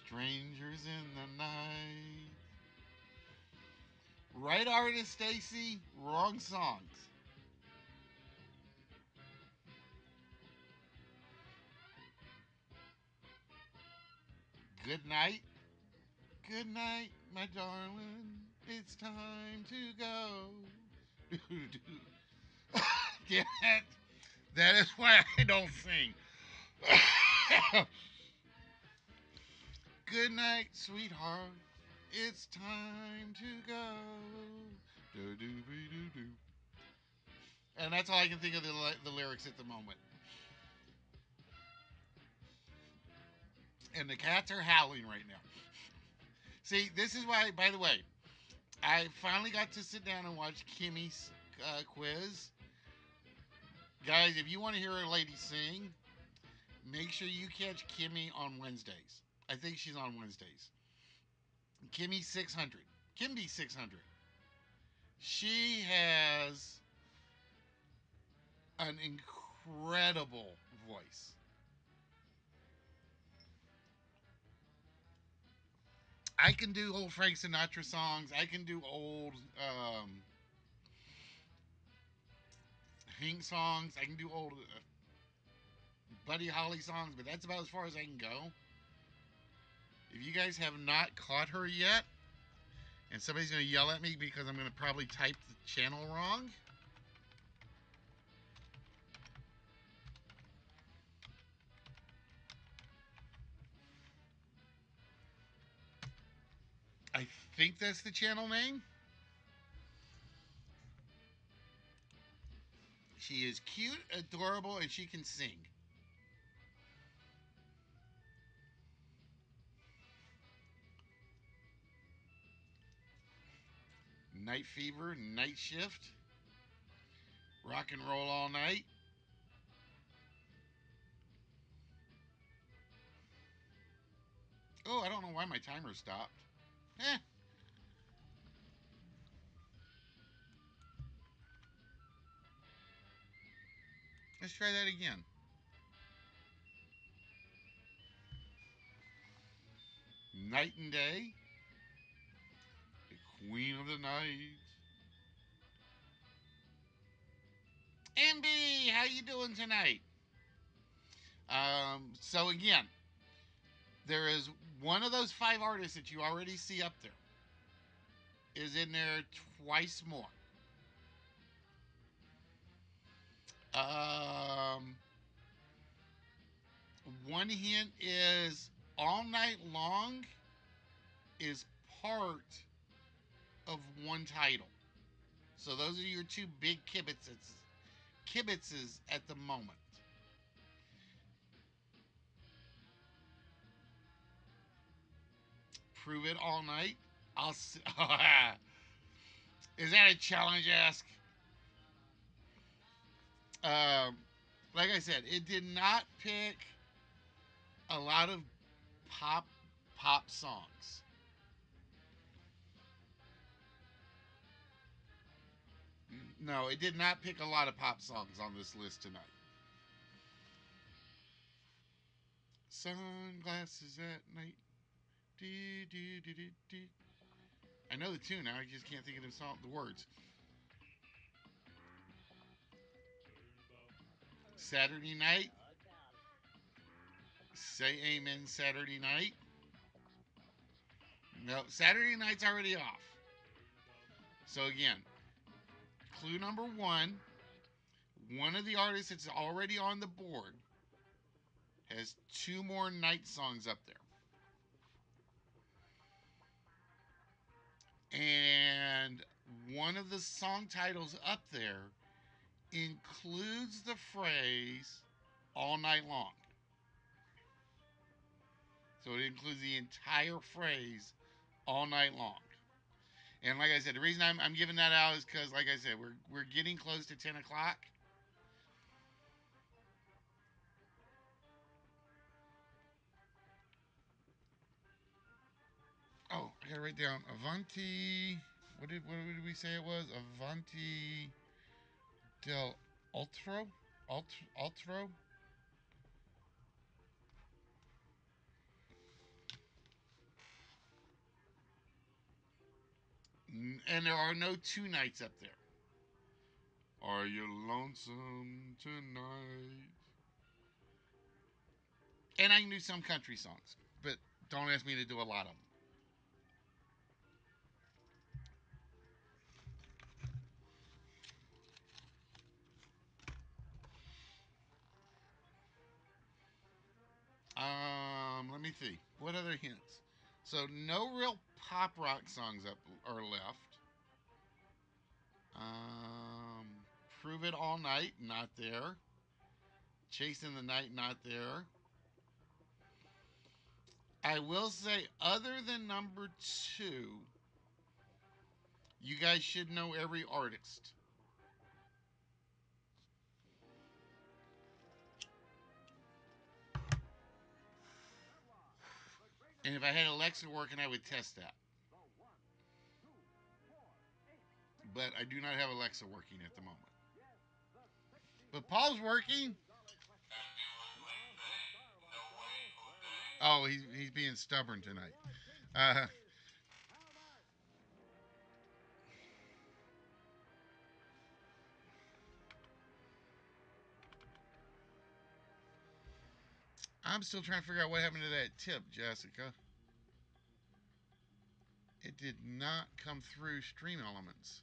Strangers in the Night. Right artist, Stacy. Wrong songs. Good night. Good night, my darling. It's time to go. Yeah, that is why I don't sing. Good night, sweetheart. It's time to go. Do. And that's all I can think of the lyrics at the moment. And the cats are howling right now. See, this is why, by the way, I finally got to sit down and watch Kimmy's quiz. Guys, if you want to hear a lady sing, make sure you catch Kimmy on Wednesdays. I think she's on Wednesdays. Kimmy 600. Kimby 600. She has an incredible voice. I can do old Frank Sinatra songs. I can do old Hank songs. I can do old Buddy Holly songs, but that's about as far as I can go. If you guys have not caught her yet, and somebody's going to yell at me because I'm going to probably type the channel wrong. I think that's the channel name. She is cute, adorable, and she can sing. Night Fever, Night Shift, Rock and Roll All Night. Oh, I don't know why my timer stopped. Eh. Let's try that again. Night and Day, the Queen of the Night. MB, how you doing tonight? So again, there is one of those 5 artists that you already see up there is in there twice more. Um, One hint is All Night Long is part of one title. So those are your 2 big kibitzes at the moment. Prove It All Night. I'll see. Is that a challenge ask? Um, like I said, it did not pick a lot of pop songs. No, it did not pick a lot of pop songs on this list tonight. Sunglasses at night. Dee, dee, dee, dee, dee. I know the tune now. I just can't think of the words. Saturday night. Say amen. Saturday night. No, Saturday night's already off. So again, clue number 1. One of the artists that's already on the board has 2 more night songs up there. And one of the song titles up there includes the phrase all night long. So it includes the entire phrase all night long. And like I said, the reason I'm giving that out is because, like I said, we're getting close to 10 o'clock. Oh, I gotta write down Avanti. What did we say it was? Avanti del Altro? Altro? And there are no 2 nights up there. Are you lonesome tonight? And I can do some country songs, but don't ask me to do a lot of them. Let me see. What other hints? So no real pop rock songs up are left. Um, Prove It All Night, not there. Chasing the Night, not there. I will say, other than number 2, you guys should know every artist. And if I had Alexa working, I would test that. But I do not have Alexa working at the moment. But Paul's working. Oh, he's being stubborn tonight. Uh, I'm still trying to figure out what happened to that tip, Jessica. It did not come through Stream Elements.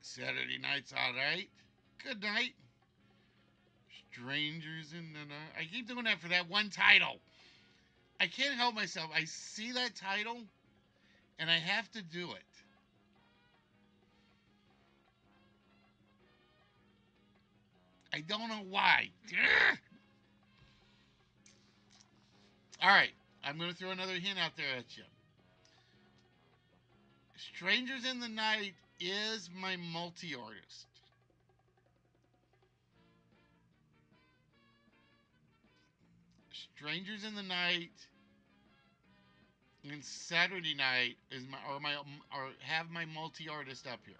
Saturday night's all right. Good night. Strangers in the Night. I keep doing that for that one title. I can't help myself. I see that title and I have to do it. I don't know why. All right. I'm going to throw another hint out there at you. Strangers in the Night is my multi-artist. Strangers in the Night and Saturday Night is have my multi-artist up here.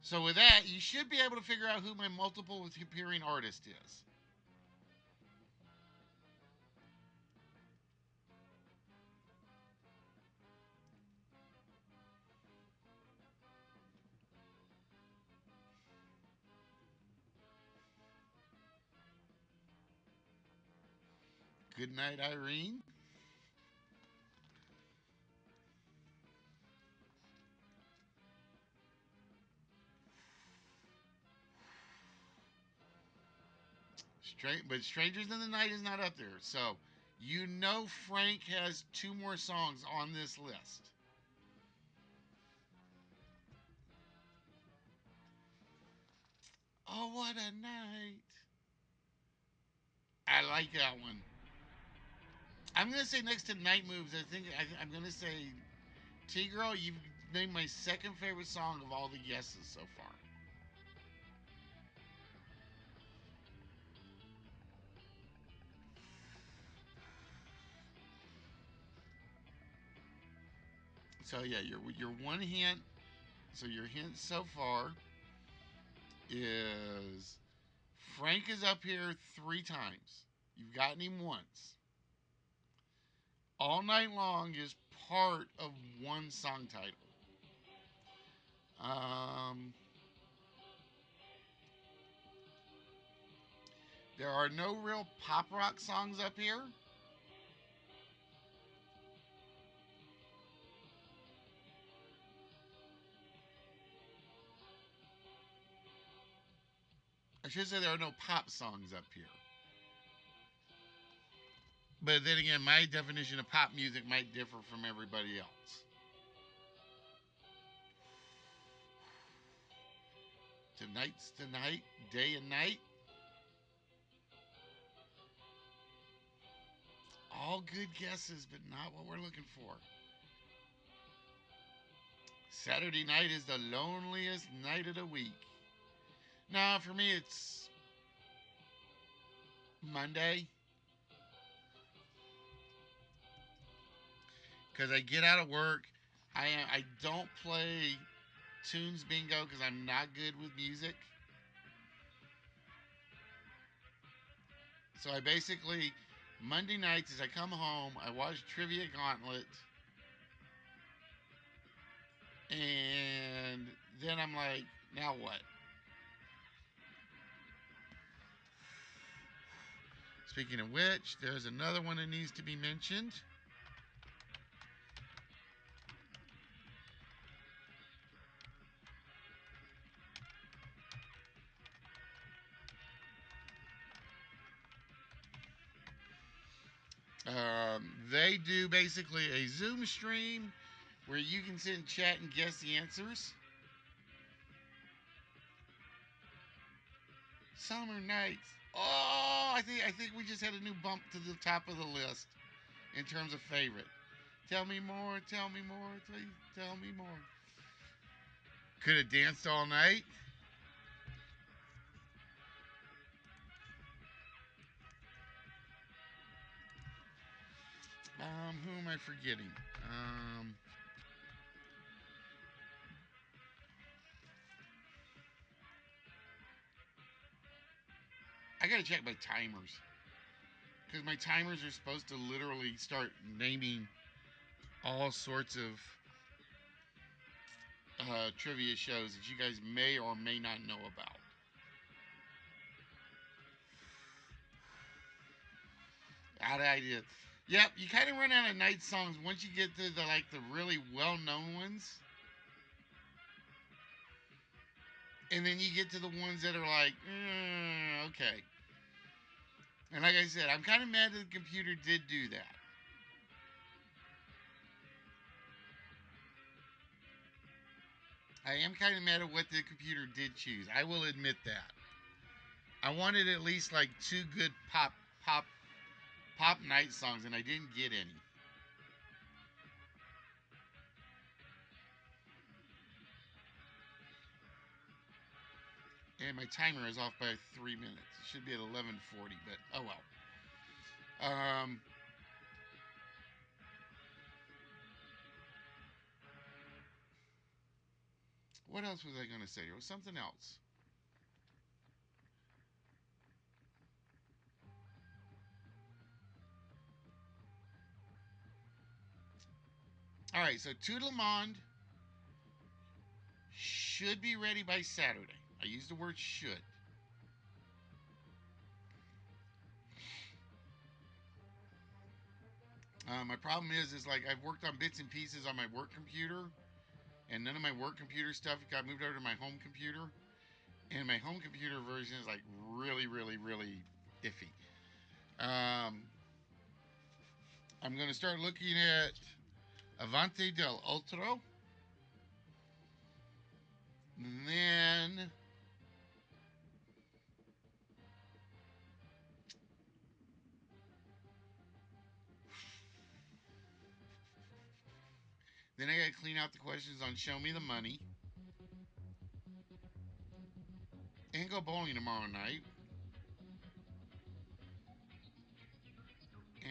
So with that, you should be able to figure out who my multiple appearing artist is. Good night, Irene. But Strangers in the Night is not up there. So, you know Frank has 2 more songs on this list. Oh, what a night. I like that one. I'm going to say next to Night Moves, I'm going to say T-Girl, you've named my second favorite song of all the guesses so far. So yeah, your one hint. So your hint so far is Frank is up here 3 times. You've gotten him once. All Night Long is part of one song title. There are no real pop rock songs up here. I should say there are no pop songs up here. But then again, my definition of pop music might differ from everybody else. Tonight's the night, day and night. All good guesses, but not what we're looking for. Saturday night is the loneliest night of the week. Now, for me, it's Monday. Because I get out of work. I don't play tunes bingo because I'm not good with music. So I basically, Monday nights as I come home, I watch Trivia Gauntlet. And then I'm like, now what? Speaking of which, there's another one that needs to be mentioned. They do basically a Zoom stream where you can sit and chat and guess the answers. Summer nights. Oh, I think we just had a new bump to the top of the list in terms of favorite. Tell me more. Tell me more. Please tell me more. Could have danced all night. Who am I forgetting? I gotta check my timers because my timers are supposed to literally start naming all sorts of trivia shows that you guys may or may not know about. Out of idea. Yep, you kind of run out of night songs once you get to the really well-known ones, and then you get to the ones that are like, okay. And like I said, I'm kind of mad that the computer did do that. I am kind of mad at what the computer did choose. I will admit that. I wanted at least like two good pop night songs, and I didn't get any. And my timer is off by 3 minutes. It should be at 11:40, but oh well. What else was I going to say? There was something else. All right, so Tout le Monde should be ready by Saturday. I use the word should. My problem is like I've worked on bits and pieces on my work computer, and none of my work computer stuff got moved over to my home computer. And my home computer version is like really, really, really iffy. Um, I'm going to start looking at Avante del Ultro. Then I got to clean out the questions on Show Me the Money. And go bowling tomorrow night. And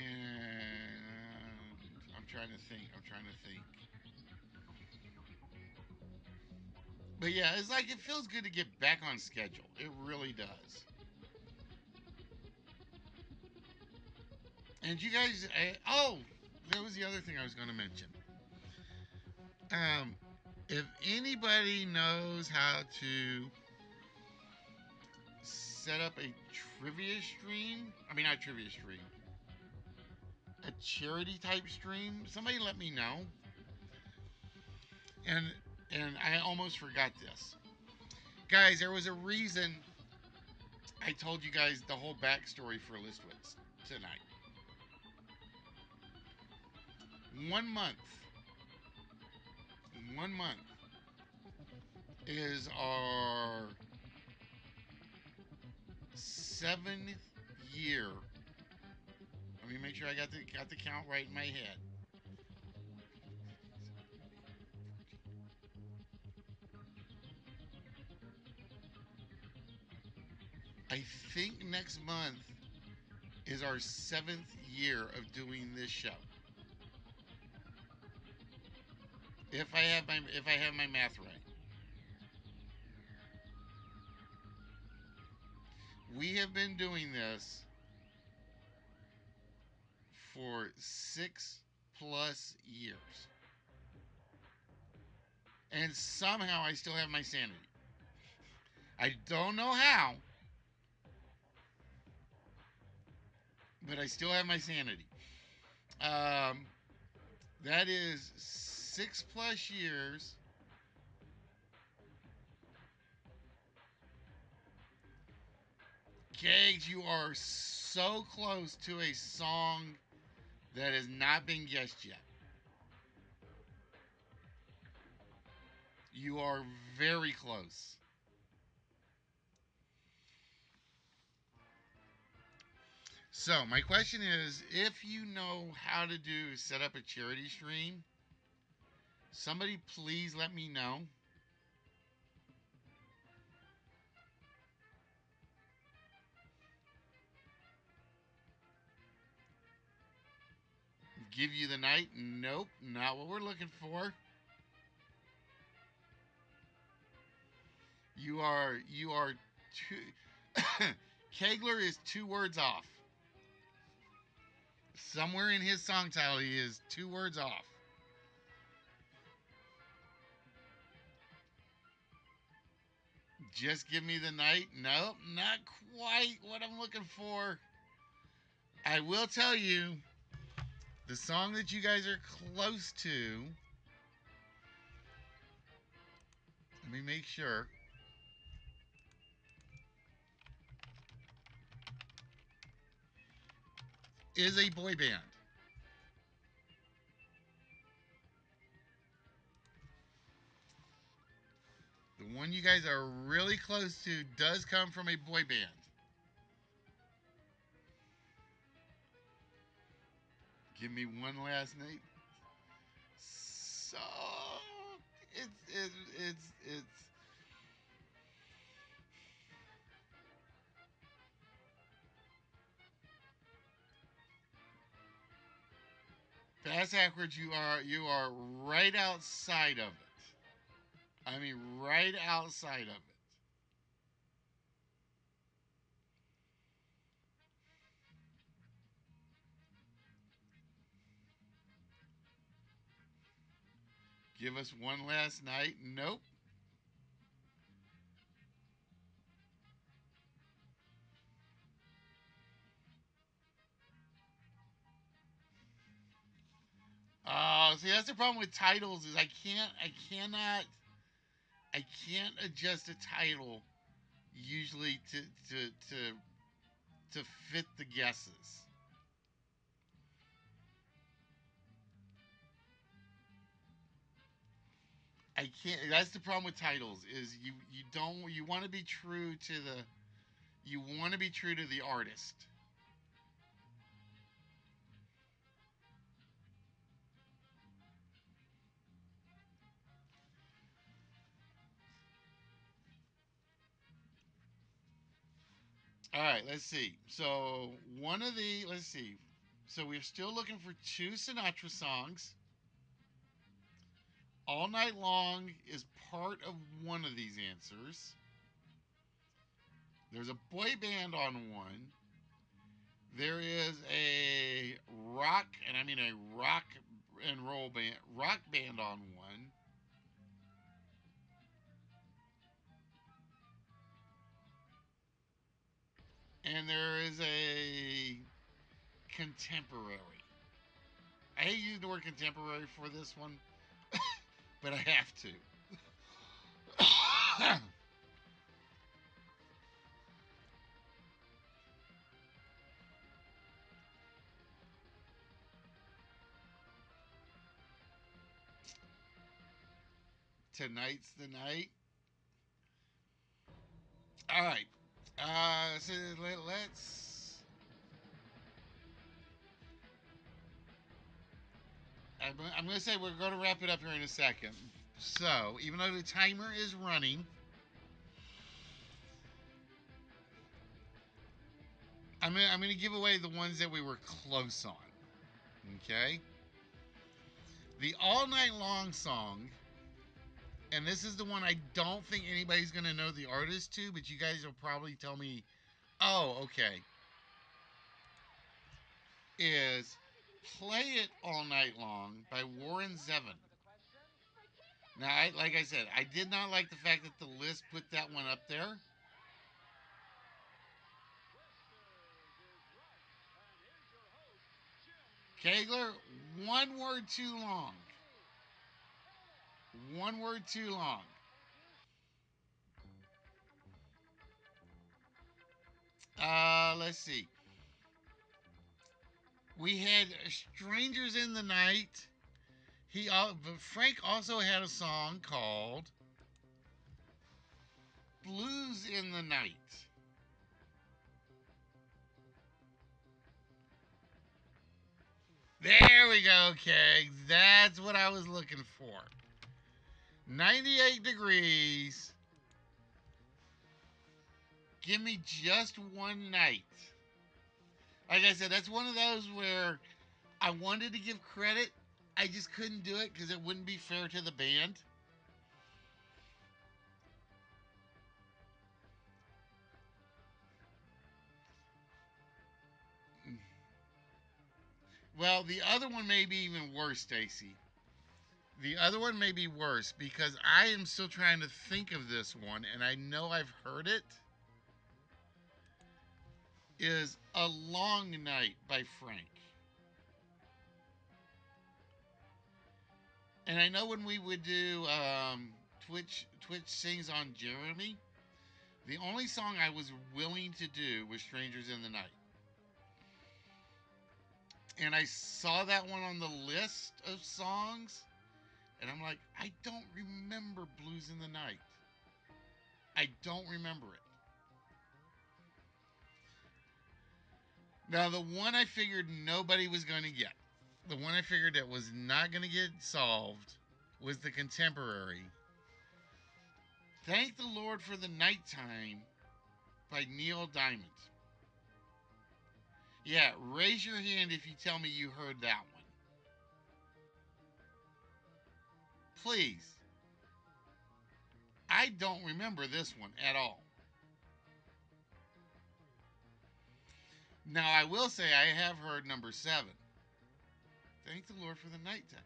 I'm trying to think. But yeah, it's like it feels good to get back on schedule. It really does. And you guys, that was the other thing I was going to mention. Um, if anybody knows how to set up a trivia stream, I mean, not trivia stream, a charity type stream, somebody let me know. And I almost forgot this. Guys, there was a reason I told you guys the whole backstory for Listwits tonight. 1 month. 1 month is our 7th year. Let me make sure I got the count right in my head. I think next month is our 7th year of doing this show. If I have my math right. We have been doing this for 6+ years. And somehow I still have my sanity. I don't know how, but I still have my sanity. That is 6+ years. Gags, you are so close to a song that has not been guessed yet. You are very close. So, my question is if you know how to do set up a charity stream, somebody please let me know. Give you the night? Nope, not what we're looking for. You are two Kegler is 2 words off. Somewhere in his song title he is 2 words off. Just give me the night? Nope, not quite what I'm looking for. I will tell you the song that you guys are close to. Let me make sure. Is a boy band. The one you guys are really close to does come from a boy band. Give me one last night. So it's fast backwards. You are right outside of it. I mean, right outside of it. Give us one last night. Nope. See, that's the problem with titles is I can't adjust a title usually to fit the guesses. I can't. That's the problem with titles is you don't you want to be true to the you want to be true to the artist. All right, let's see. So one of the let's see. So we're still looking for 2 Sinatra songs. All Night Long is part of one of these answers. There's a boy band on one. There is a rock, and I mean a rock and roll band, rock band on one. And there is a contemporary. I hate using the word contemporary for this one, but I have to. Tonight's the night. All right. So let's. I'm going to say we're going to wrap it up here in a second. So, even though the timer is running, I'm going to give away the ones that we were close on. Okay? The All Night Long song, and this is the one I don't think anybody's going to know the artist to, but you guys will probably tell me, oh, okay, is Play It All Night Long by Warren Zevon. Now, like I said, I did not like the fact that the list put that one up there. Kegler, 1 word too long. 1 word too long. Let's see. We had Strangers in the Night. But Frank also had a song called Blues in the Night. There we go, Kegs. That's what I was looking for. 98 degrees. Give me just one night. Like I said, that's one of those where I wanted to give credit. I just couldn't do it because it wouldn't be fair to the band. Well, the other one may be even worse, Stacy. The other one may be worse because I am still trying to think of this one, and I know I've heard it. Is A Long Night by Frank. And I know when we would do Twitch sings on Jeremy, the only song I was willing to do was Strangers in the Night. And I saw that one on the list of songs, and I'm like, I don't remember Blues in the Night. I don't remember it. Now, the one I figured nobody was going to get, the one I figured that was not going to get solved, was the contemporary Thank the Lord for the Nighttime by Neil Diamond. Yeah, raise your hand if you tell me you heard that one. Please. I don't remember this one at all. Now, I will say I have heard number 7. Thank the Lord for the Nighttime.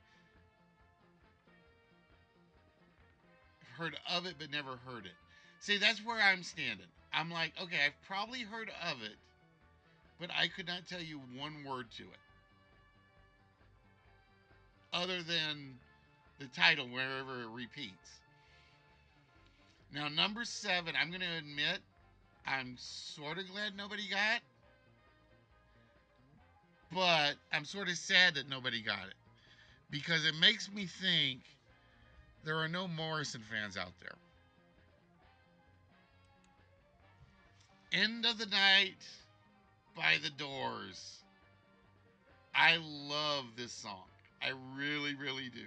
I've heard of it, but never heard it. See, that's where I'm standing. I'm like, okay, I've probably heard of it, but I could not tell you one word to it. Other than the title, wherever it repeats. Now, number 7, I'm going to admit, I'm sort of glad nobody got, but I'm sort of sad that nobody got it. Because it makes me think there are no Morrison fans out there. End of the Night by The Doors. I love this song. I really, really do.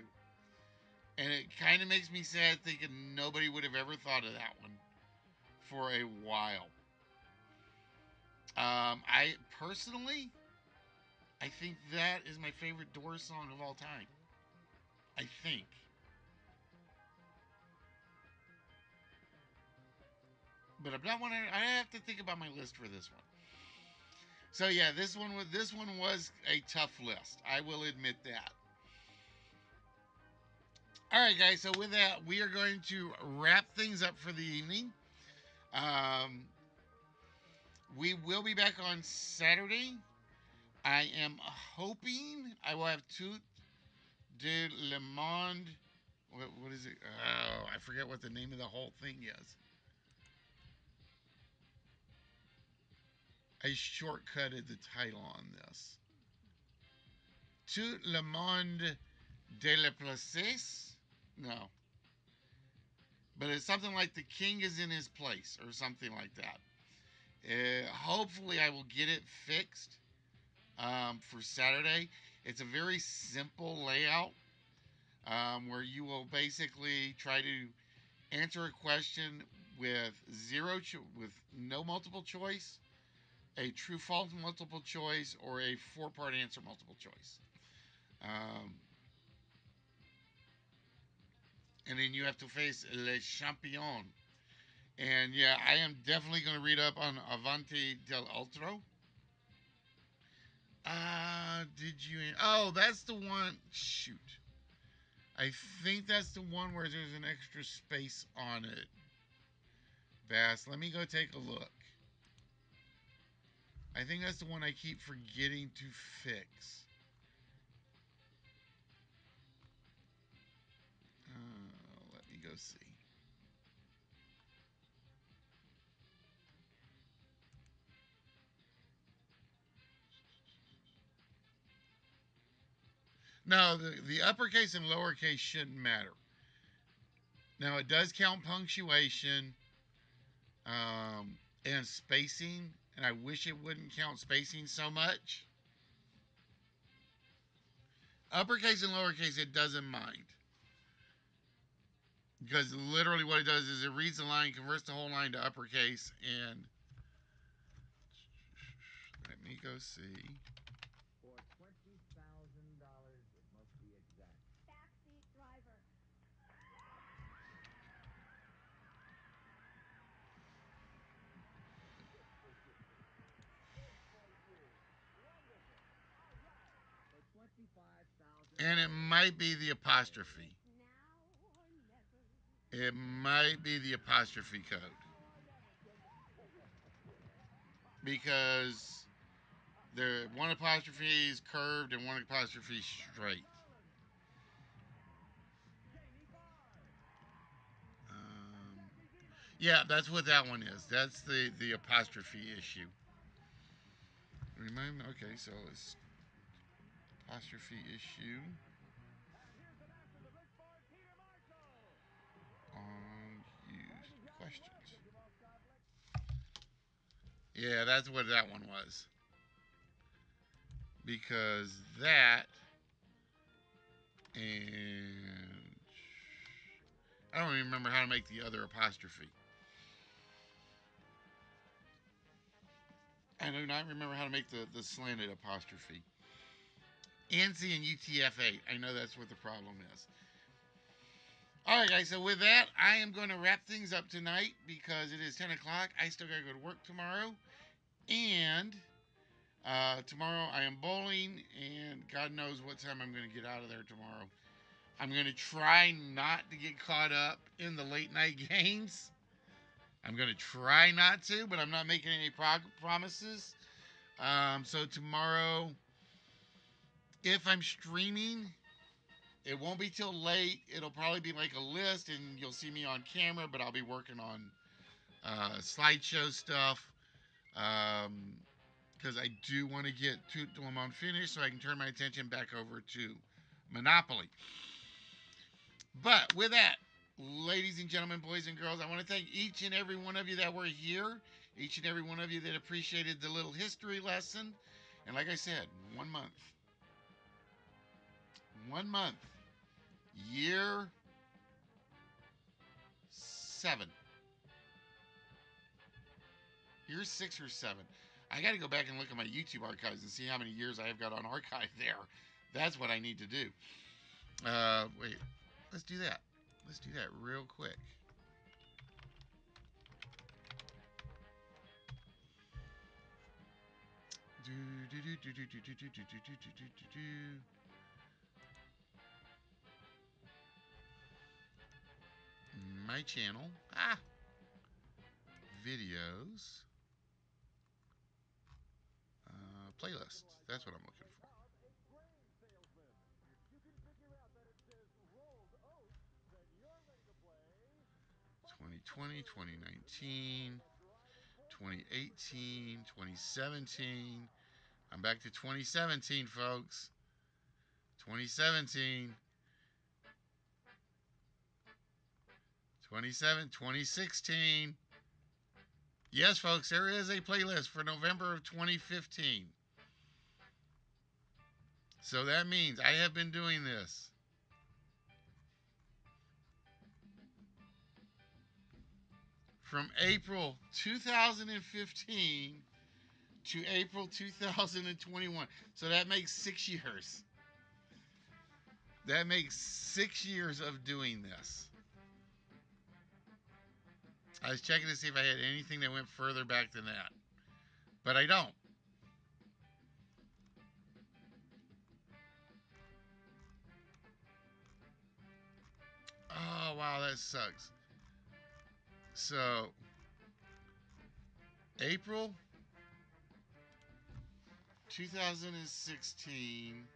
And it kind of makes me sad thinking nobody would have ever thought of that one for a while. I personally, I think that is my favorite Doors song of all time. I think. But I'm not wondering. I have to think about my list for this one. So yeah, this one was a tough list. I will admit that. All right, guys. So with that, we are going to wrap things up for the evening. We will be back on Saturday. I am hoping I will have Tout de Le Monde. What is it? Oh, I forget what the name of the whole thing is. I shortcutted the title on this. Tout le monde de la place? No. But it's something like The King is in His Place or something like that. Hopefully I will get it fixed for Saturday. It's a very simple layout where you will basically try to answer a question with with no multiple choice, a true false multiple choice, or a 4-part answer multiple choice. And then you have to face Le Champion. And yeah, I am definitely going to read up on Avanti del Altro. Did you? Oh, that's the one. Shoot. I think that's the one where there's an extra space on it. Bass, let me go take a look. I think that's the one I keep forgetting to fix. Let me go see. No, the uppercase and lowercase shouldn't matter. Now, it does count punctuation and spacing, and I wish it wouldn't count spacing so much. Uppercase and lowercase, it doesn't mind. Because literally what it does is it reads the line, converts the whole line to uppercase, and let me go see. For $20,000, it must be exact. Backseat driver. For 25,000. And it might be the apostrophe. Now or never. It might be the apostrophe code. Because the one apostrophe is curved and one apostrophe is straight. Yeah, that's what that one is. That's the apostrophe issue. Remind me. Okay, so it's apostrophe issue on used questions. Yeah, that's what that one was. Because that and I don't even remember how to make the other apostrophe. I do not remember how to make the slanted apostrophe. ANSI and UTF-8. I know that's what the problem is. All right, guys. So with that, I am going to wrap things up tonight because it is 10 o'clock. I still got to go to work tomorrow. And tomorrow I am bowling, and God knows what time I'm going to get out of there tomorrow. I'm going to try not to get caught up in the late night games. I'm going to try not to, but I'm not making any promises. So tomorrow, if I'm streaming, it won't be till late. It'll probably be like a list, and you'll see me on camera, but I'll be working on slideshow stuff. Because I do want to get to them unfinished so I can turn my attention back over to Monopoly. But with that, ladies and gentlemen, boys and girls, I want to thank each and every one of you that were here, each and every one of you that appreciated the little history lesson. And like I said, 1 month. 1 month. Year 7. Year 6 or 7. I got to go back and look at my YouTube archives and see how many years I have got on archive there. That's what I need to do. Wait. Let's do that. Let's do that real quick. My channel. Videos. Playlist. That's what I'm looking for. 2020, 2019, 2018, 2017. I'm back to 2017, folks. 2017. 2016. Yes, folks, there is a playlist for November of 2015. So that means I have been doing this. From April 2015 to April 2021. So that makes 6 years. That makes 6 years of doing this. I was checking to see if I had anything that went further back than that. But I don't. Oh, wow, that sucks. So, April 2016.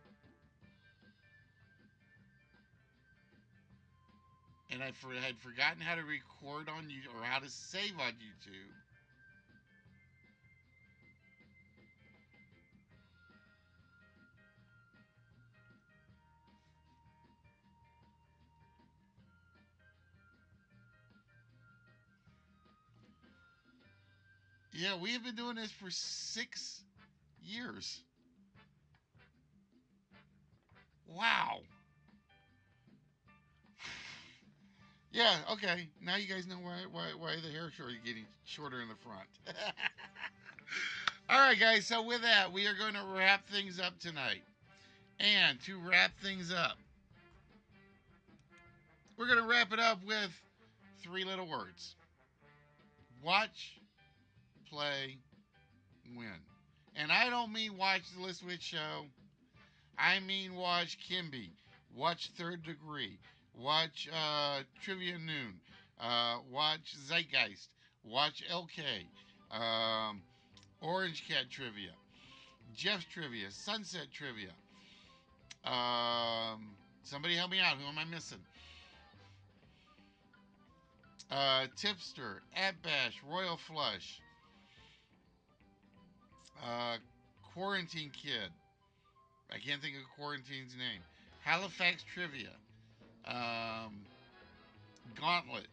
And I had forgotten how to record on YouTube or how to save on YouTube. Yeah, we have been doing this for 6 years. Wow. Yeah, okay. Now you guys know why the hair short is getting shorter in the front. All right, guys. So with that, we are going to wrap things up tonight. And to wrap things up, we're going to wrap it up with 3 little words: watch, play, win. And I don't mean watch the Listwitch show. I mean watch Kimby, watch Third Degree, watch Trivia Noon, watch Zeitgeist, watch LK, Orange Cat Trivia, Jeff's Trivia, Sunset Trivia. Somebody help me out. Who am I missing? Tipster, At Bash, Royal Flush, uh, Quarantine Kid. I can't think of Quarantine's name. Halifax Trivia, um, Gauntlet.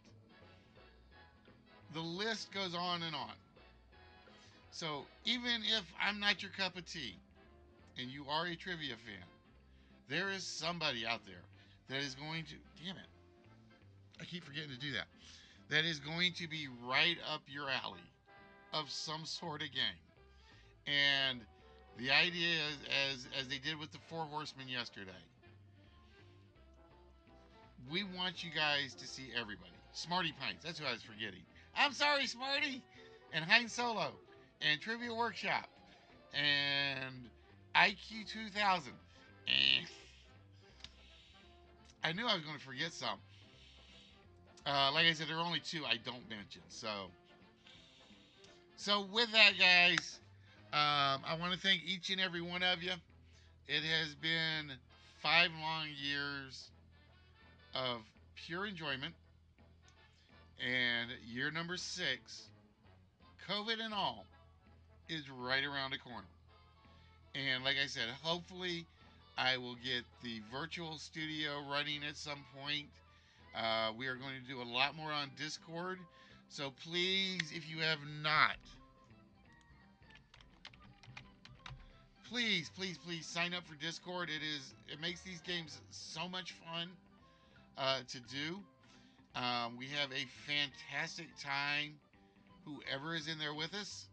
The list goes on and on. So even if I'm not your cup of tea and you are a trivia fan, there is somebody out there that is going to, damn it, I keep forgetting to do that, that is going to be right up your alley of some sort of game. And the idea is, as they did with the Four Horsemen yesterday, we want you guys to see everybody. Smarty Pints, that's who I was forgetting. I'm sorry, Smarty! And Heinz Solo, and Trivia Workshop, and IQ 2000. And I knew I was going to forget some. Like I said, there are only 2 I don't mention. So with that, guys, I want to thank each and every one of you. It has been 5 long years of pure enjoyment, and year number 6, COVID and all, is right around the corner. And like I said, hopefully I will get the virtual studio running at some point. We are going to do a lot more on Discord. So please, if you have not, please sign up for Discord. It makes these games so much fun to do. We have a fantastic time, whoever is in there with us.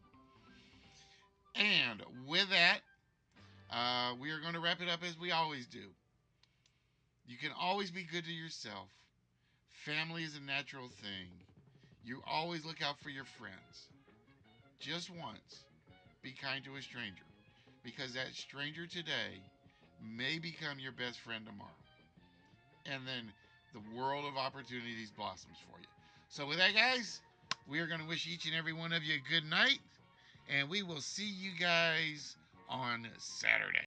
And with that, we are going to wrap it up as we always do. You can always be good to yourself. Family is a natural thing. You always look out for your friends. Just once, be kind to a stranger, because that stranger today may become your best friend tomorrow. And then the world of opportunities blossoms for you. So with that, guys, we are going to wish each and every one of you a good night, and we will see you guys on Saturday.